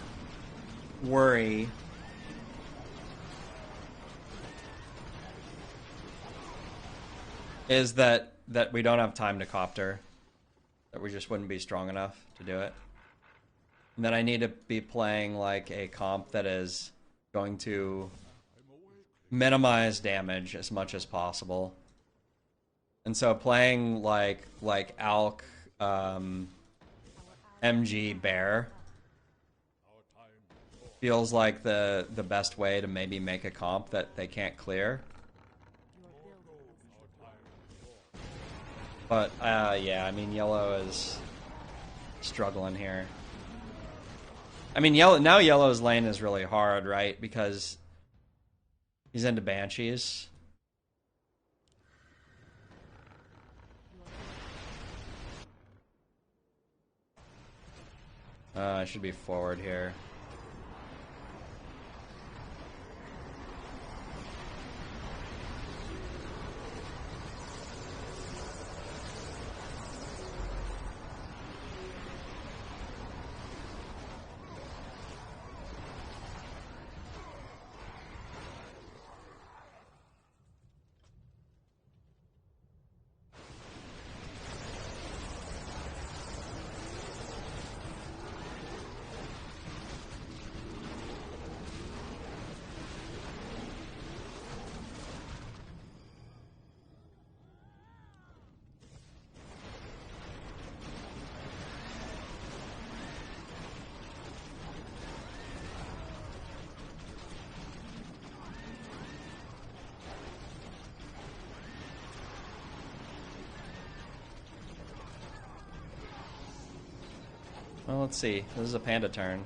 worry is that we don't have time to copter, that we just wouldn't be strong enough to do it. And that I need to be playing like a comp that is going to minimize damage as much as possible. And so playing like Alk MG Bear feels like the best way to maybe make a comp that they can't clear. But yeah, I mean yellow is struggling here. I mean yellow's lane is really hard, right? Because he's into Banshees. I should be forward here. Well, let's see. This is a panda turn.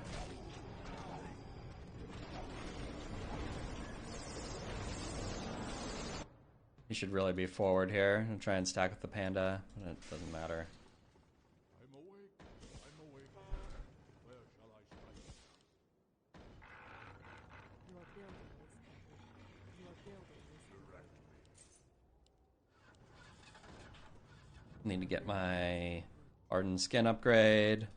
He should really be forward here and try and stack with the panda, but it doesn't matter. I'm awake. I'm awake. Where shall I strike? Your building is complete. Your building is complete. Need to get my Arden skin upgrade.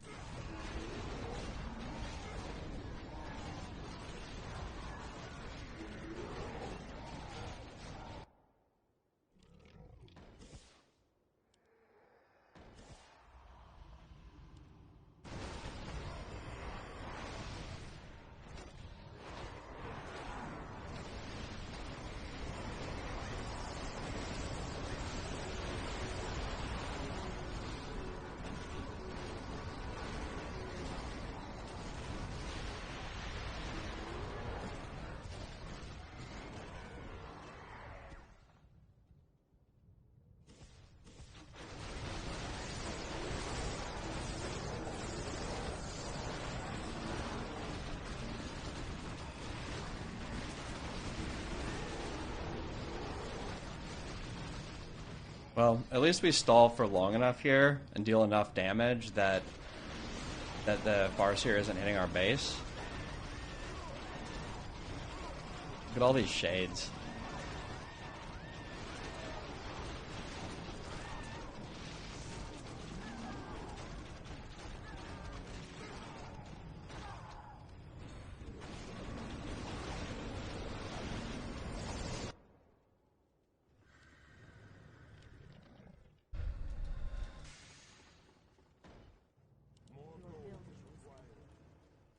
Well, at least we stall for long enough here and deal enough damage that the Farseer isn't hitting our base. Look at all these shades.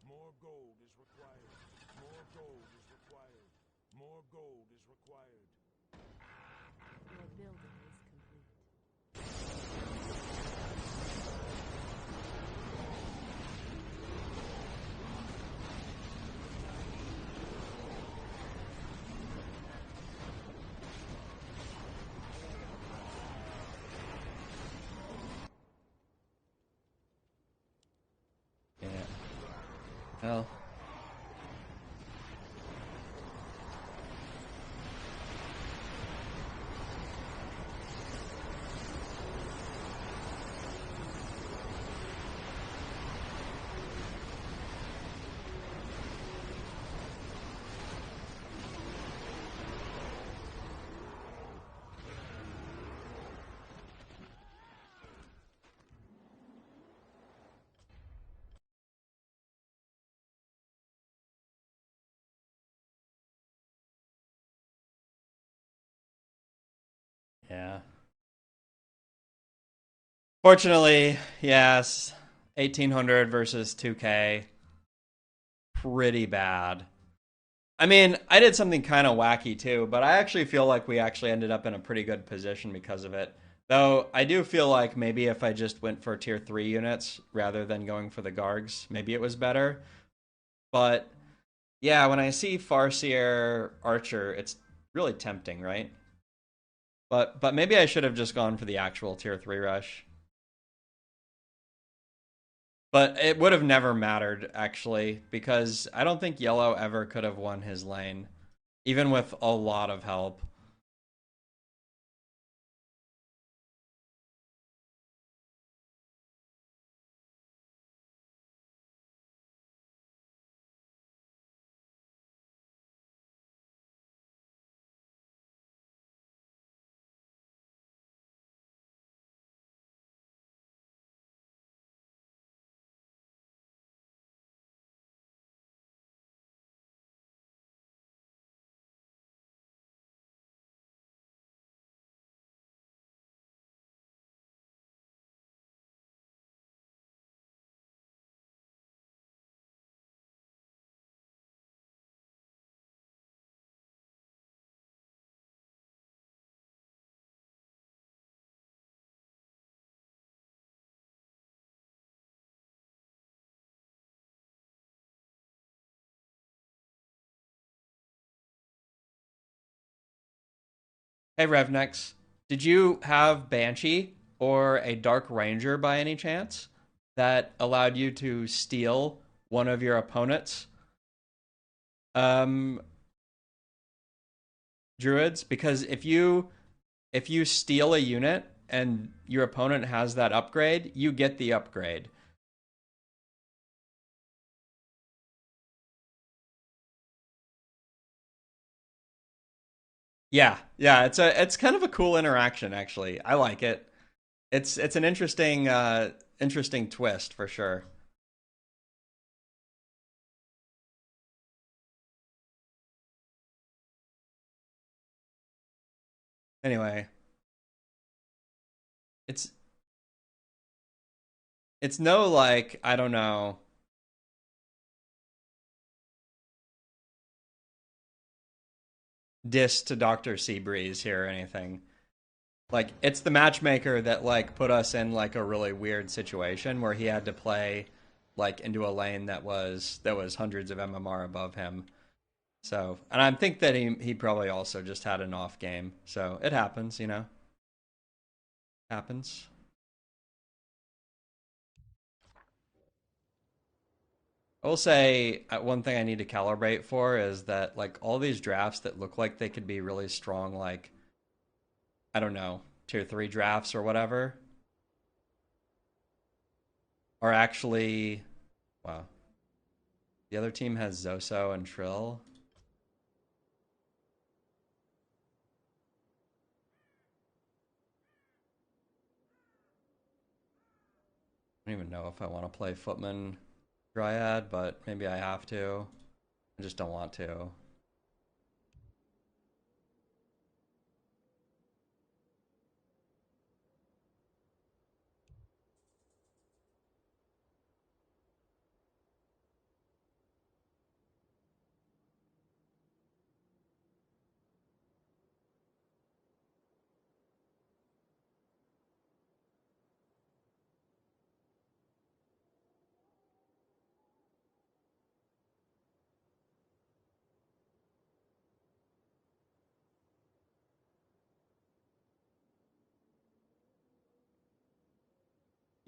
More gold is required. More gold is required. More gold is required. Your building is complete. Yeah. Well. Yeah. Fortunately, yes, 1800 versus 2K. Pretty bad. I mean, I did something kind of wacky too, but I actually feel like we actually ended up in a pretty good position because of it. Though I do feel like maybe if I just went for tier 3 units rather than going for the Gargs, maybe it was better. But yeah, when I see Farseer Archer, it's really tempting, right? But maybe I should have just gone for the actual tier 3 rush. But it would have never mattered, actually, because I don't think yellow ever could have won his lane, even with a lot of help. Hey, Revnex, did you have Banshee or a Dark Ranger by any chance that allowed you to steal one of your opponent's um, druids? Because if you steal a unit and your opponent has that upgrade, you get the upgrade. Yeah, it's kind of a cool interaction actually. I like it. It's an interesting twist for sure. Anyway, it's it's no like, I don't know, diss to Dr. Seabreeze here or anything. Like, it's the matchmaker that like put us in like a really weird situation where he had to play like into a lane that was hundreds of MMR above him. So, and I think that he probably also just had an off game. So it happens, you know. Happens. I will say one thing I need to calibrate for is that like all these drafts that look like they could be really strong, like, I don't know, tier 3 drafts or whatever are actually, wow. The other team has Zoso and Trill. I don't even know if I want to play Footman Dryad, but maybe I have to. I just don't want to.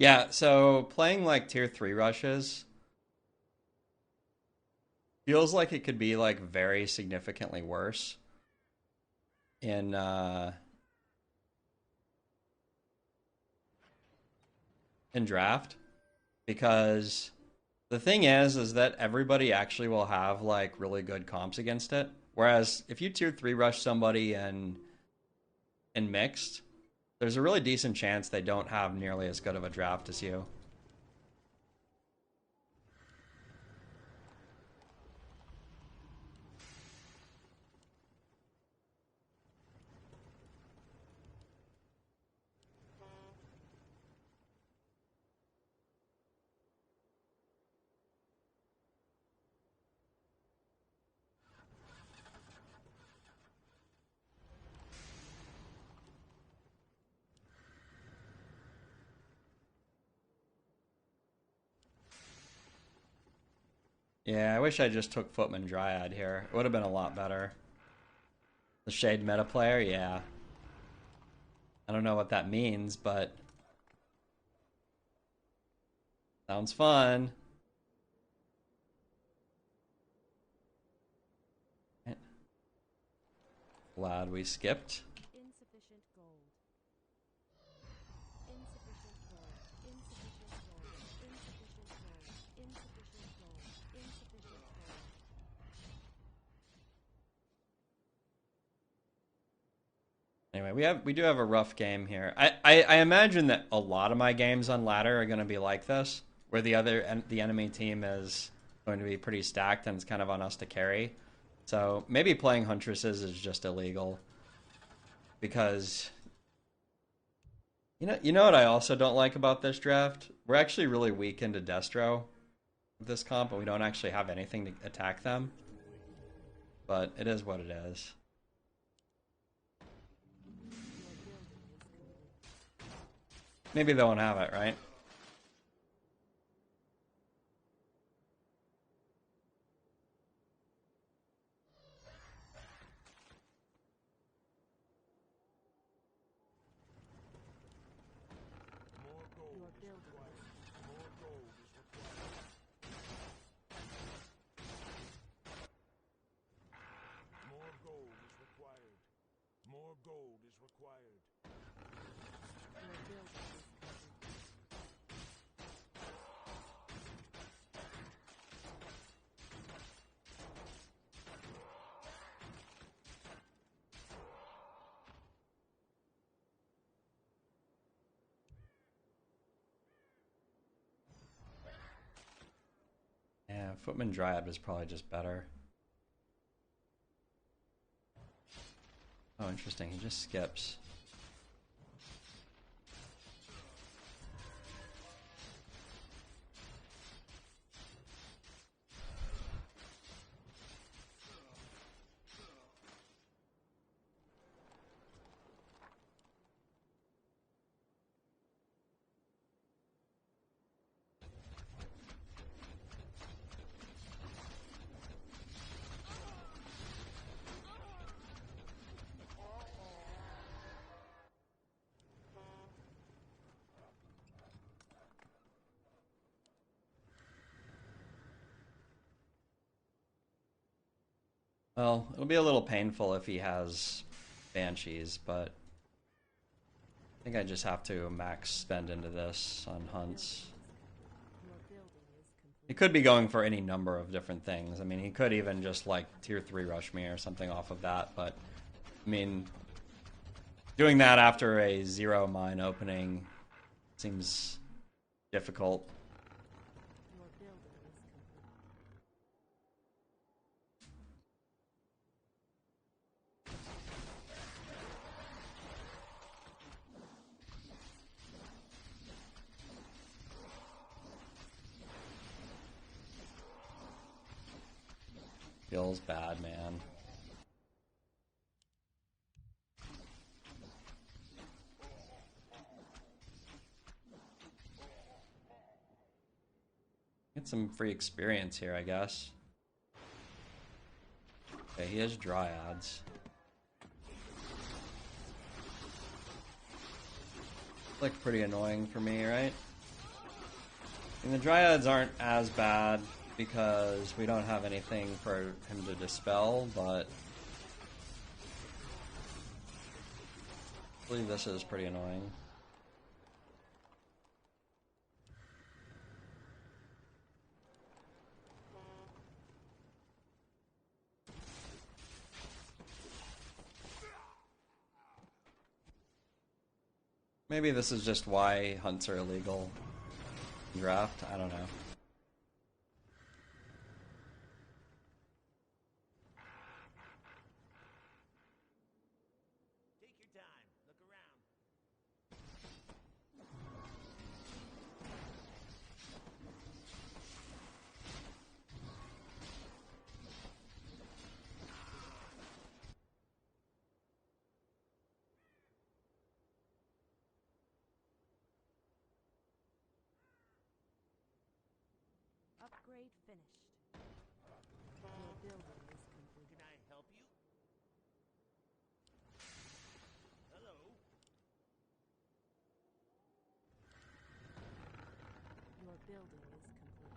Yeah, so playing like tier 3 rushes feels like it could be like very significantly worse in draft, because the thing is that everybody actually will have like really good comps against it. Whereas if you tier 3 rush somebody in mixed, there's a really decent chance they don't have nearly as good of a draft as you. Yeah, I wish I just took Footman Dryad here. It would have been a lot better. The Shade meta player, yeah. I don't know what that means, but sounds fun. Glad we skipped. Insufficient gold. Insufficient gold. Insufficient gold. Insufficient gold. Insufficient gold. Insufficient gold. Anyway, we do have a rough game here. I imagine that a lot of my games on ladder are going to be like this, where the enemy team is going to be pretty stacked and it's kind of on us to carry. So maybe playing Huntresses is just illegal, because you know what I also don't like about this draft? We're actually really weak into Destro with this comp, and we don't actually have anything to attack them. But it is what it is. Maybe they won't have it, right? More gold is required. Yeah, Footman Dryad was probably just better. Oh, interesting. He just skips. Well, it'll be a little painful if he has Banshees, but think I just have to max spend into this on hunts. He could be going for any number of different things. I mean, he could even just like tier 3 rush me or something off of that, but I mean, doing that after a 0 mine opening seems difficult. Feels bad, man. Get some free experience here, I guess. Okay, he has dryads. Like pretty annoying for me, right? And the dryads aren't as bad because we don't have anything for him to dispel, but I believe this is pretty annoying. Maybe this is just why hunts are illegal in draft, I don't know. Upgrade finished. Your building is complete. Can I help you? Hello? Your building is complete.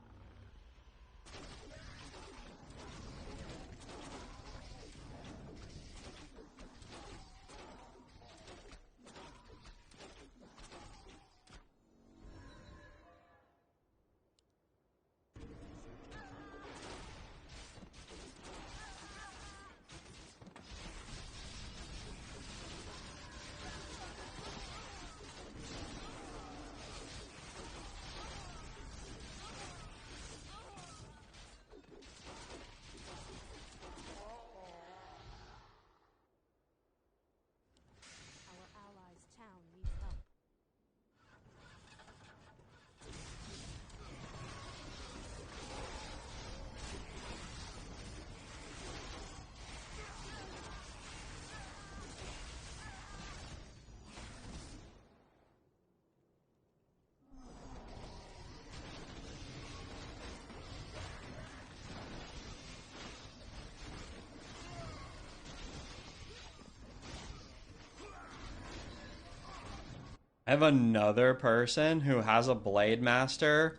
Our allies' town needs help. I have another person who has a Blade Master,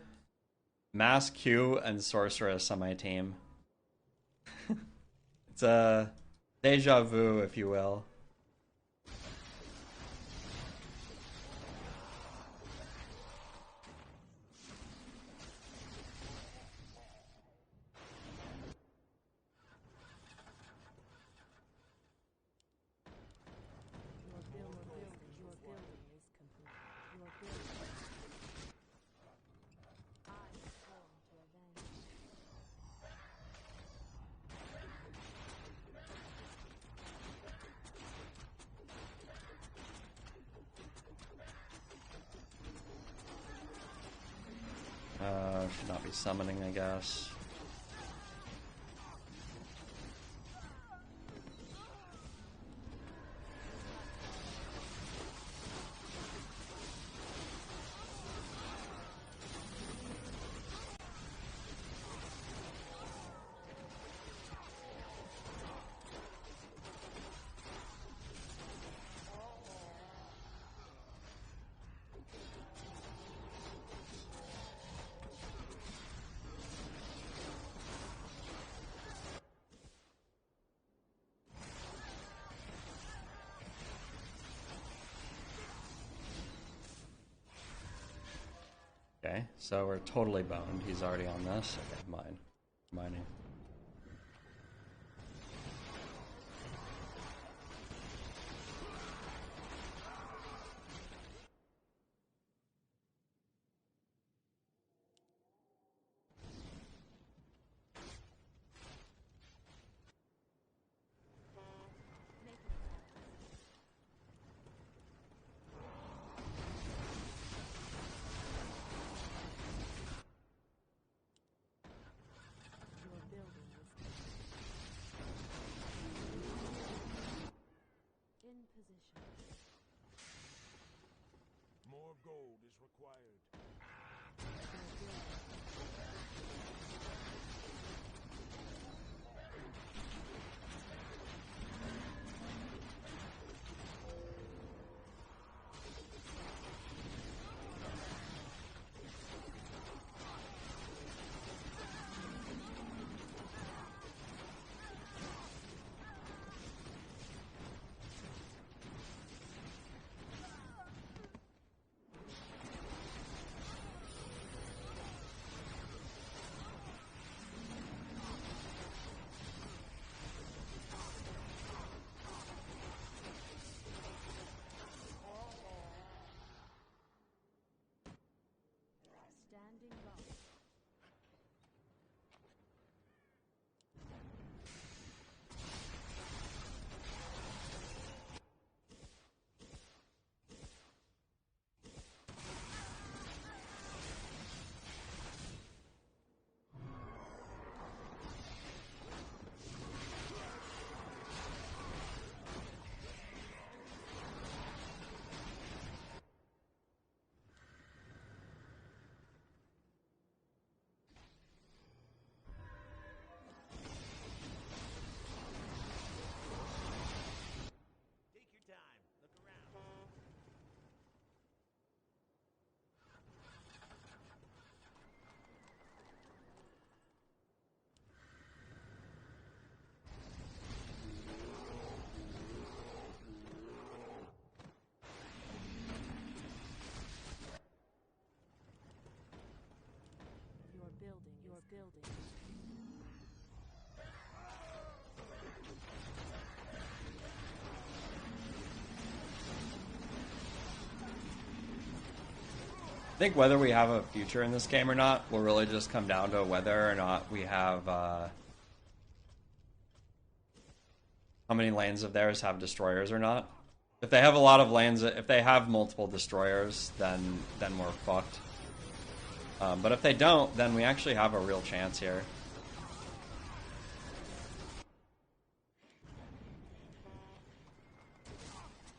Mass Q, and Sorceress on my team. It's a deja vu, if you will. Your building is complete. Your building is complete. I am sworn to avenge. Should not be summoning, I guess. Okay, so we're totally boned. He's already on this. Okay, mine. Mining. More gold is required. Standing guard. Take your time. Look around. Your building. I think whether we have a future in this game or not will really just come down to whether or not we have how many lanes of theirs have destroyers or not. If they have a lot of lanes, if they have multiple destroyers, then we're fucked. But if they don't, then we actually have a real chance here.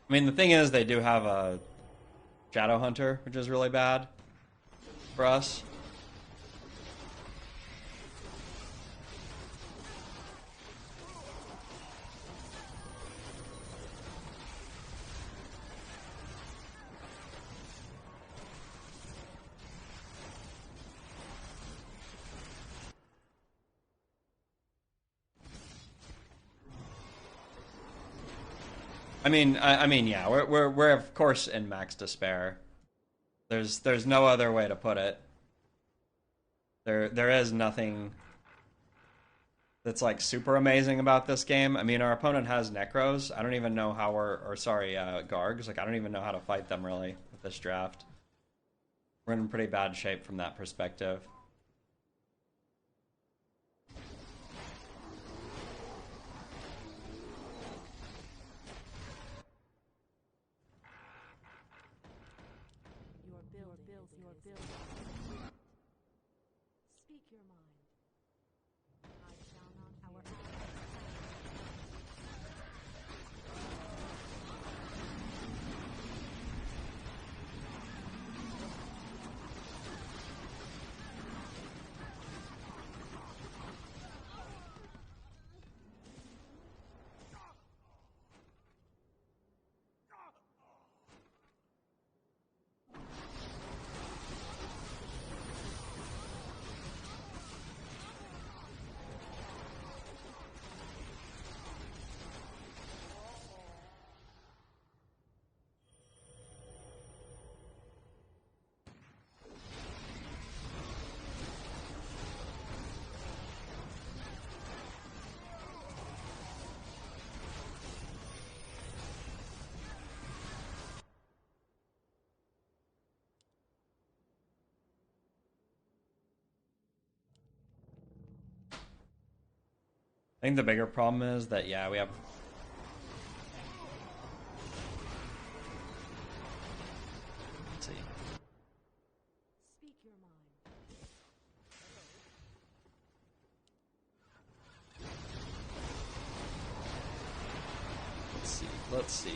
I mean, the thing is, they do have a Shadow Hunter, which is really bad for us. I mean, yeah, we're of course in max despair. There's no other way to put it. There is nothing that's like super amazing about this game. I mean, our opponent has Necros. I don't even know how Gargs. Like, I don't even know how to fight them really with this draft. We're in pretty bad shape from that perspective. Your building. Speak your mind. I shall not. Our think the bigger problem is that, yeah, we have... Let's see. Speak your mind. Let's see.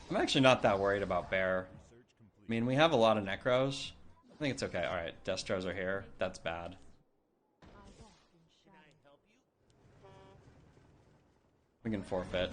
I'm actually not that worried about bear. I mean, we have a lot of necros. I think it's okay. Alright, destros are here. That's bad. We can forfeit.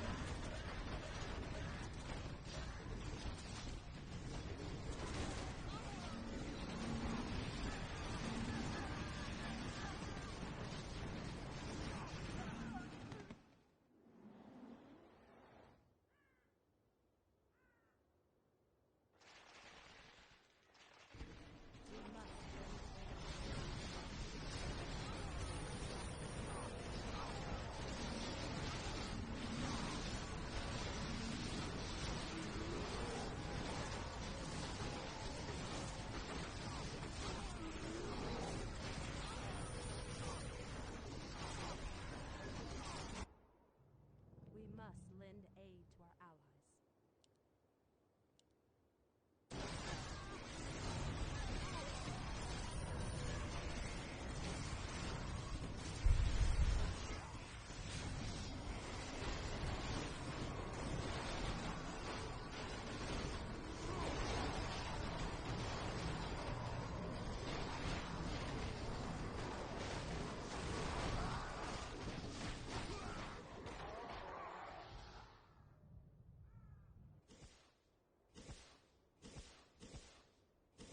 We must lend aid to our allies.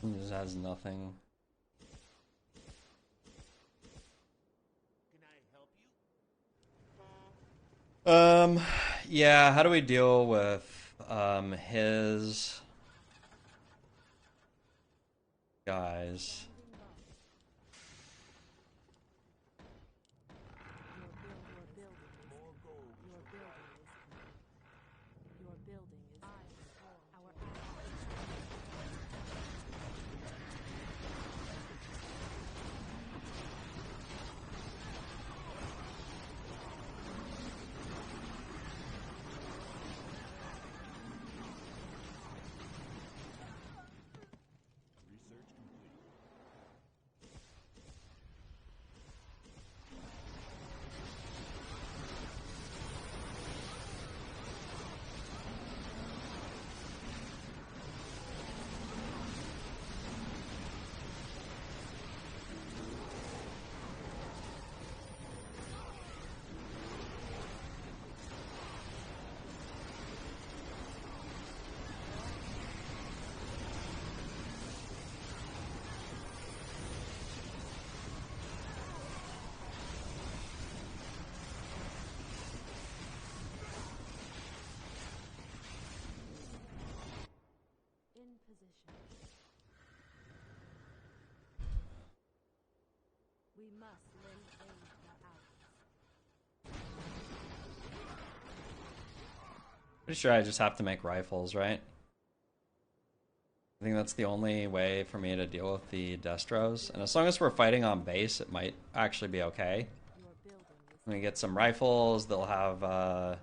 It just has nothing. Yeah, how do we deal with his guys? We must lend aid to our allies. Pretty sure I just have to make rifles, right? I think that's the only way for me to deal with the destros. And as long as we're fighting on base, it might actually be okay. When we get some rifles, they'll have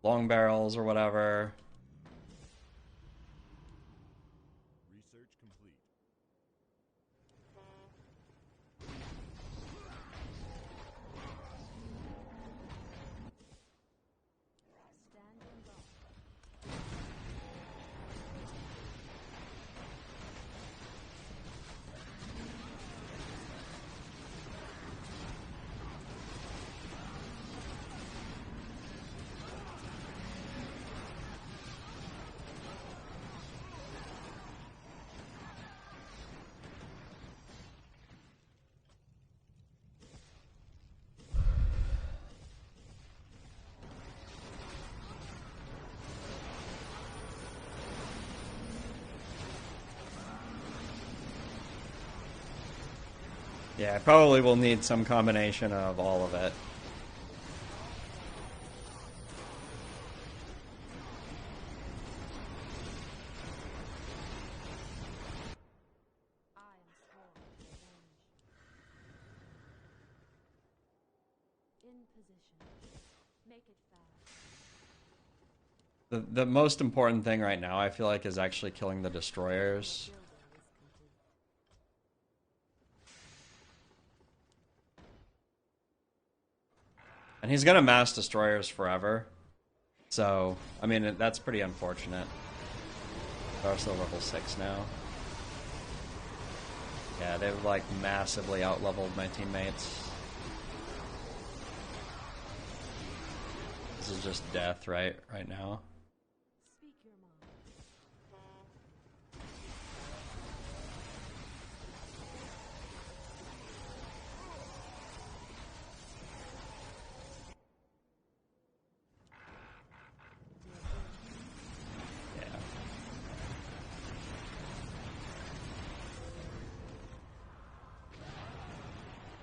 long barrels or whatever. Research complete. Standing guard. Yeah, I probably will need some combination of all of it. Make it fast. The most important thing right now, I feel like, is actually killing the destroyers. And he's gonna mass destroyers forever. So, I mean, that's pretty unfortunate. They're also level 6 now. Yeah, they've like massively outleveled my teammates. This is just death right now. Speak your mind. Yeah.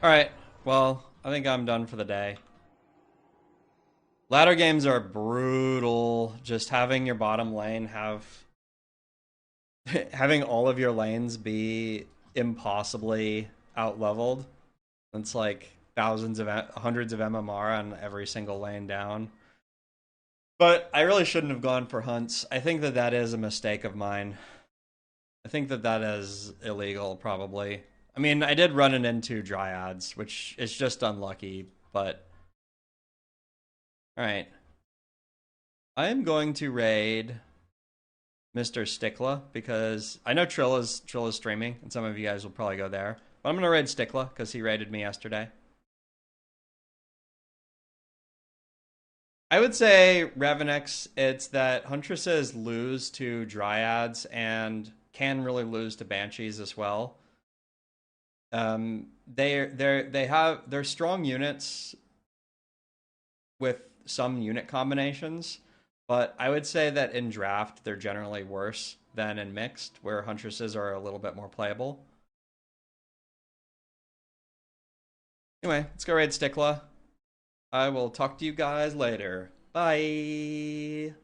Alright, well, I think I'm done for the day. Ladder games are brutal. Just having your bottom lane having all of your lanes be impossibly outleveled. It's like hundreds of MMR on every single lane down. But I really shouldn't have gone for hunts. I think that is a mistake of mine. I think that is illegal, probably. I mean, I did run it into dryads, which is just unlucky, but... Alright. I am going to raid Mr. 𝕓𝕝𝕔𝕕 because I know Trill is streaming, and some of you guys will probably go there. But I'm going to raid 𝕓𝕝𝕔𝕕 because he raided me yesterday. I would say, Revenix, it's that Huntresses lose to Dryads and can really lose to Banshees as well. They're strong units with some unit combinations, but I would say that in draft they're generally worse than in mixed, where Huntresses are a little bit more playable. Anyway, let's go raid 𝕓𝕝𝕔𝕕. I will talk to you guys later. Bye!